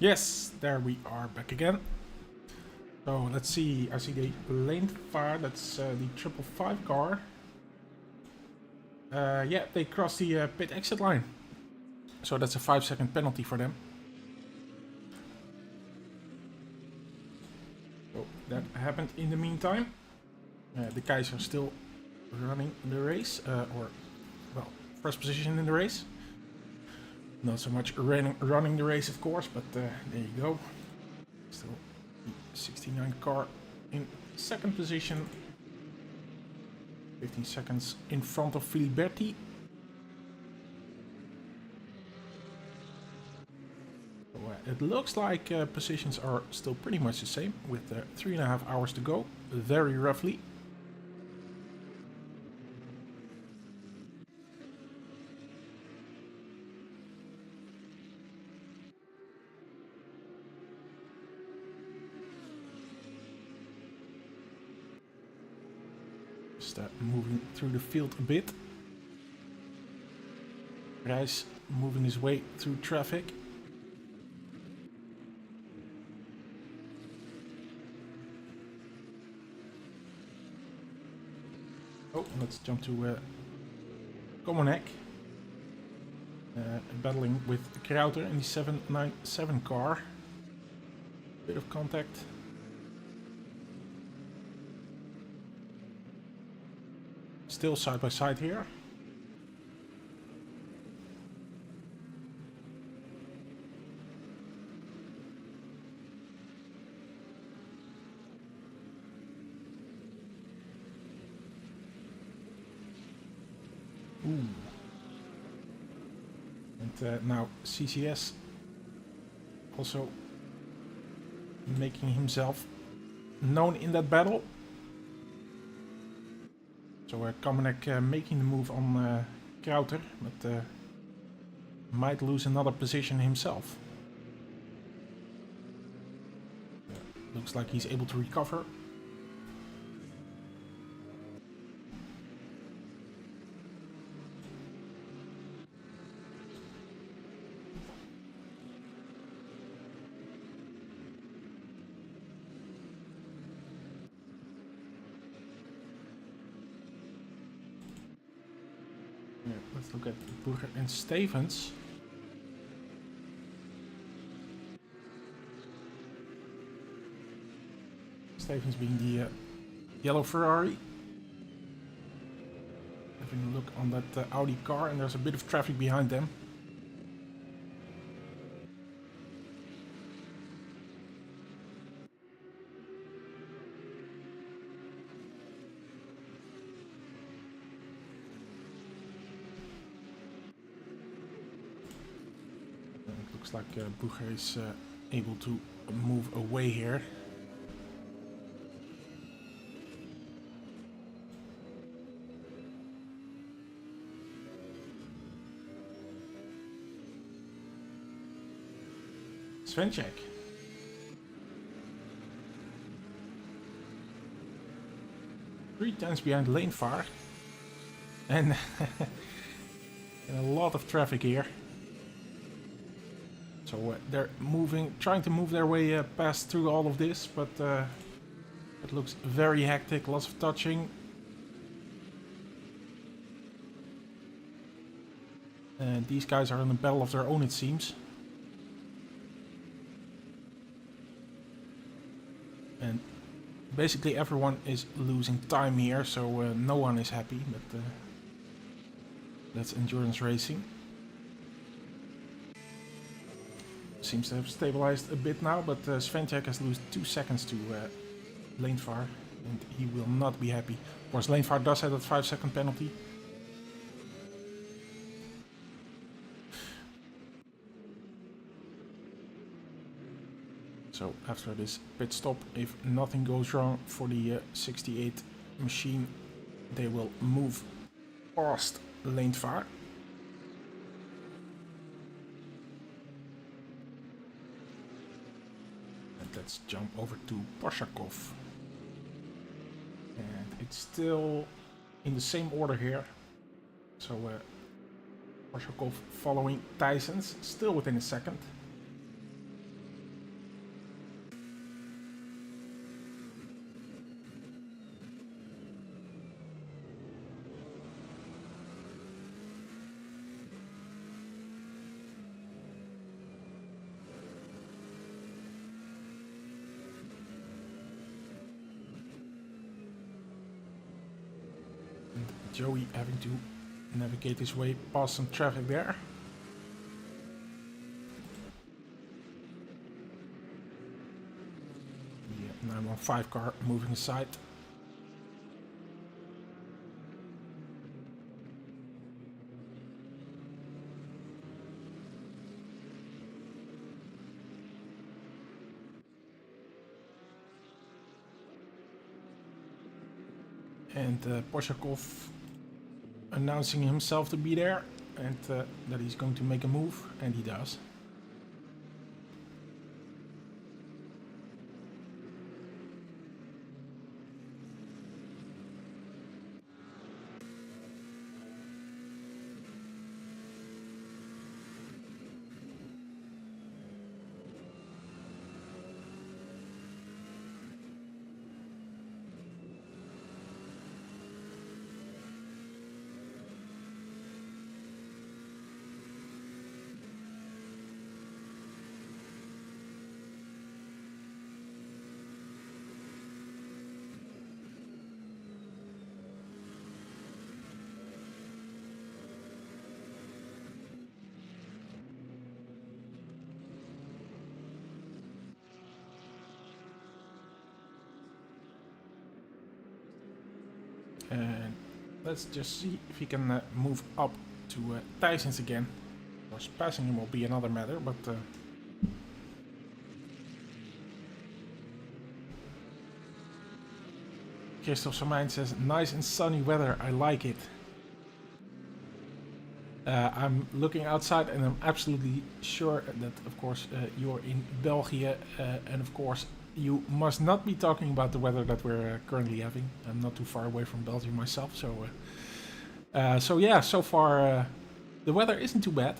Yes, there we are back again. So let's see, I see the lane fire, that's the 555 car. Yeah, they crossed the pit exit line. So that's a 5-second penalty for them. So that happened in the meantime. The guys are still running the race, or, well, first position in the race. Not so much running the race, of course, but there you go. Still the 69 car in second position. 15 seconds in front of Filiberti. So, it looks like positions are still pretty much the same, with 3.5 hours to go, very roughly. Just moving through the field a bit. Reis moving his way through traffic. Oh, let's jump to Komanek. Battling with Krauter in the 797 car. Bit of contact. Still side by side here. Ooh. And now CCS also making himself known in that battle. So Komanek making the move on Krauter, but might lose another position himself. Looks like he's able to recover. Let's look at Burger and Stevens. Stevens being the yellow Ferrari. Having a look on that Audi car, and there's a bit of traffic behind them. Looks like Burger is able to move away here. Svenček. Three times behind lane far. And, and a lot of traffic here. So they're trying to move their way past through all of this, but it looks very hectic, lots of touching. And these guys are in a battle of their own, it seems. And basically everyone is losing time here, so no one is happy, but that's endurance racing. Seems to have stabilized a bit now, but Svenček has lost 2 seconds to Lanefar, and he will not be happy. Of course, Lanefar does have that 5-second penalty. So after this pit stop, if nothing goes wrong for the 68 machine, they will move past Lanefar. Let's jump over to Porsakov. And it's still in the same order here. So Porsakov following Tysons, still within a second. Joey having to navigate his way past some traffic there. The 915 car moving aside. And Poshakov announcing himself to be there and that he's going to make a move, and he does. And let's just see if he can move up to Thijsens again. Of course, passing him will be another matter, but Christoph Samijn says, nice and sunny weather, I like it. I'm looking outside and I'm absolutely sure that, of course, you're in Belgium, and of course, you must not be talking about the weather that we're currently having. I'm not too far away from Belgium myself, so yeah, so far the weather isn't too bad.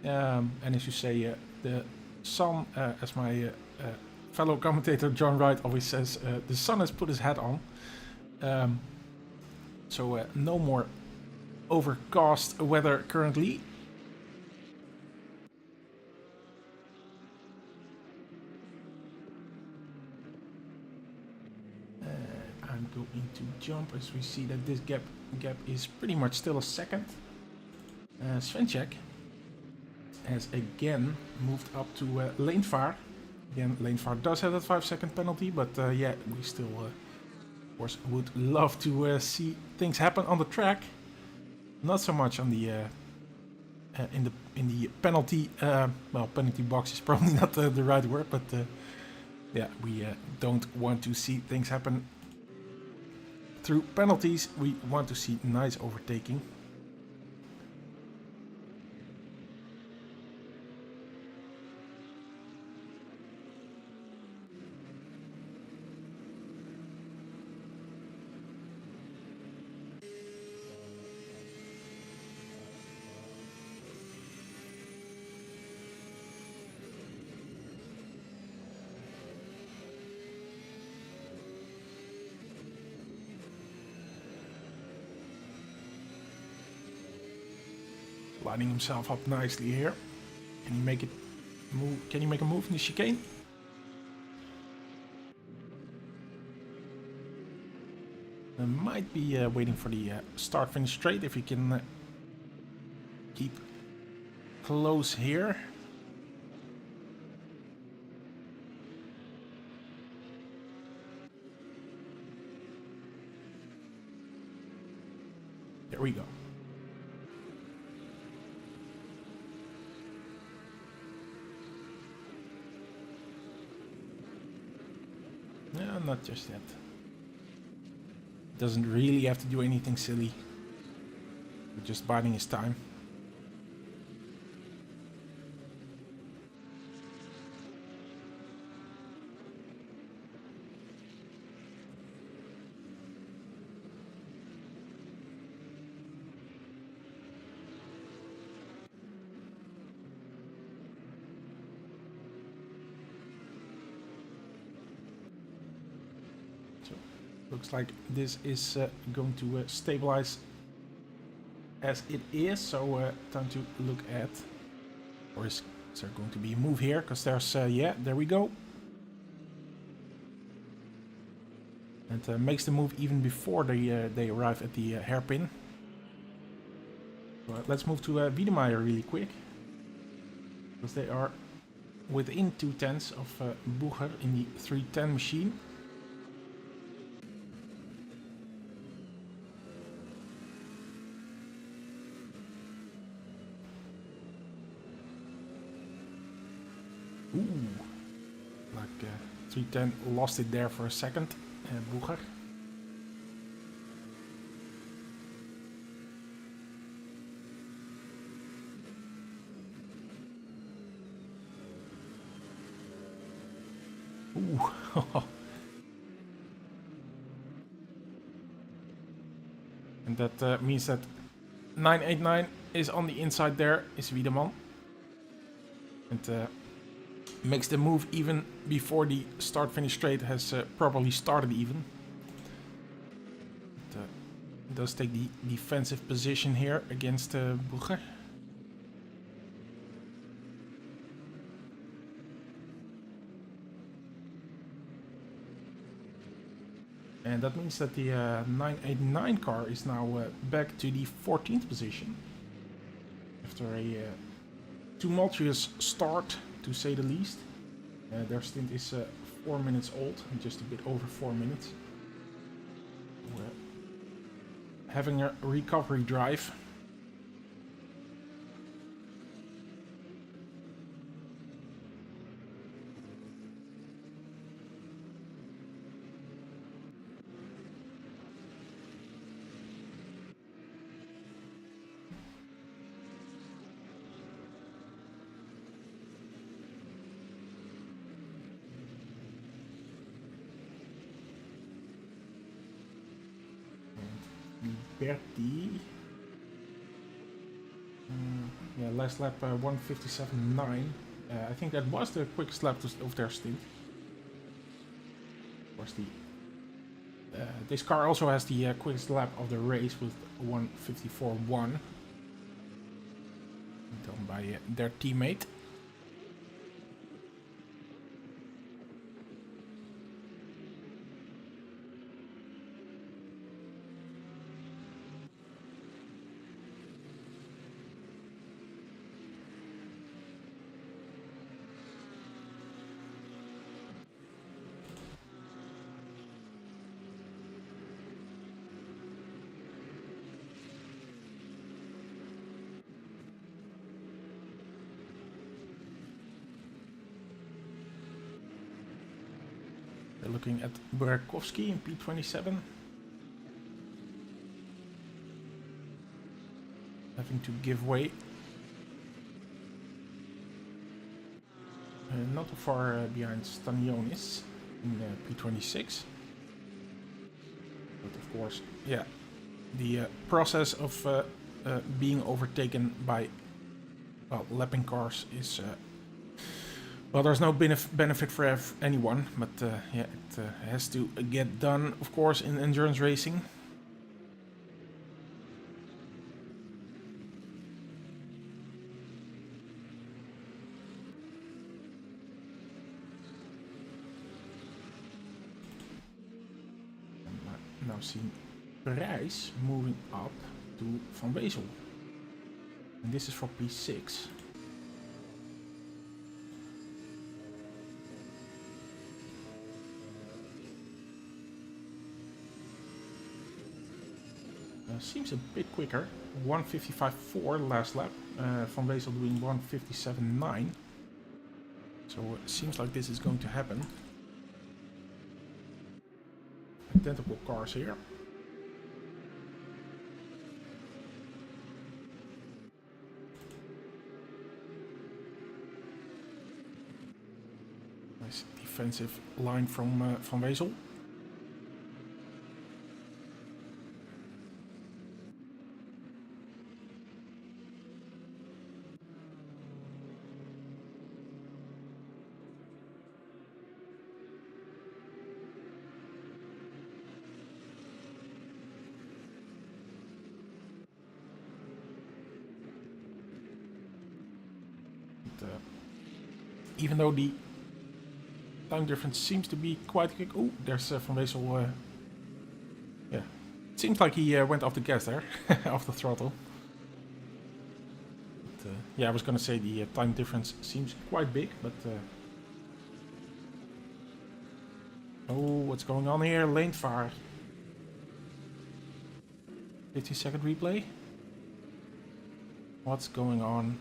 And as you say, the sun, as my fellow commentator John Wright always says, the sun has put his hat on. So no more overcast weather currently. I'm going to jump as we see that this gap is pretty much still a second. Svenček has again moved up to Leenvaar. Again, Leenvaar does have that 5-second penalty, but yeah, we still, of course, would love to see things happen on the track. Not so much on the in the penalty. Well, penalty box is probably not the right word, but yeah, we don't want to see things happen through penalties. We want to see nice overtaking. Lining himself up nicely here. Can he make it move? Can he make a move in the chicane? I might be waiting for the start-finish straight if he can keep close here. There we go. No, not just yet. Doesn't really have to do anything silly. We're just biding his time. Looks like this is going to stabilize as it is, so time to look at, or is there going to be a move here? Because there's, yeah, there we go. And makes the move even before they arrive at the hairpin. But let's move to Wiedemeyer really quick. Because they are within 2/10 of Bucher in the 310 machine. Ooh, like 310 lost it there for a second, Bucher. Ooh. And that means that 989 is on the inside there, is Wiedemann. And makes the move even before the start-finish straight has properly started even. It does take the defensive position here against Bucher. And that means that the 989 car is now back to the 14th position. After a tumultuous start, to say the least. Their stint is 4 minutes old, just a bit over 4 minutes. Having a recovery drive. Bertie. Yeah, last lap 1:57.9. I think that was the quickest lap of their stint. Of course, this car also has the quickest lap of the race with 1:54.1. Done by their teammate. They're looking at Burakovsky in P27. Having to give way. Not too far behind Stanionis in P26. But of course, yeah, the process of being overtaken by lapping cars is well, there's no benefit for anyone, but yeah, it has to get done, of course, in endurance racing. And now see Prijs moving up to Van Wezel. And this is for P6. Seems a bit quicker. 1:55.4 last lap. Van Wezel doing 1:57.9. So it seems like this is going to happen. Identical cars here. Nice defensive line from Van Wezel. Even though the time difference seems to be quite quick. Oh, there's Van Wezel. Yeah, it seems like he went off the gas there, off the throttle. yeah, I was gonna say the time difference seems quite big, but oh, what's going on here? Lane fire. 50-second replay. What's going on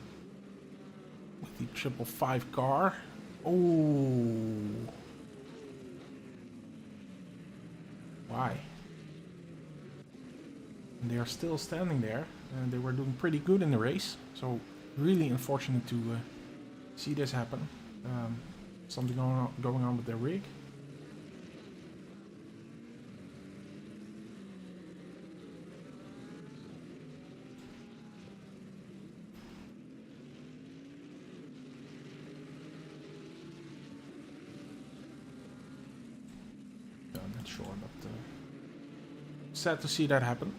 with the 555 car? Oh, why? And they are still standing there, and they were doing pretty good in the race. So really unfortunate to see this happen. Something going on with their rig. I'm not sure, but sad to see that happen.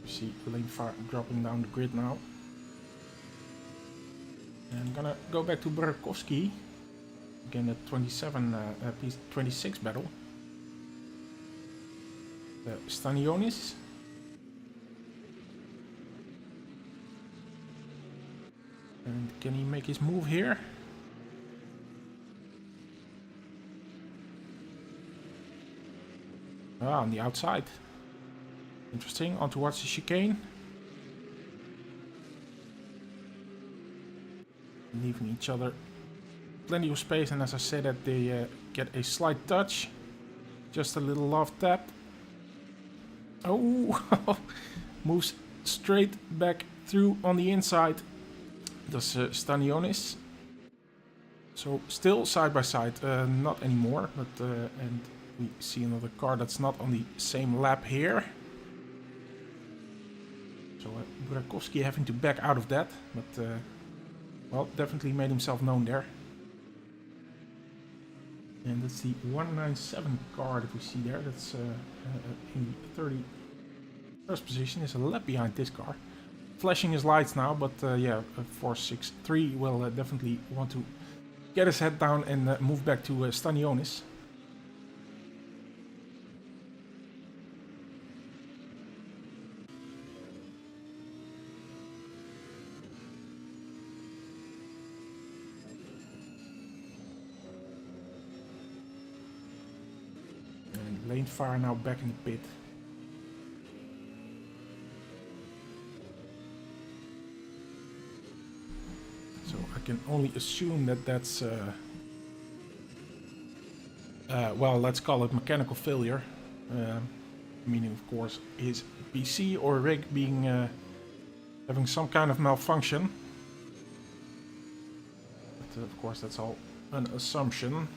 See lane fire dropping down the grid now. And I'm gonna go back to Burakovsky. Again, at 26 battle. Stanionis. And can he make his move here? Ah, on the outside. Interesting, on towards the chicane. Leaving each other plenty of space, and as I said that they get a slight touch. Just a little love tap. Oh, moves straight back through on the inside. Does Stanionis. So still side by side, not anymore, but and we see another car that's not on the same lap here. So Burakovsky having to back out of that, but well, definitely made himself known there. And that's the 197 car that we see there. That's in the 31st position. Is a lap behind this car. Flashing his lights now, but yeah, 463 will definitely want to get his head down and move back to Stanionis. And lane fire now back in the pit. So I can only assume that that's, well, let's call it mechanical failure. Meaning, of course, his PC or rig being having some kind of malfunction. But of course, that's all an assumption.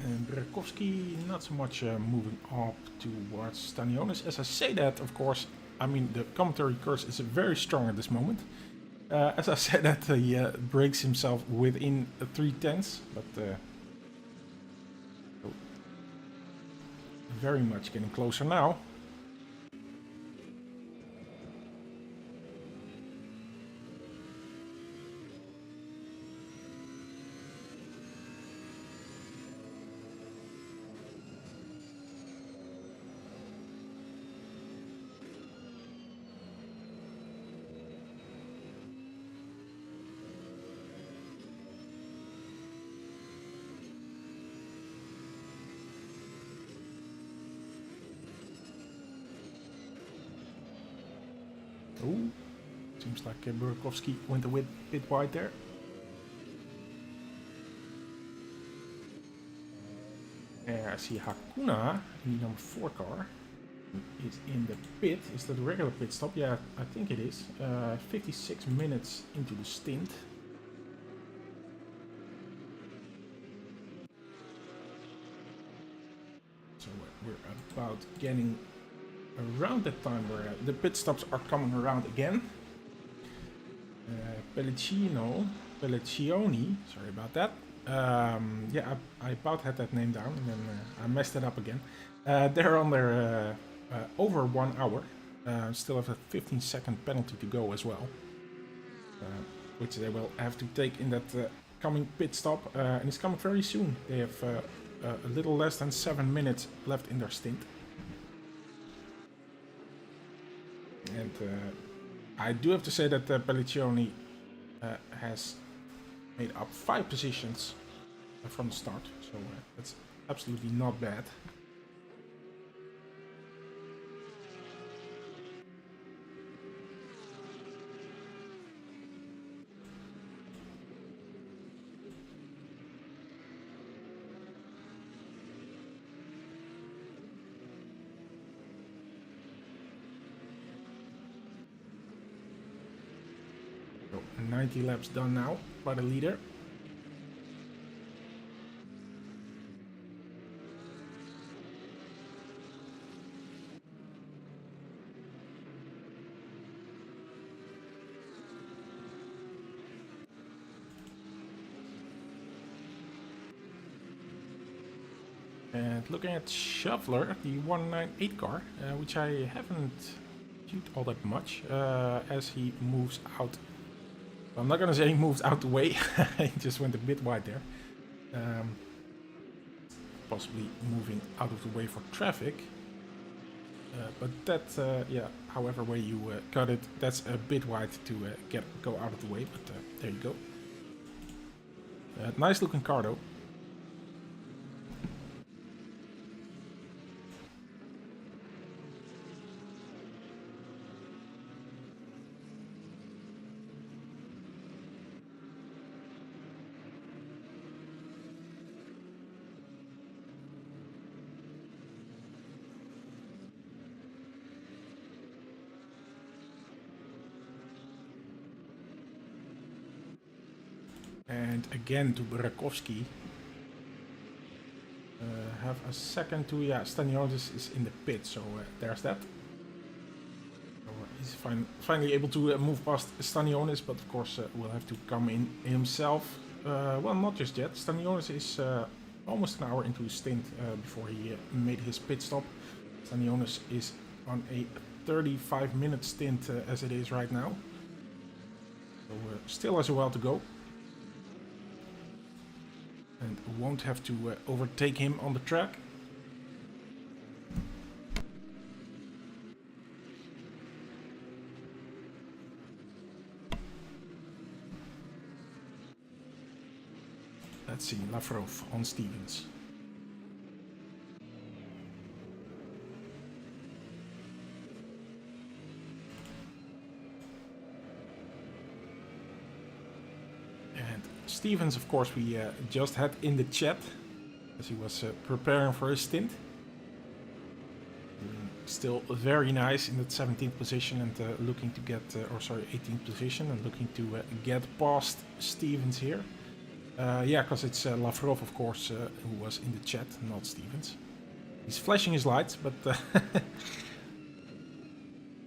And Burakovsky not so much moving up towards Stanionis. As I say that, of course, I mean the commentary curse is very strong at this moment. As I said that, he breaks himself within 3/10, but very much getting closer now. Seems like Burakovsky went a bit wide there. I see Hakuna, in the number 4 car, is in the pit. Is that a regular pit stop? Yeah, I think it is. 56 minutes into the stint. So we're about getting around that time where the pit stops are coming around again. Pelliccioni, sorry about that. Yeah, I about had that name down and then I messed it up again. They're on their over 1 hour. Still have a 15-second penalty to go as well, which they will have to take in that coming pit stop, and it's coming very soon. They have a little less than 7 minutes left in their stint. And I do have to say that Pelliccioni has made up 5 positions from the start, so that's absolutely not bad. So 90 laps done now by the leader. And looking at Shuffler, the 198 car, which I haven't viewed all that much, as he moves out. I'm not gonna say he moves out the way, he just went a bit wide there. Possibly moving out of the way for traffic. But that, yeah, however way you cut it, that's a bit wide to go out of the way, but there you go. Nice looking car though. And again to Burakovsky. Have a second to, yeah, Stanionis is in the pit, so there's that. So, he's finally able to move past Stanionis, but of course will have to come in himself. Well, not just yet. Stanionis is almost an hour into his stint before he made his pit stop. Stanionis is on a 35-minute stint as it is right now. So still has a while to go. And won't have to overtake him on the track. Let's see, Lavrov on Stevens. Stevens, of course, we just had in the chat as he was preparing for his stint. Still very nice in that 17th position and looking to get, or sorry, 18th position and looking to get past Stevens here. Yeah, because it's Lavrov, of course, who was in the chat, not Stevens. He's flashing his lights, but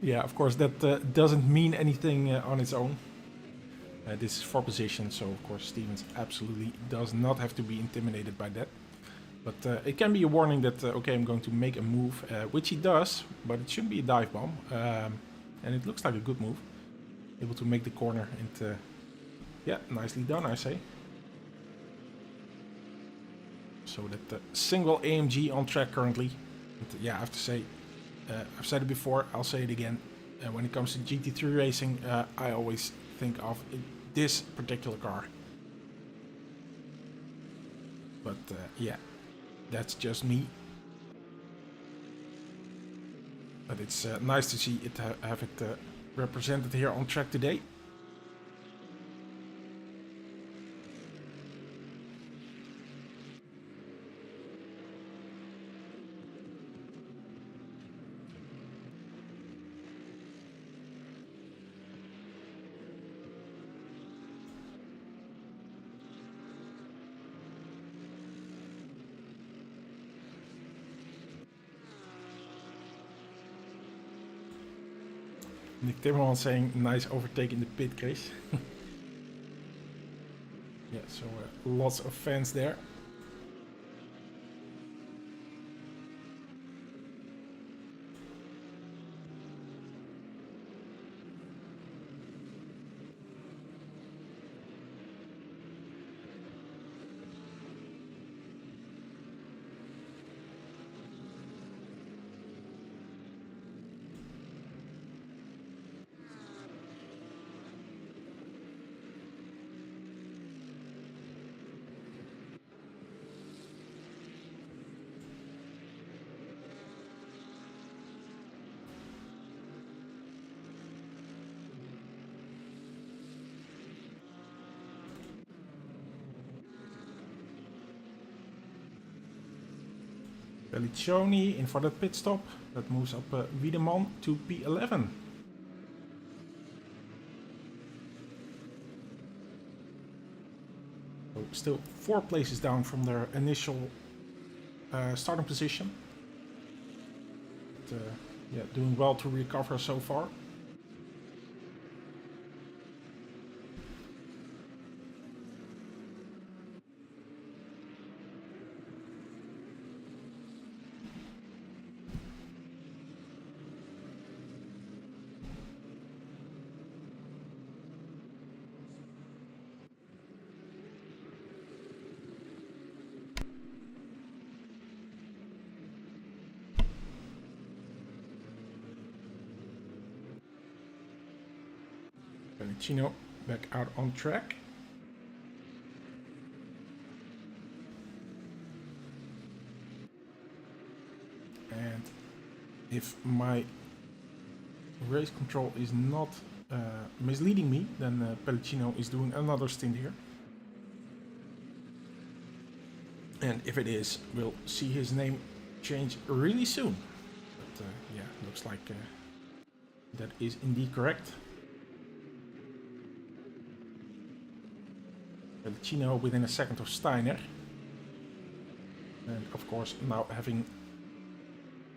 yeah, of course, that doesn't mean anything on its own. This is for position, so of course Stevens absolutely does not have to be intimidated by that. But it can be a warning that, okay, I'm going to make a move, which he does, but it shouldn't be a dive bomb. And it looks like a good move. Able to make the corner and, yeah, nicely done, I say. So that single AMG on track currently. And, yeah, I have to say, I've said it before, I'll say it again. When it comes to GT3 racing, I always think of this particular car. But yeah, that's just me. But it's nice to see it have it represented here on track today. Nick Timmerman saying nice overtake in the pit, Chris. Yeah, so lots of fans there. Pelliccioni in for that pit stop. That moves up Wiedemann to P11. So still 4 places down from their initial starting position. But, yeah, doing well to recover so far. Pellicino back out on track. And if my race control is not misleading me, then Pellicino is doing another stint here. And if it is, we'll see his name change really soon. But yeah, looks like that is indeed correct. Pellicino within a second of Steiner. And of course, now having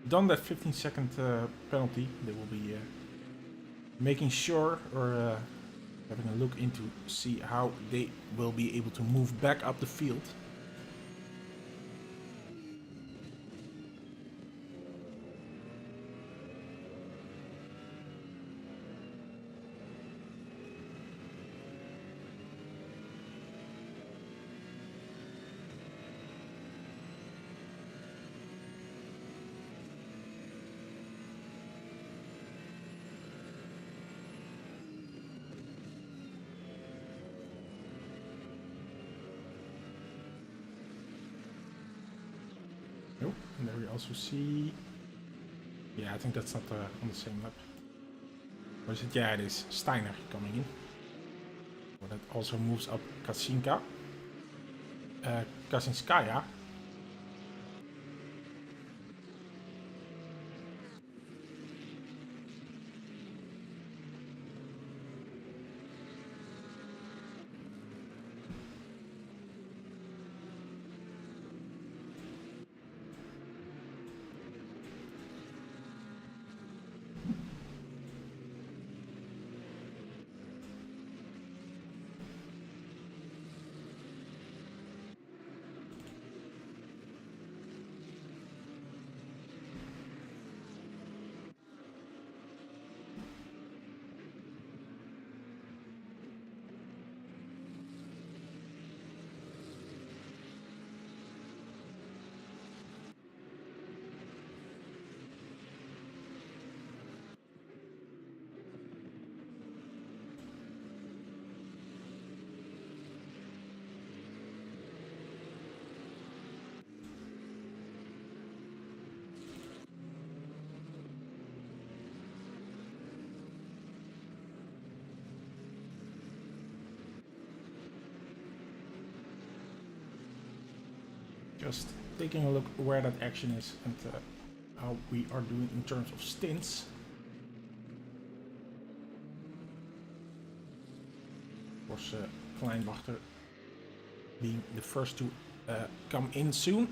done that 15-second penalty, they will be making sure or having a look into see how they will be able to move back up the field. Nope, and there we also see... Yeah, I think that's not on the same lap. Or is it? Yeah, it is. Steiner coming in. So that also moves up Kaczynska. Kaczynskaya. just taking a look where that action is and how we are doing in terms of stints. Of course, Kleinwachter being the first to come in soon.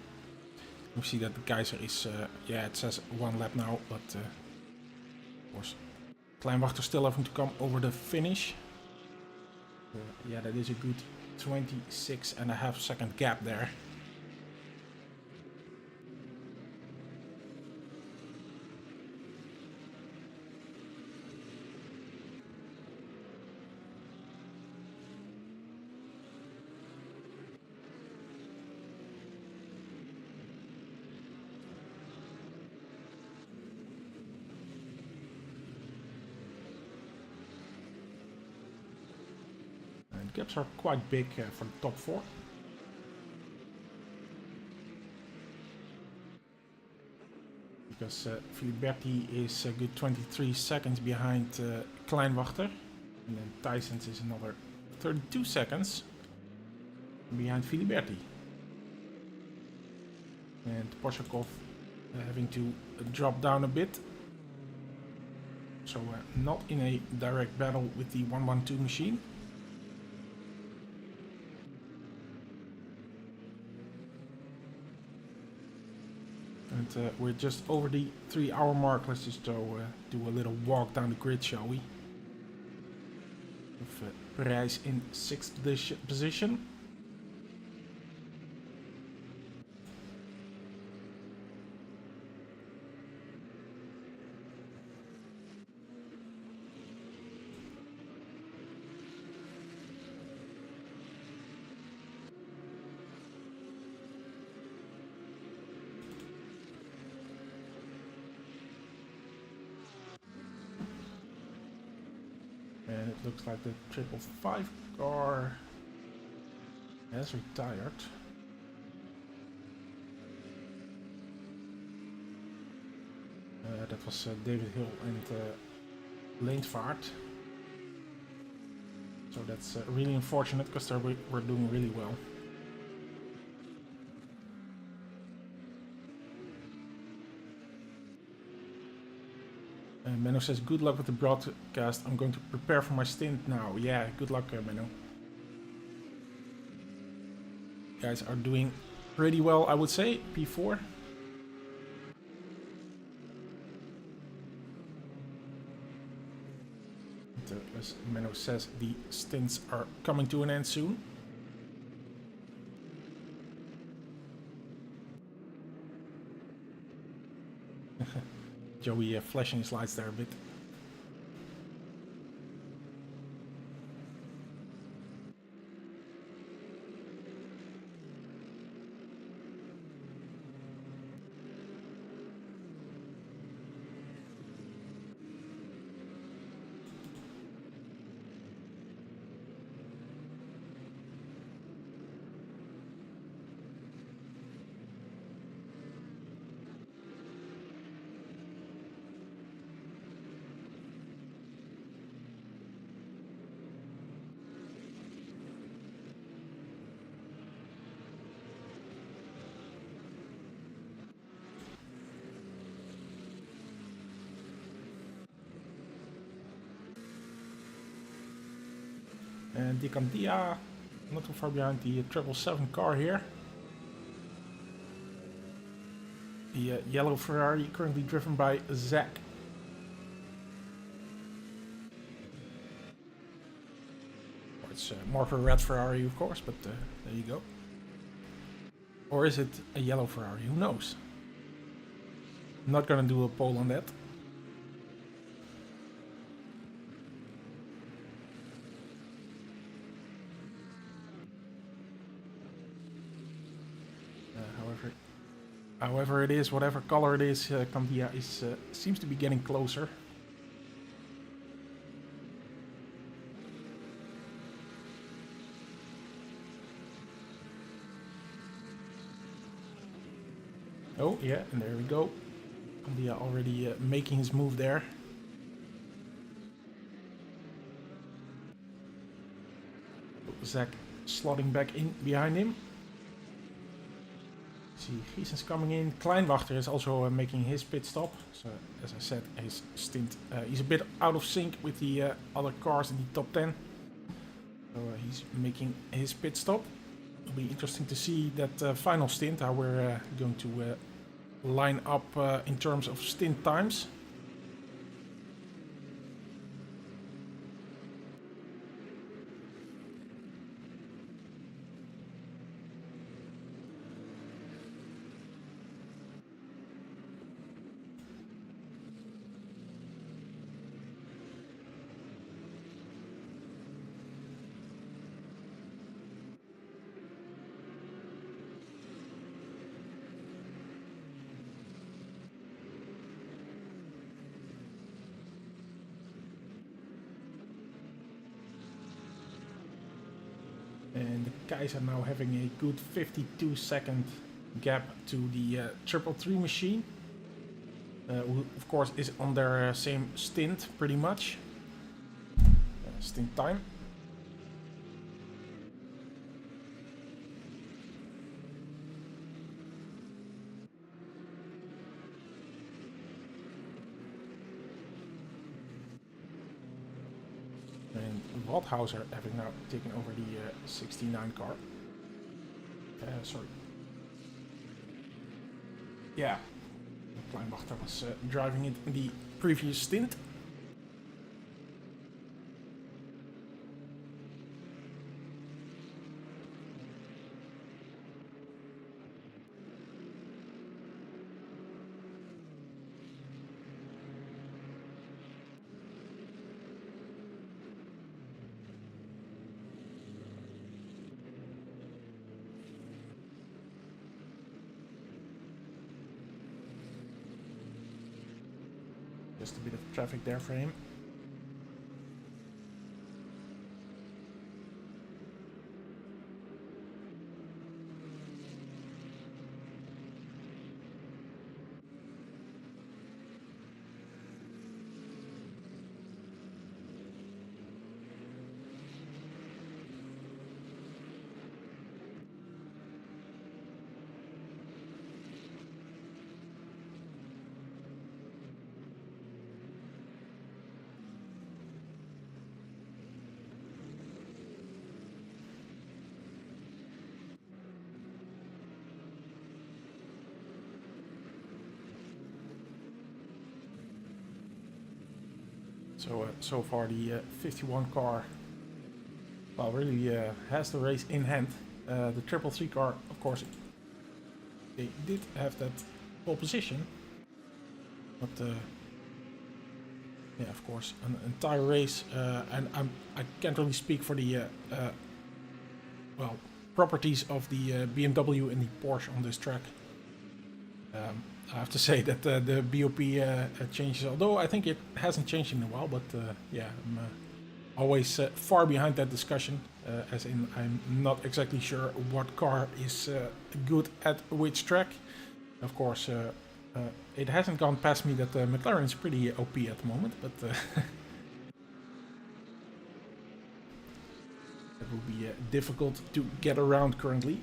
We see that the Keizer is, yeah, it says 1 lap now, but of course, Kleinwachter still having to come over the finish. Yeah, that is a good 26.5 second gap there. Gaps are quite big for the top 4. Because Filiberti is a good 23 seconds behind Kleinwachter. And then Tysons is another 32 seconds behind Filiberti. And Poshakov having to drop down a bit. So not in a direct battle with the 112 machine. And we're just over the 3-hour mark. Let's just do a little walk down the grid, shall we? With Parijs in 6th position. And it looks like the 555 car has retired. That was David Hill and Leentvaart. So that's really unfortunate because they were doing really well. Menno says, good luck with the broadcast. I'm going to prepare for my stint now. Yeah, good luck, Menno. You guys are doing pretty well, I would say. P4. And, as Menno says, the stints are coming to an end soon. Joey flashing his lights there a bit. And Di Candia, not too far behind the 777 car here. The yellow Ferrari currently driven by Zach. Or it's more of a red Ferrari, of course, but there you go. Or is it a yellow Ferrari? Who knows? I'm not gonna do a poll on that. However it is, whatever color it is, Candia is seems to be getting closer. Oh yeah, and there we go. Candia already making his move there. Zach slotting back in behind him. see Giesens coming in. Kleinwachter is also making his pit stop. So as I said, his stint, he's a bit out of sync with the other cars in the top 10. So he's making his pit stop. It'll be interesting to see that final stint, how we're going to line up in terms of stint times. And the guys are now having a good 52-second gap to the 333 machine. Who of course is on their same stint pretty much. Stint time. And Waldhauser having now taken over the 69 car. Sorry. Yeah. Kleinwachter was driving it in the previous stint. Just a bit of traffic there for him. So far the 51 car, well, really has the race in hand. The 333 car, of course, they did have that pole position, but yeah, of course, an entire race, and I can't really speak for the well, properties of the BMW and the Porsche on this track. I have to say that the BOP changes, although I think it hasn't changed in a while, but yeah, I'm always far behind that discussion, as in I'm not exactly sure what car is good at which track. Of course, it hasn't gone past me that McLaren is pretty OP at the moment, but that will be difficult to get around currently.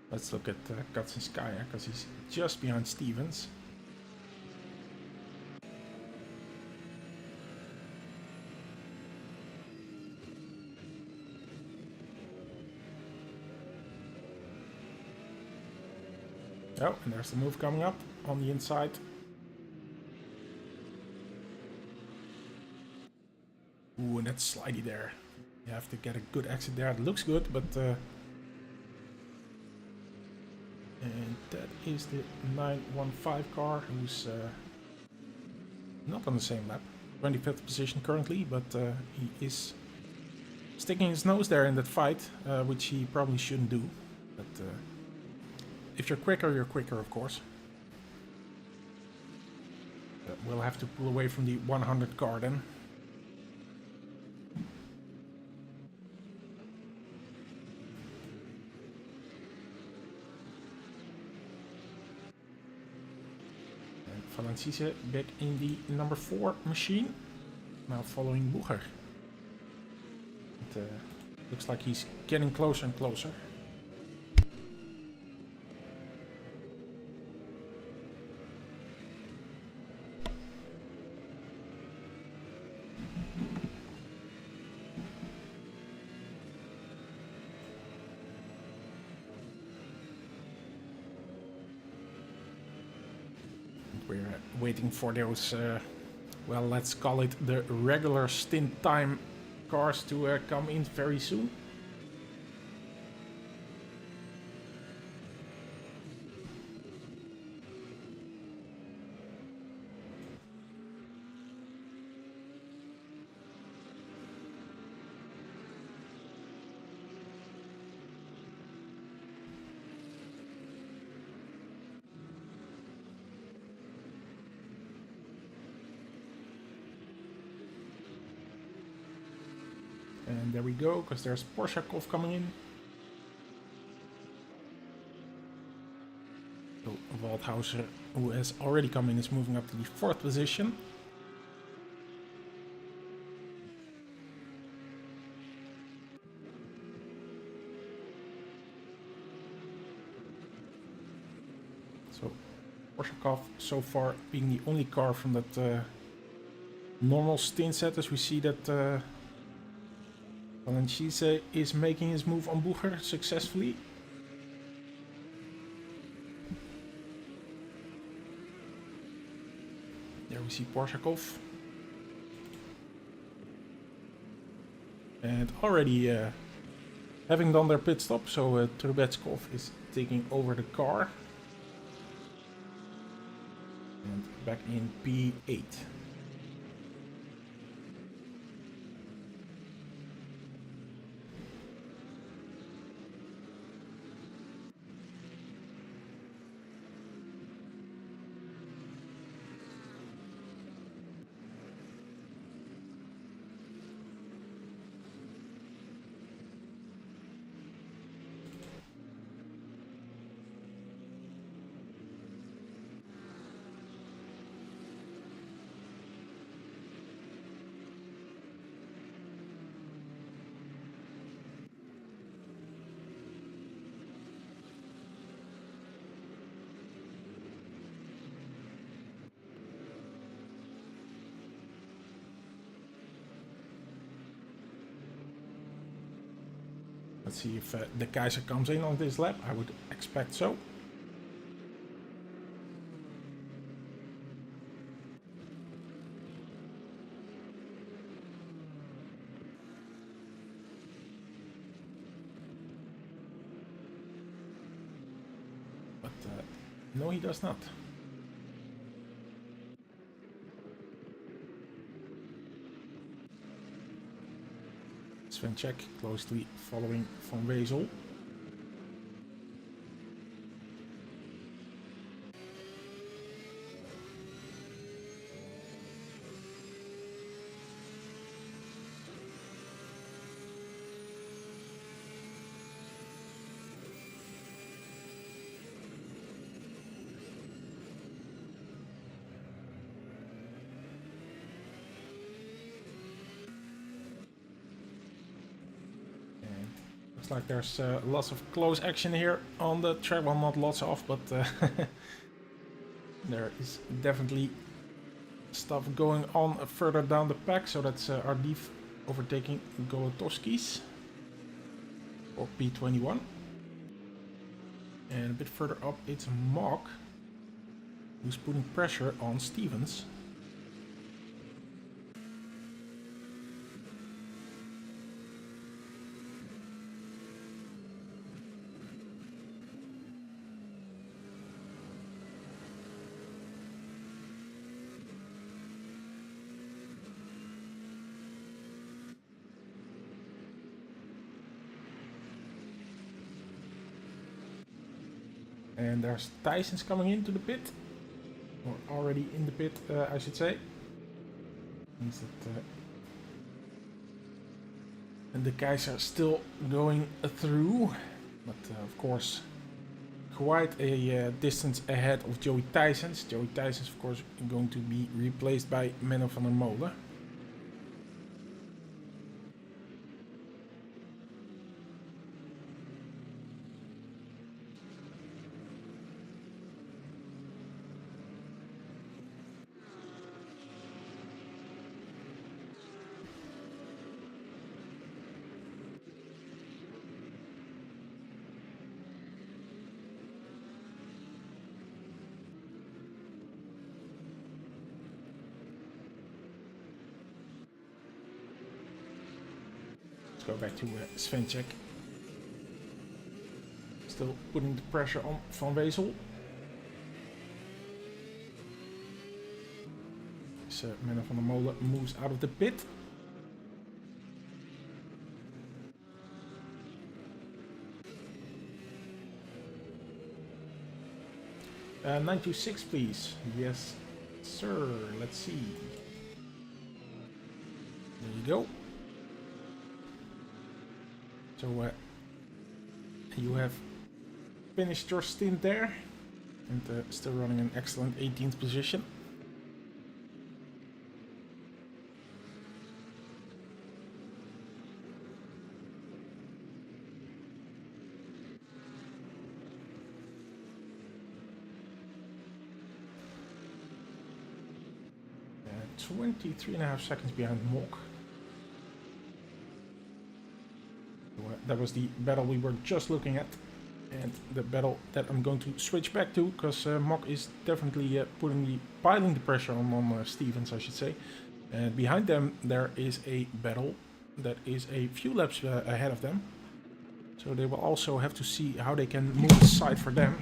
Let's look at Katsinskaya, because he's just behind Stevens. Oh, and there's the move coming up on the inside. Ooh, and that's slidey there. You have to get a good exit there. It looks good, but and that is the 915 car, who's not on the same lap. 25th position currently, but he is sticking his nose there in that fight, which he probably shouldn't do. But if you're quicker, of course. We'll have to pull away from the 100 car then. Valenciese back in the number 4 machine. Now following Bucher. It looks like he's getting closer and closer. We're waiting for those, well, let's call it the regular stint time cars to come in very soon. And there we go, because there's Porshakov coming in. So Waldhauser, who has already come in, is moving up to the 4th position. So Porshakov so far being the only car from that normal stint set, as we see that Valenciese is making his move on Bucher successfully. There we see Porshakov. And already having done their pit stop, so Trubetskov is taking over the car. And back in P8. Let's see if the Kaiser comes in on this lap. I would expect so. But no, he does not. Svenček closely following Van Wezel. Looks like there's lots of close action here on the track. Well, not lots of, but there is definitely stuff going on further down the pack. So that's Ardiv overtaking Golotowskis for P21. And a bit further up, it's Mock who's putting pressure on Stevens. And there's Tyson's coming into the pit, or already in the pit, I should say. Means that, and the Kaiser still going through, but of course quite a distance ahead of Joey Thijsens. Joey Thijsens, of course, going to be replaced by Menno van der Molen. Go back to Svenček. Still putting the pressure on Van Wezel. So Menno van der Molen moves out of the pit. - 926 please. Yes sir. Let's see. There you go. So you have finished your stint there and still running an excellent 18th position. Uh, 23.5 seconds behind Mok. That was the battle we were just looking at, and the battle that I'm going to switch back to, because Mok is definitely piling the pressure on Stevens, I should say. And behind them there is a battle that is a few laps ahead of them, so they will also have to see how they can move aside for them.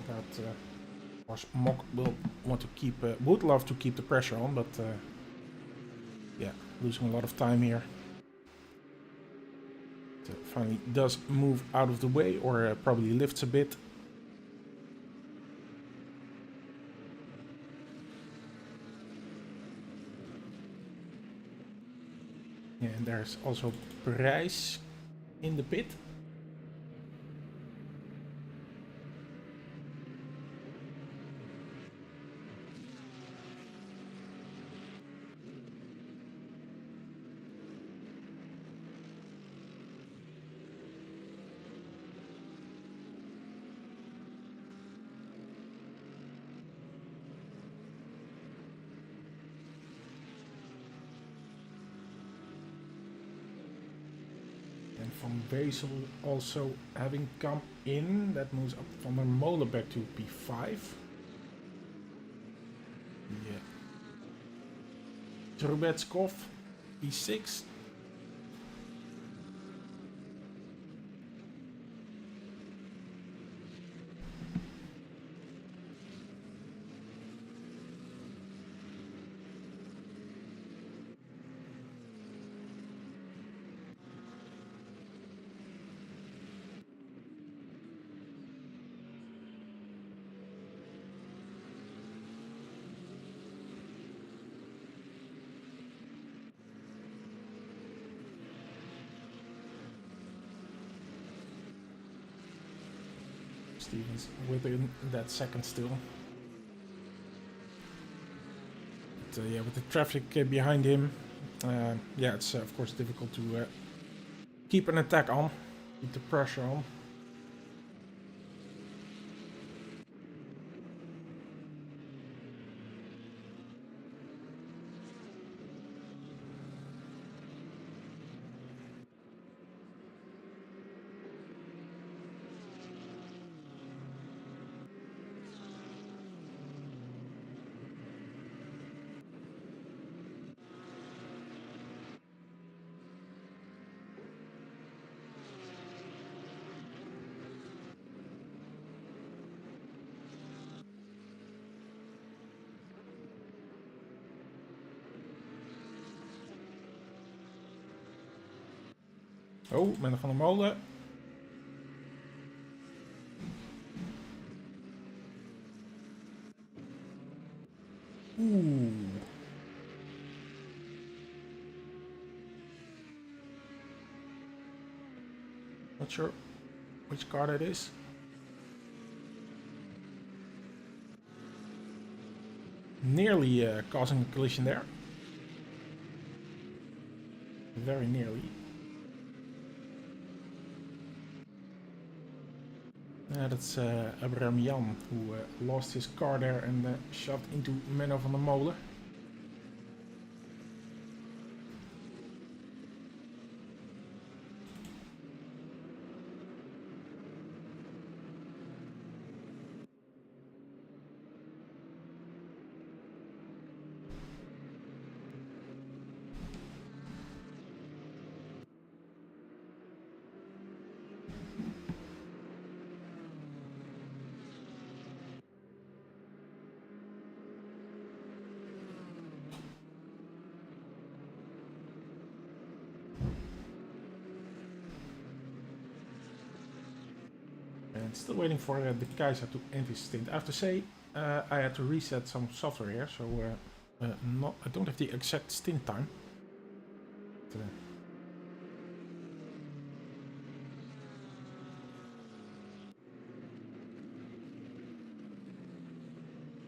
But of course Mok will want to keep, would love to keep the pressure on, but yeah, losing a lot of time here. Finally does move out of the way, or probably lifts a bit. Yeah, and there's also Prijs in the pit. Van Wezel also having come in. That moves up Van der Molen back to P5. Yeah. Trubetskov P6. Stevens within that second still. But, yeah, with the traffic behind him, yeah, it's of course difficult to keep an attack on, keep the pressure on. Oh, Menno van der Molen. Ooh. Not sure which car that is. nearly causing a collision there. Very nearly. That's Abraham Jan, who lost his car there and shoved into Menno van der Molen. And still waiting for the Kaiser to end his stint. I have to say, I had to reset some software here, so I don't have the exact stint time. But,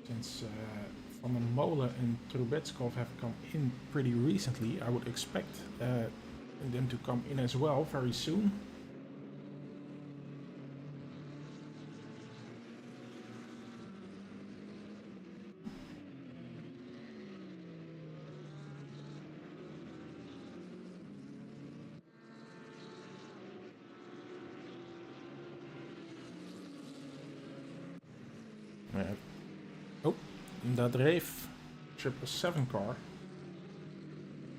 since Van der Molen and Trubetskov have come in pretty recently, I would expect them to come in as well very soon. Oh, that Reef 777 car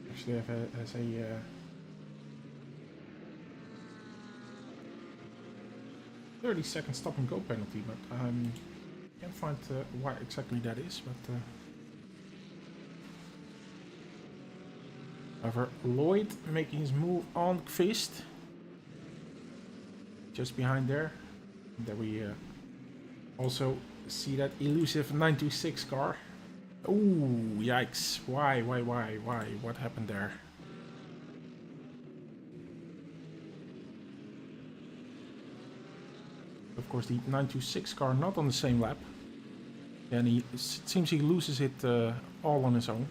actually has a 30-second stop and go penalty, but I can't find why exactly that is. But however, Lloyd making his move on Kvist, just behind there. And there we also see that elusive 926 car. Ooh, yikes. Why? What happened there? Of course, the 926 car not on the same lap. And it seems he loses it all on his own.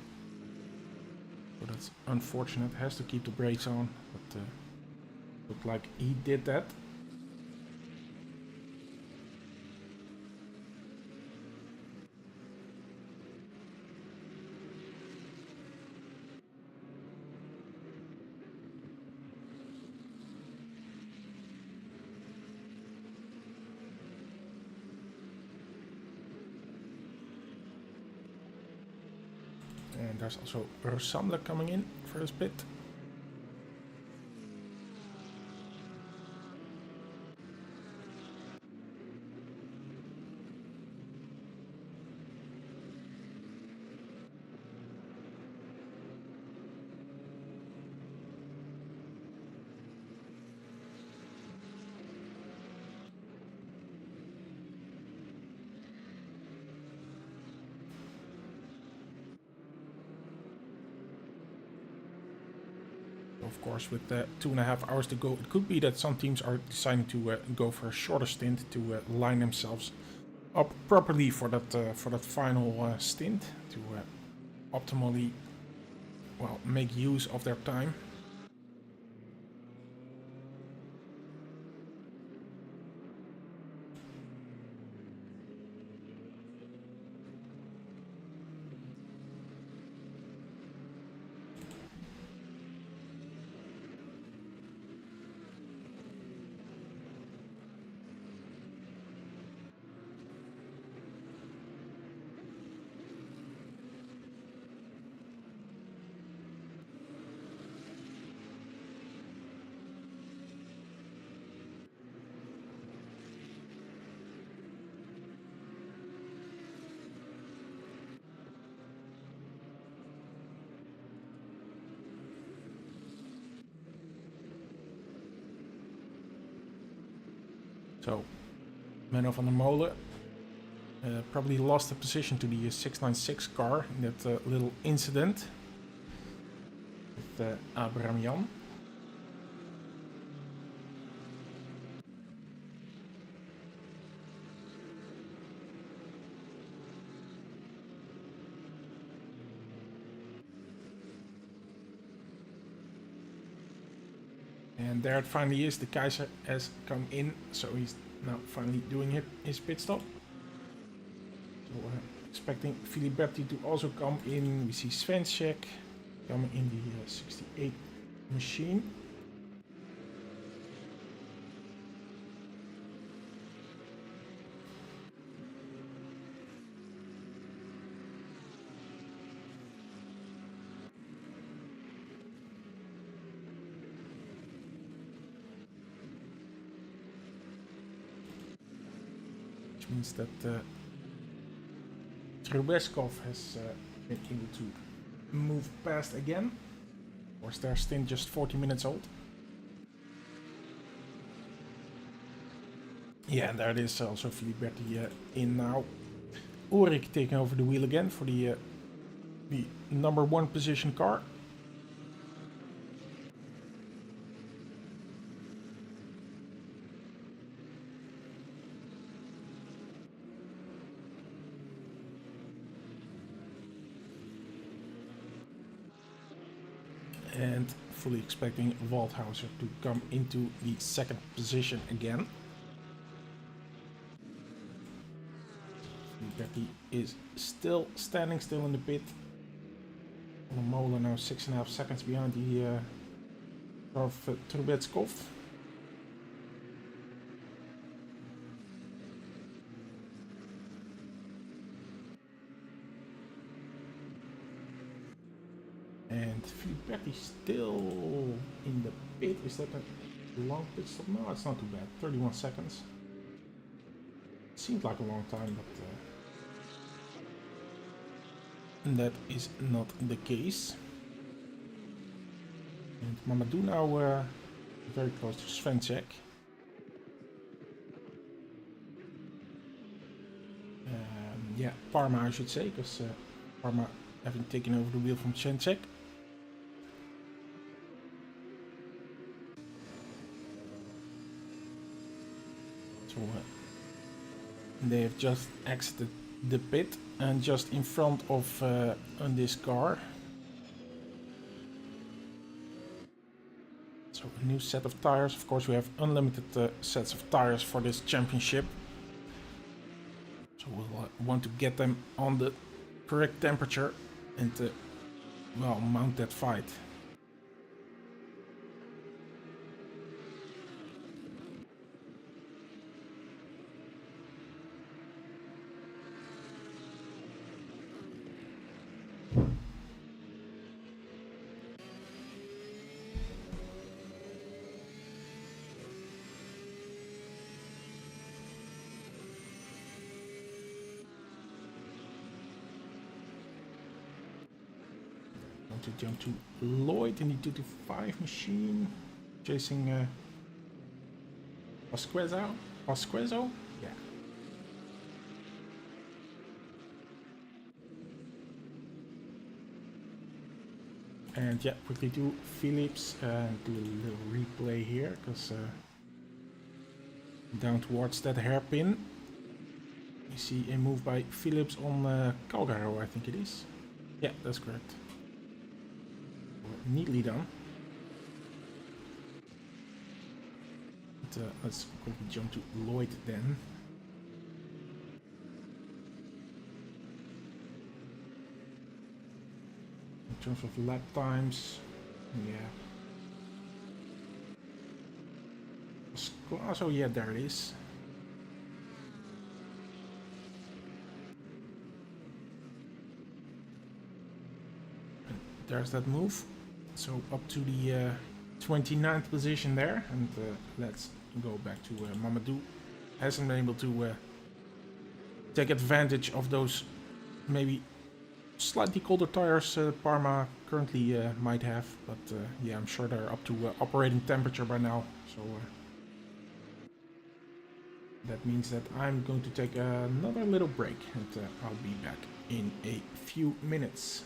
So that's unfortunate. Has to keep the brakes on. But looked like he did that. And there's also Rosamle coming in for his pit. Of course, with 2.5 hours to go, it could be that some teams are deciding to go for a shorter stint to line themselves up properly for that final stint to optimally, well, make use of their time. So, Menno van der Molen probably lost the position to the 696 car in that little incident with Abraham Jan. And there it finally is. The Kaiser has come in, so he's now finally doing his pit stop. So expecting Filiberti to also come in. We see Svenček coming in the 68 machine. Which means that Trubeskov has been able to move past again. Of course, their stint just 40 minutes old. Yeah, and there it is, also Filiberti in now. Ulrich taking over the wheel again for the number 1 position car. And fully expecting Waldhauser to come into the 2nd position again. Filiberti is still standing in the pit. Mola now 6.5 seconds behind the of Trubetskov. And Filiberti still in the pit. Is that a long pit stop? No, it's not too bad. 31 seconds. Seemed like a long time, but that is not the case. And Mamadou now very close to Svenček. Yeah, Parma I should say, because Parma having taken over the wheel from Svenček. So they have just exited the pit and just in front of on this car. So a new set of tires. Of course, we have unlimited sets of tires for this championship. So we'll want to get them on the correct temperature and well, mount that fight. To jump to Lloyd in the 225 machine, chasing Pasquezzo? Yeah. And yeah, quickly do Phillips and do a little replay here, because down towards that hairpin, you see a move by Phillips on Calgaro, I think it is. Yeah, that's correct. Neatly done. But, let's quickly jump to Lloyd then. In terms of lap times, yeah. So yeah, there it is. And there's that move. So up to the 29th position there, and let's go back to Mamadou. Hasn't been able to take advantage of those maybe slightly colder tires Parma currently might have, but yeah, I'm sure they're up to operating temperature by now. So that means that I'm going to take another little break, and I'll be back in a few minutes.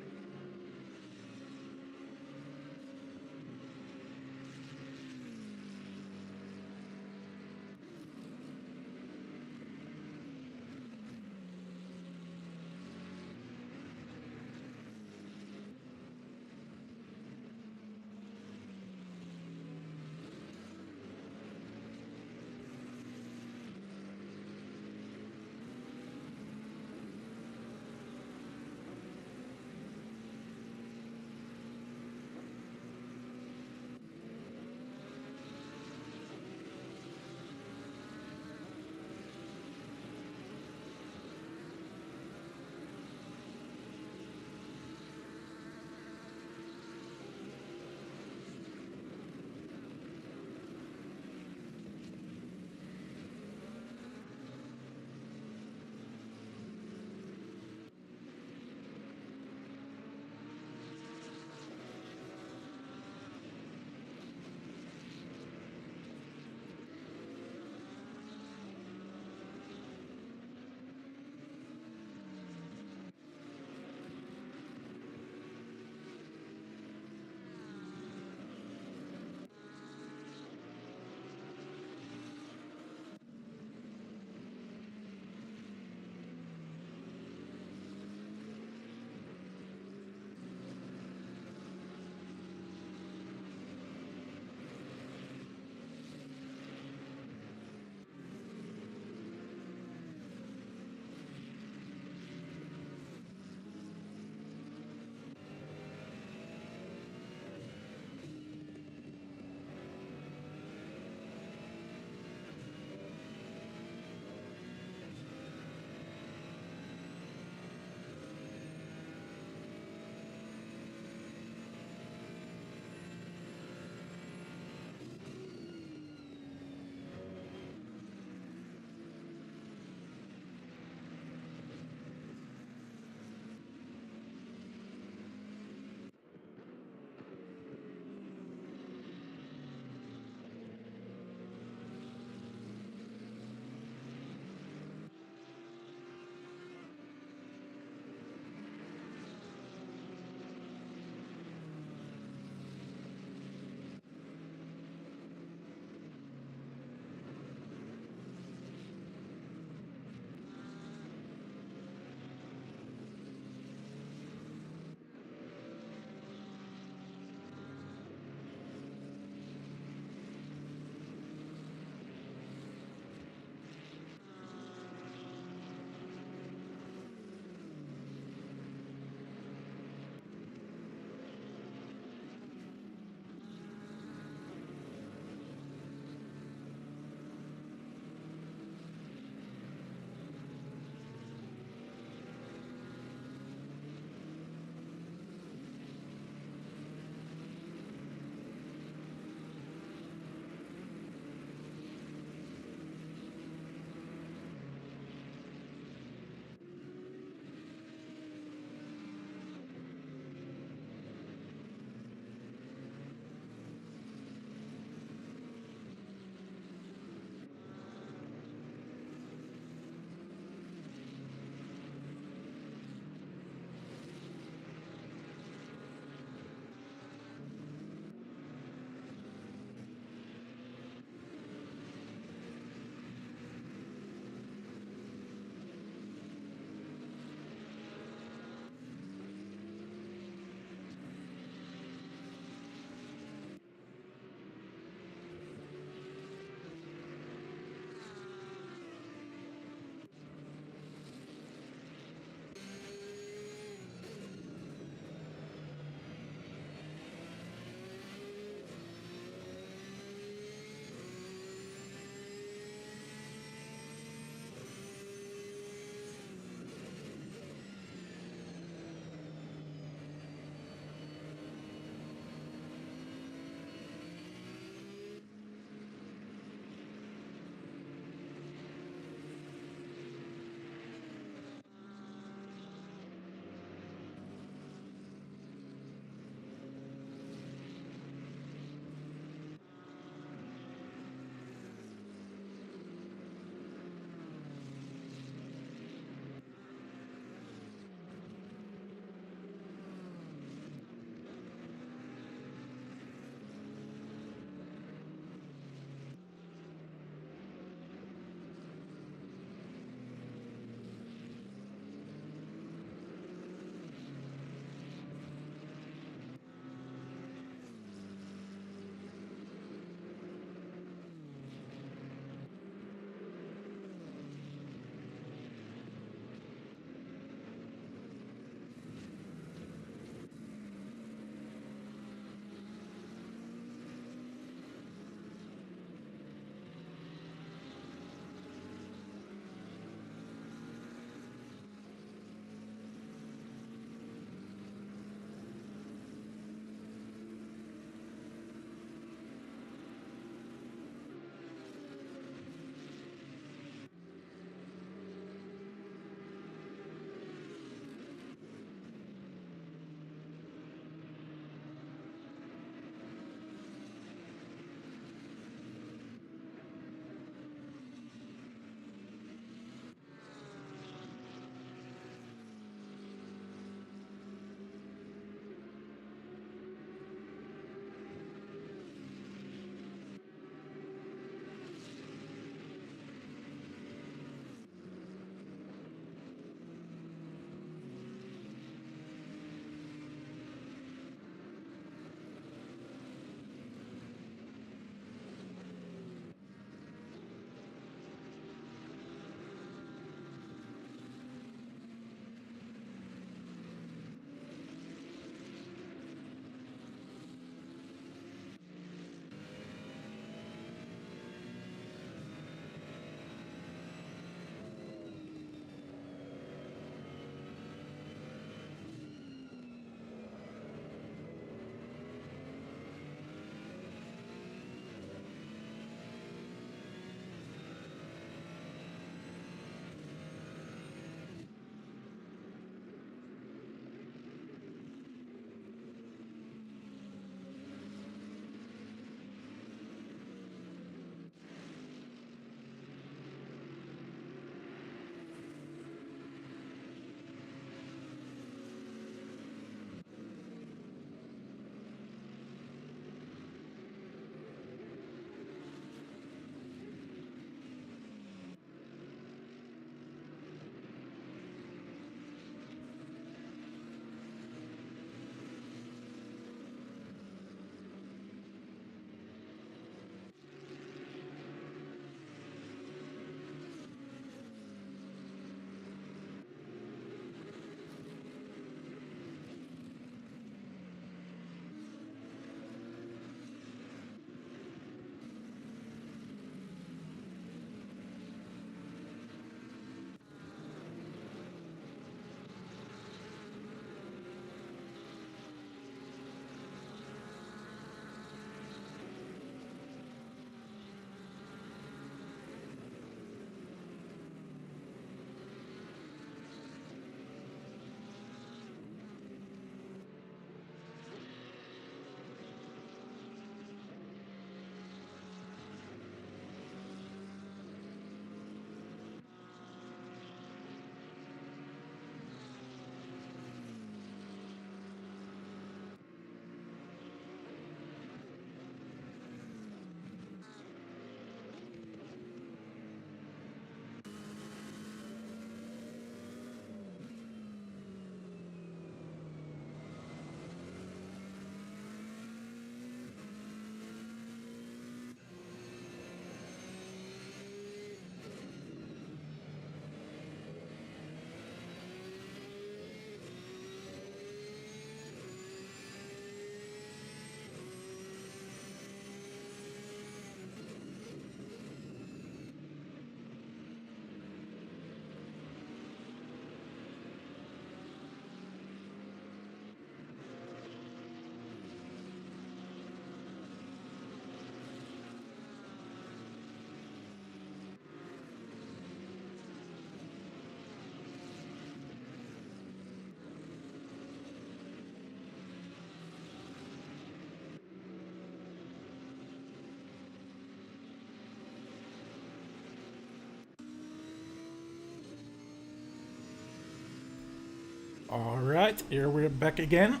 Alright, here we're back again.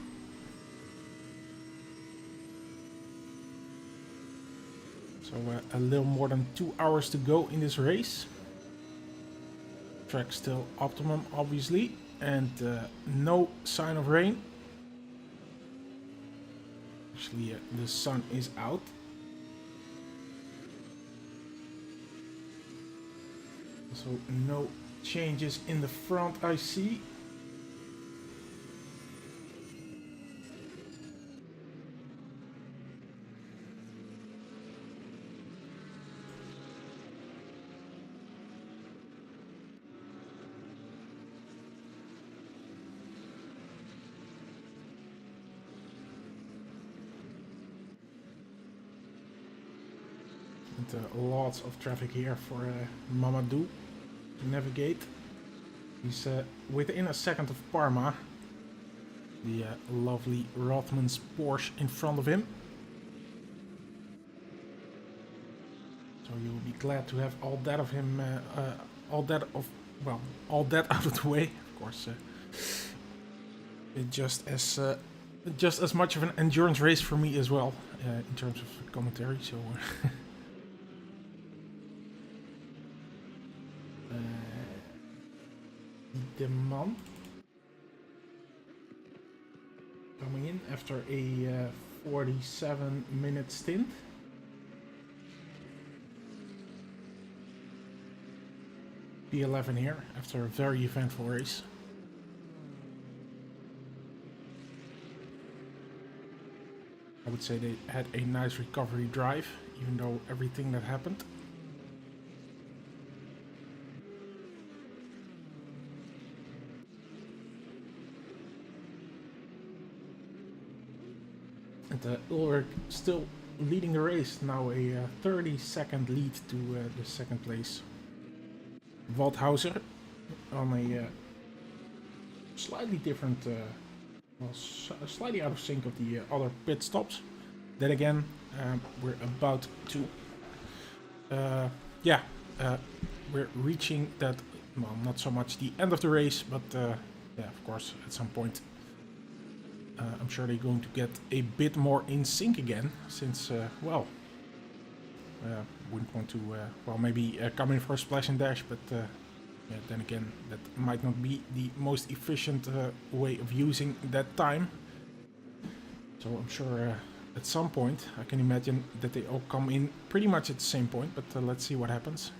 So a little more than 2 hours to go in this race. Track still optimum, obviously, and no sign of rain. Actually, the sun is out. So no changes in the front, I see. And lots of traffic here for Mamadou to navigate. He's within a second of Parma. The lovely Rothmans Porsche in front of him. So you will be glad to have all that of him, all that out of the way. Of course, it's just as much of an endurance race for me as well in terms of commentary. So. The man coming in after a 47-minute stint. P11 here after a very eventful race. I would say they had a nice recovery drive, even though everything that happened. And Ulrich still leading the race, now a 30-second lead to the second place. Waldhauser on a slightly different, slightly out of sync of the other pit stops. Then again, we're about to, we're reaching that, well, not so much the end of the race, but yeah, of course, at some point. I'm sure they're going to get a bit more in sync again, since, wouldn't want to, maybe come in for a splash and dash, but yeah, then again, that might not be the most efficient way of using that time. So I'm sure at some point, I can imagine that they all come in pretty much at the same point, but let's see what happens.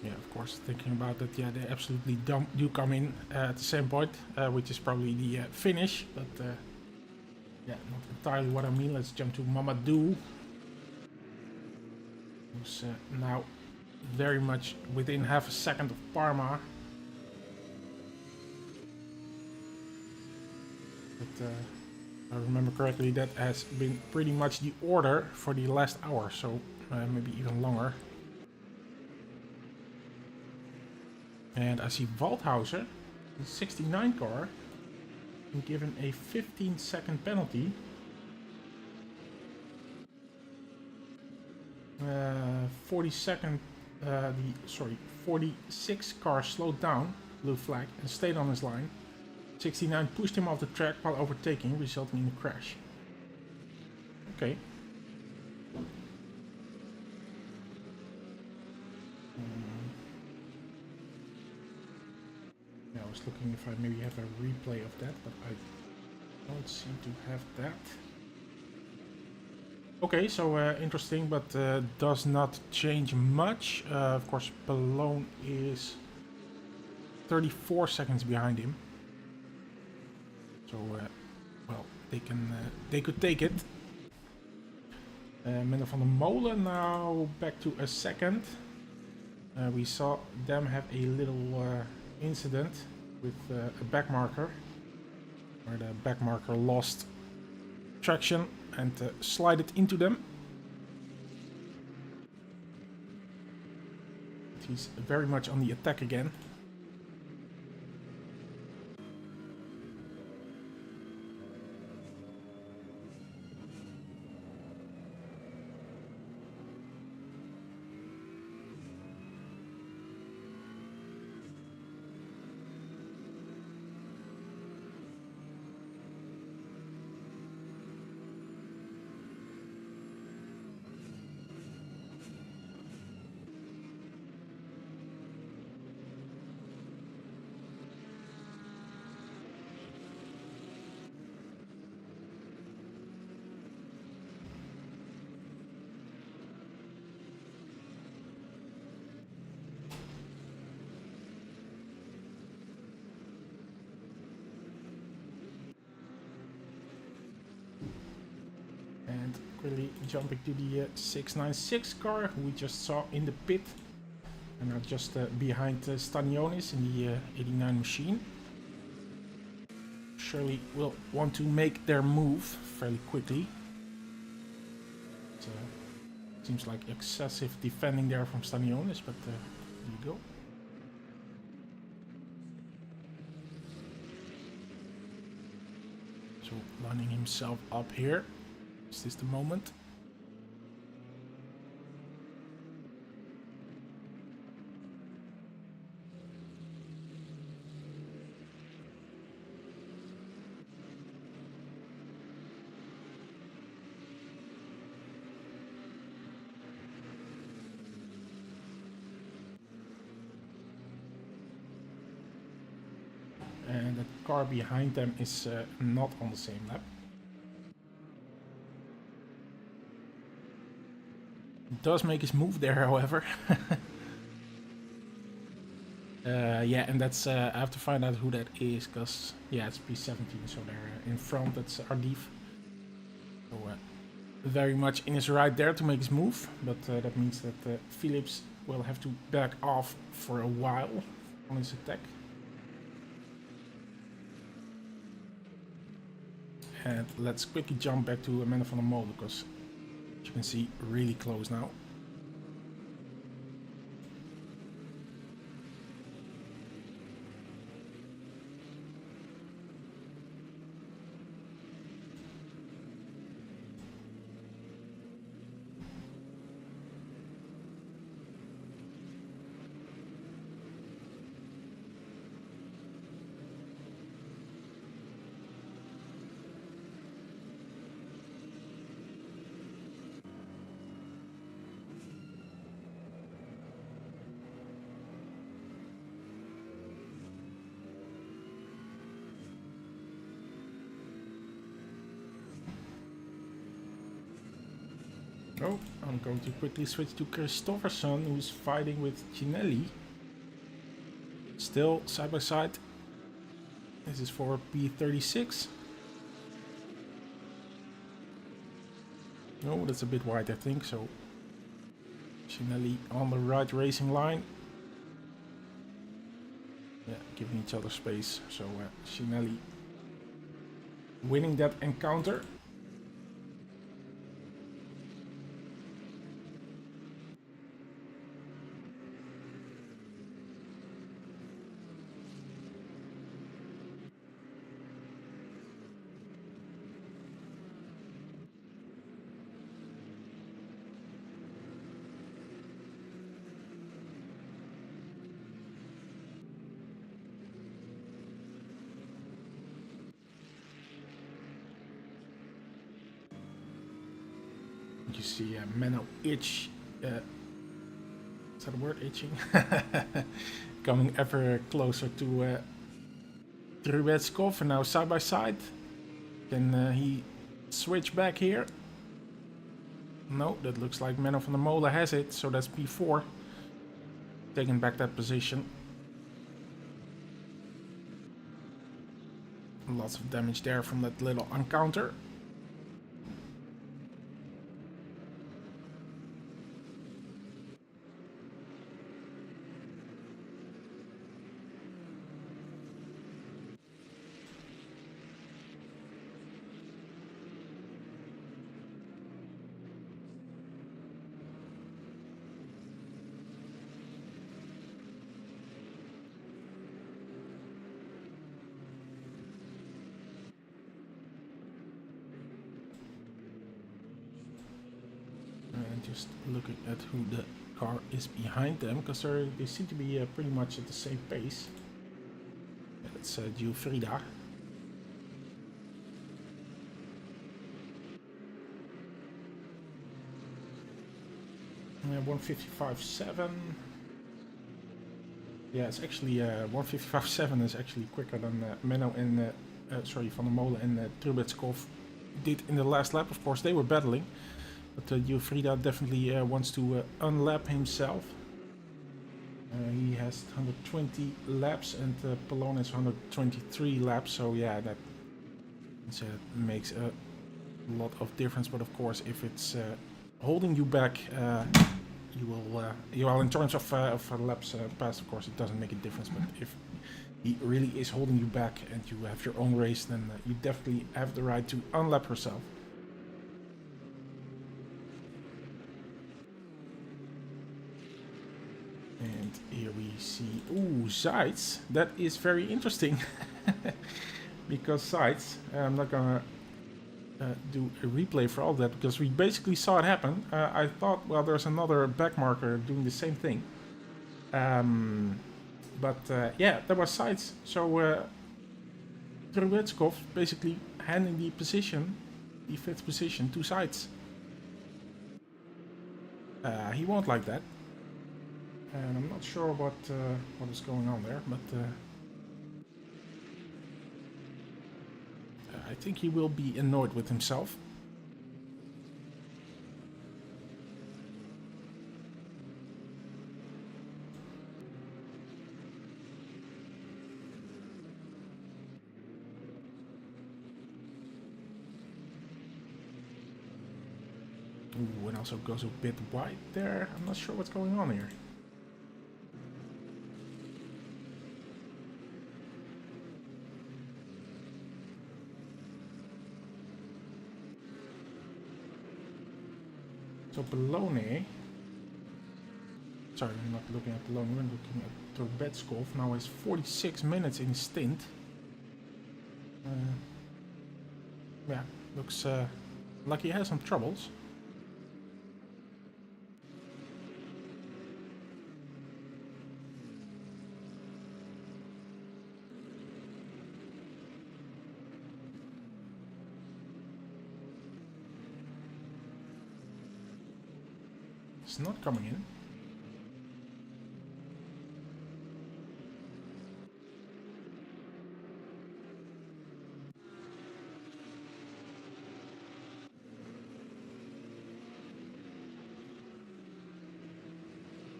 Yeah, of course, thinking about that, yeah, they absolutely do come in at the same point, which is probably the finish, but yeah, not entirely what I mean. Let's jump to Mamadou, who's now very much within half a second of Parma. But if I remember correctly, that has been pretty much the order for the last hour, so maybe even longer. And I see Waldhauser, the 69 car, been given a 15-second penalty. 46 car slowed down, blue flag, and stayed on his line. 69 pushed him off the track while overtaking, resulting in a crash. Okay. I was looking if I maybe have a replay of that, but I don't seem to have that. Okay, so interesting, but does not change much. Of course, Ballone is 34 seconds behind him. So, well, they could take it. Mender van der Molen now back to a second. We saw them have a little incident with a back marker, where the back marker lost traction and slided into them. He's very much on the attack again. And quickly jumping to the 696 car, who we just saw in the pit. And now just behind Stanionis in the 89 machine. Surely will want to make their move fairly quickly. Seems like excessive defending there from Stanionis, but there you go. So lining himself up here. Is this the moment? And the car behind them is not on the same lap. Does make his move there, however. Yeah, and that's I have to find out who that is, because yeah, it's P17, so they're in front. That's Ardif. So very much in his right there to make his move, but that means that Philips will have to back off for a while on his attack. And let's quickly jump back to Amanda van der Molen, because you can see really close now. Oh, I'm going to quickly switch to Christofferson, who's fighting with Ginelli. Still side by side. This is for P36. No, that's a bit wide, I think. So Ginelli on the right racing line. Yeah, giving each other space. So Ginelli winning that encounter. You see Menno itch, is that a word, itching? Coming ever closer to Drubetskov, and now side by side. Can he switch back here? No, that looks like Menno van der Molen has it, so that's P4. Taking back that position. Lots of damage there from that little encounter. just looking at who the car is behind them, because they seem to be pretty much at the same pace. That's Giuffrida. 155.7. Yeah, it's actually 155.7 is actually quicker than Menno and Van der Molen and Trubetskov did in the last lap. Of course, they were battling, but Giuffrida definitely wants to unlap himself. He has 120 laps and Pallone has 123 laps, so yeah, that makes a lot of difference. But of course, if it's holding you back, you will in terms of laps passed, of course, it doesn't make a difference. But if he really is holding you back and you have your own race, then you definitely have the right to unlap yourself. And here we see, ooh, Seitz. That is very interesting. Because Seitz, I'm not gonna do a replay for all that, because we basically saw it happen. I thought, well, there's another back marker doing the same thing. But yeah, that was Seitz. So Trubetskov basically handing the position, the 5th position, to Seitz. He won't like that. And I'm not sure what is going on there, but I think he will be annoyed with himself. Ooh, and also goes a bit wide there. I'm not sure what's going on here. So Pallone, sorry, I'm not looking at Pallone, we're looking at Trubetskov. Now has 46 minutes in stint. Yeah, looks like he has some troubles. It's not coming in.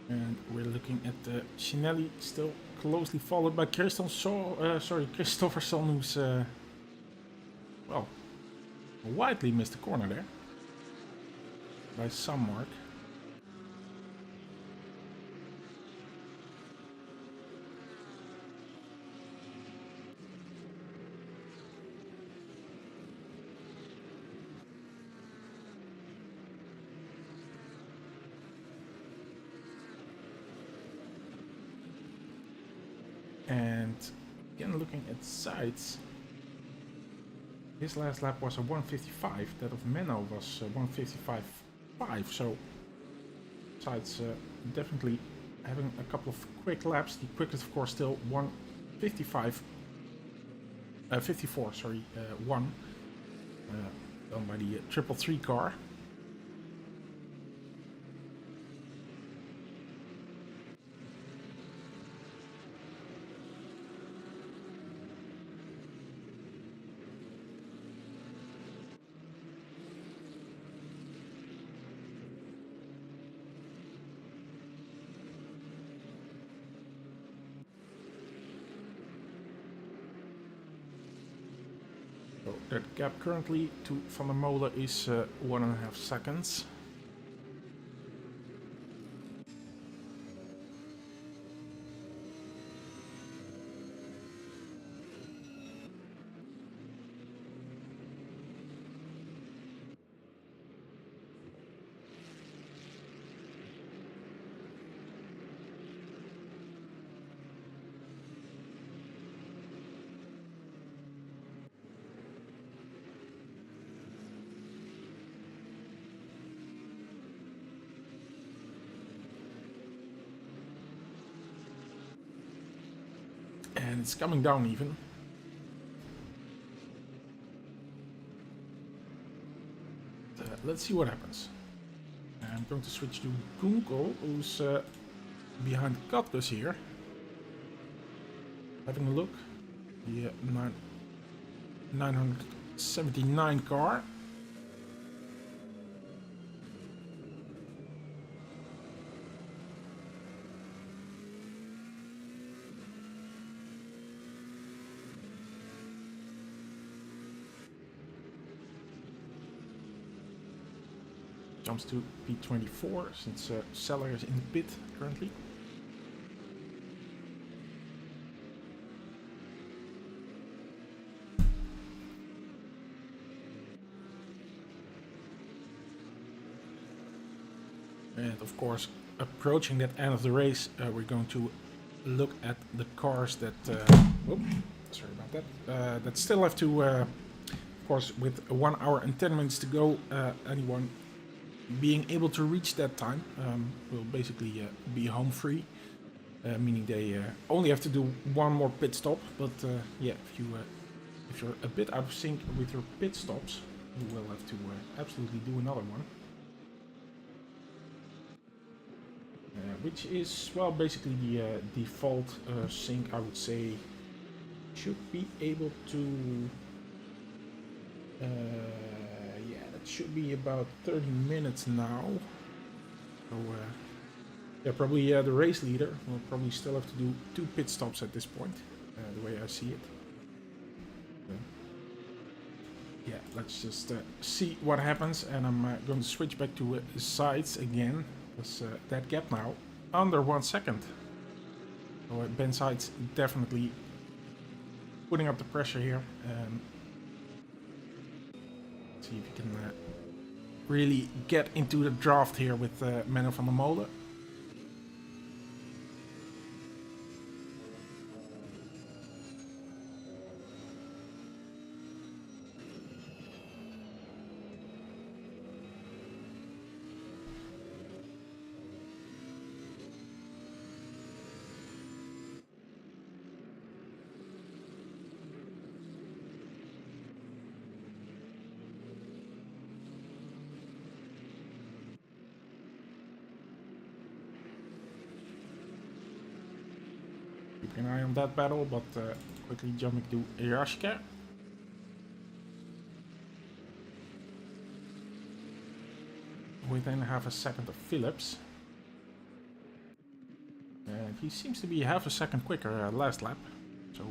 And we're looking at Cinelli, still closely followed by Christopherson, who's well, widely missed the corner there by some mark. And again, looking at Seitz, his last lap was a 155. That of Menno was 155.5. So Seitz definitely having a couple of quick laps. The quickest, of course, still 155. 54. Sorry, 1 done by the 333 car. So that gap currently to Van der Molen is 1.5 seconds. And it's coming down even. Let's see what happens. I'm going to switch to Gunko, who's behind Katkus here. Having a look. The 979 car. Jumps to P24 since Seller is in the pit currently. And of course, approaching that end of the race, we're going to look at the cars that, sorry about that, that still have to, of course, with 1 hour and 10 minutes to go, anyone being able to reach that time will basically be home free, meaning they only have to do 1 more pit stop. But yeah, if you're a bit out of sync with your pit stops, you will have to absolutely do another one. Which is, well, basically the default sync, I would say. Should be able to... yeah, that should be about 30 minutes now. So, yeah, probably the race leader will probably still have to do 2 pit stops at this point, the way I see it. Yeah, let's just see what happens, and I'm going to switch back to sides again, because that gap now under 1 second. So Ben Sides definitely putting up the pressure here. See if you can really get into the draft here with Menno van der Molen. Keeping an eye on that battle, but quickly jumping to Jaschke. Within half a second of Phillips. And he seems to be half a second quicker last lap. So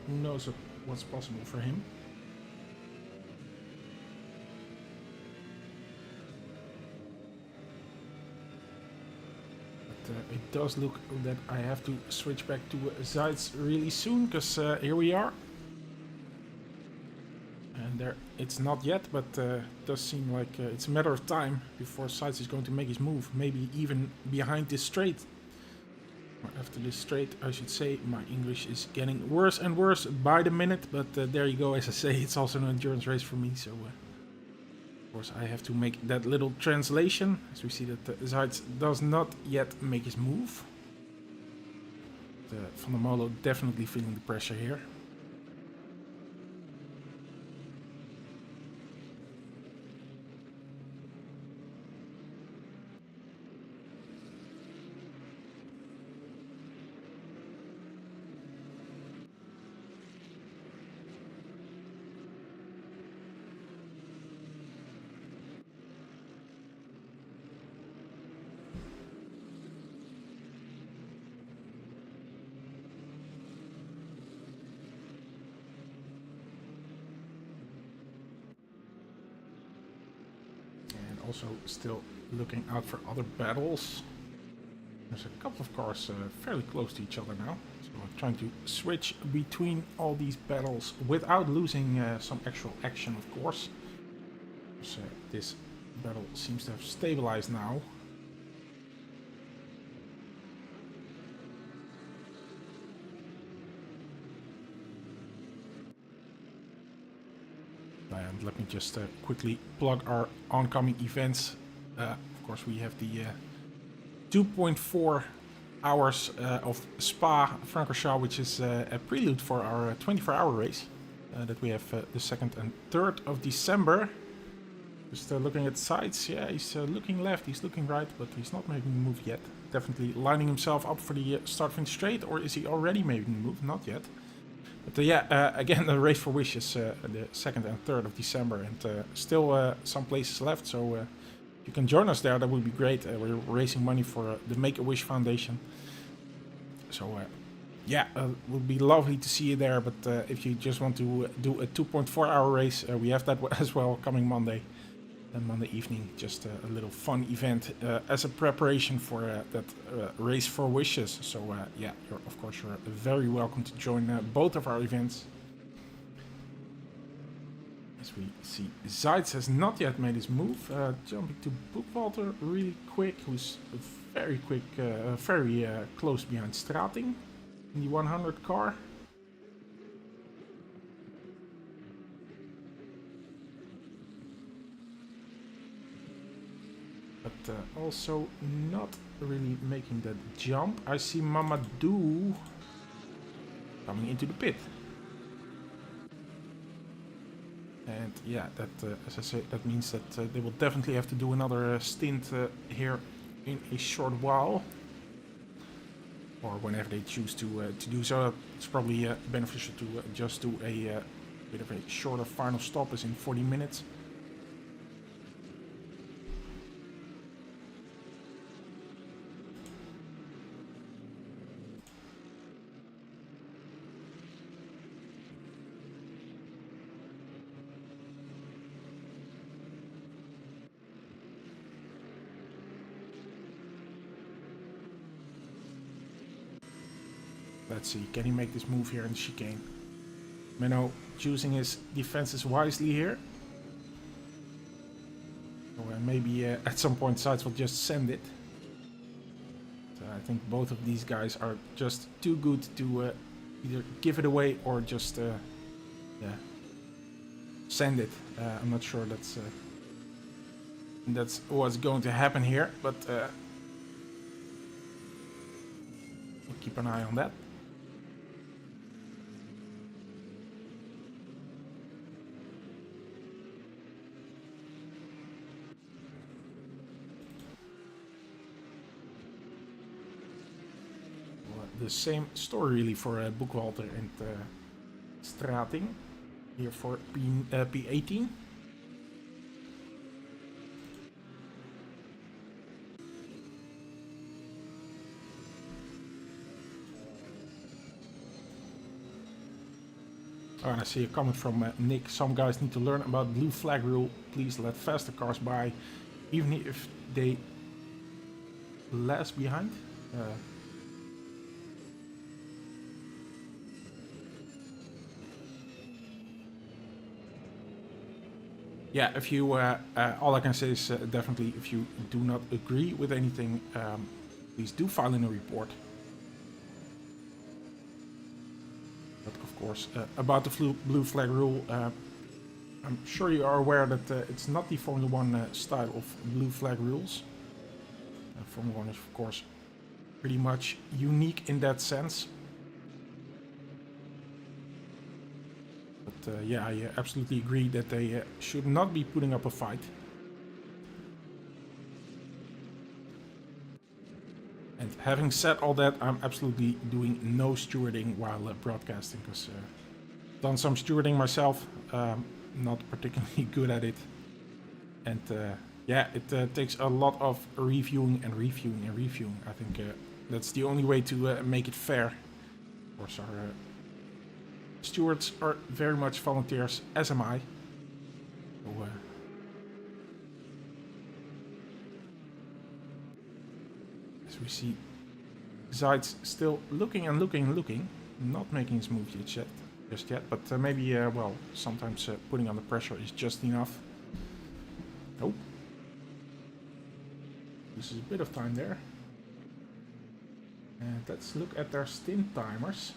who knows what's possible for him. It does look that I have to switch back to Zeitz really soon, because here we are. And there, it's not yet, but it does seem like it's a matter of time before Zeitz is going to make his move. Maybe even behind this straight. Or after this straight, I should say. My English is getting worse and worse by the minute, but there you go. As I say, it's also an endurance race for me, so... of course, I have to make that little translation, as we see that Zeitz does not yet make his move. Van der Molen definitely feeling the pressure here. Also still looking out for other battles. There's a couple of cars fairly close to each other now. So I'm trying to switch between all these battles without losing some actual action, of course. So this battle seems to have stabilized now. And let me just quickly plug our oncoming events. Of course, we have the 2.4 hours of Spa-Francorchamps, which is a prelude for our 24-hour race that we have the 2nd and 3rd of December. Just looking at sights, yeah, he's looking left, he's looking right, but he's not making the move yet. Definitely lining himself up for the start-finish straight, or is he already making the move? Not yet. But yeah, again, the race for wishes, the 2nd and 3rd of December, and still some places left, so if you can join us there, that would be great. We're raising money for the Make-A-Wish Foundation. So yeah, it would be lovely to see you there, but if you just want to do a 2.4-hour race, we have that as well coming Monday. And Monday evening, just a little fun event as a preparation for that race for wishes. So yeah, of course you're very welcome to join both of our events. As we see, Zeitz has not yet made his move. Jumping to Boekwalter really quick, who's very quick, very close behind Strating in the 100 car. But also not really making that jump. I see Mamadou coming into the pit. And yeah, that, as I say, that means that they will definitely have to do another stint here in a short while. Or whenever they choose to do so. It's probably beneficial to just do a bit of a shorter final stop, as in 40 minutes. Let's see, can he make this move here in the chicane? Menno choosing his defenses wisely here. So maybe at some point Zeitz will just send it. So I think both of these guys are just too good to either give it away or just yeah, send it. I'm not sure that's what's going to happen here, but we'll keep an eye on that. The same story really for Boekwalter and Strating here for P18. Oh, and I see a comment from Nick. Some guys need to learn about blue flag rule. Please let faster cars by, even if they last behind. Yeah, if you, all I can say is definitely if you do not agree with anything, please do file in a report. But of course, about the blue flag rule, I'm sure you are aware that it's not the Formula 1 style of blue flag rules. Formula 1 is of course pretty much unique in that sense. But yeah, I absolutely agree that they should not be putting up a fight. And having said all that, I'm absolutely doing no stewarding while broadcasting, because I've done some stewarding myself, not particularly good at it. And yeah, it takes a lot of reviewing and reviewing and reviewing. I think that's the only way to make it fair. Of course, our stewards are very much volunteers, as am I. So, as we see, Zeitz still looking and looking and looking, not making his move just yet. But maybe, well, sometimes putting under pressure is just enough. Nope. This is a bit of time there. And let's look at their stint timers.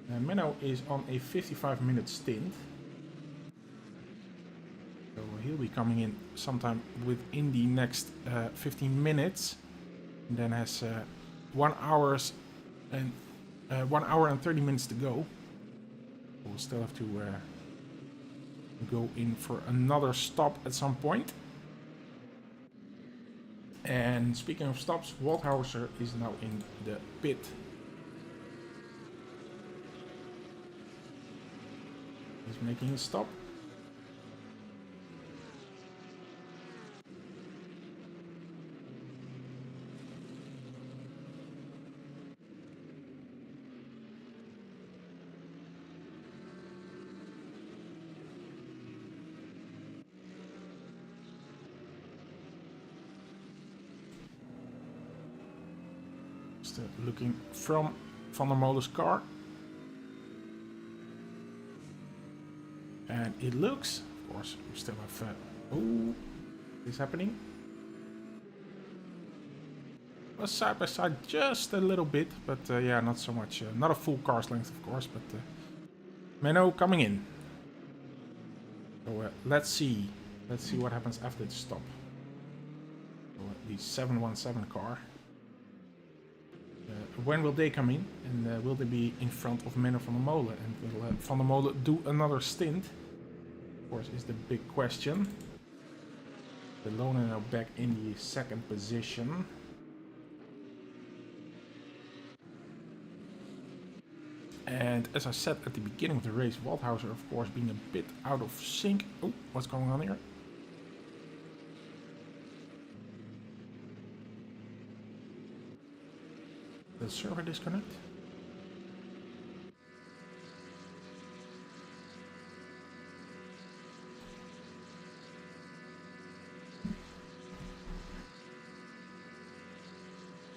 Menno is on a 55-minute stint. So he'll be coming in sometime within the next 15 minutes. And then has 1 hours and 1 hour and 30 minutes to go. We'll still have to go in for another stop at some point. And speaking of stops, Waldhauser is now in the pit. He's making a stop. Looking from Van der Molen's car. And it looks, of course, we still have, oh, is happening? Well, side by side just a little bit, but yeah, not so much, not a full car's length, of course, but Menno coming in. So let's see what happens after the stop. So, the 717 car. When will they come in, and will they be in front of Menno van der Molen, and will Van der Molen do another stint? Of course, is the big question. The Loner now back in the second position. And as I said at the beginning of the race, Waldhauser, of course, being a bit out of sync. Oh, what's going on here? The server disconnect?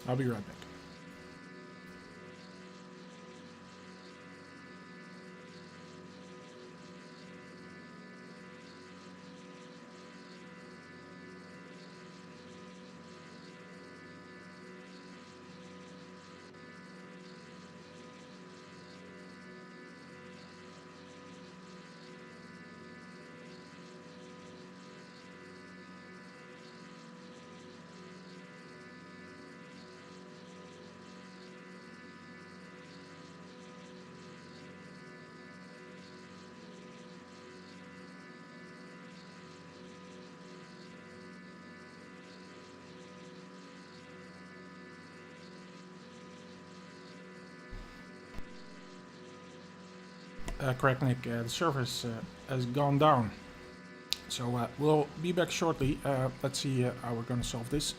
I'll be right back. Correct, Nick. The server has gone down. So we'll be back shortly. Let's see how we're going to solve this.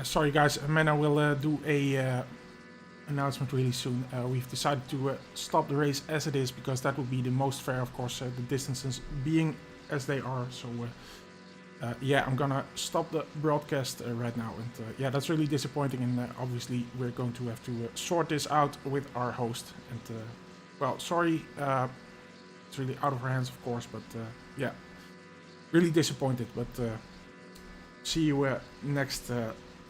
Sorry guys, Menna will do a announcement really soon. We've decided to stop the race as it is because that would be the most fair, of course, the distances being as they are. So I'm gonna stop the broadcast right now, and that's really disappointing, and obviously we're going to have to sort this out with our host, and sorry, it's really out of our hands, of course, but really disappointed, but see you next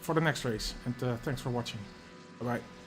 for the next race, and thanks for watching. Bye bye.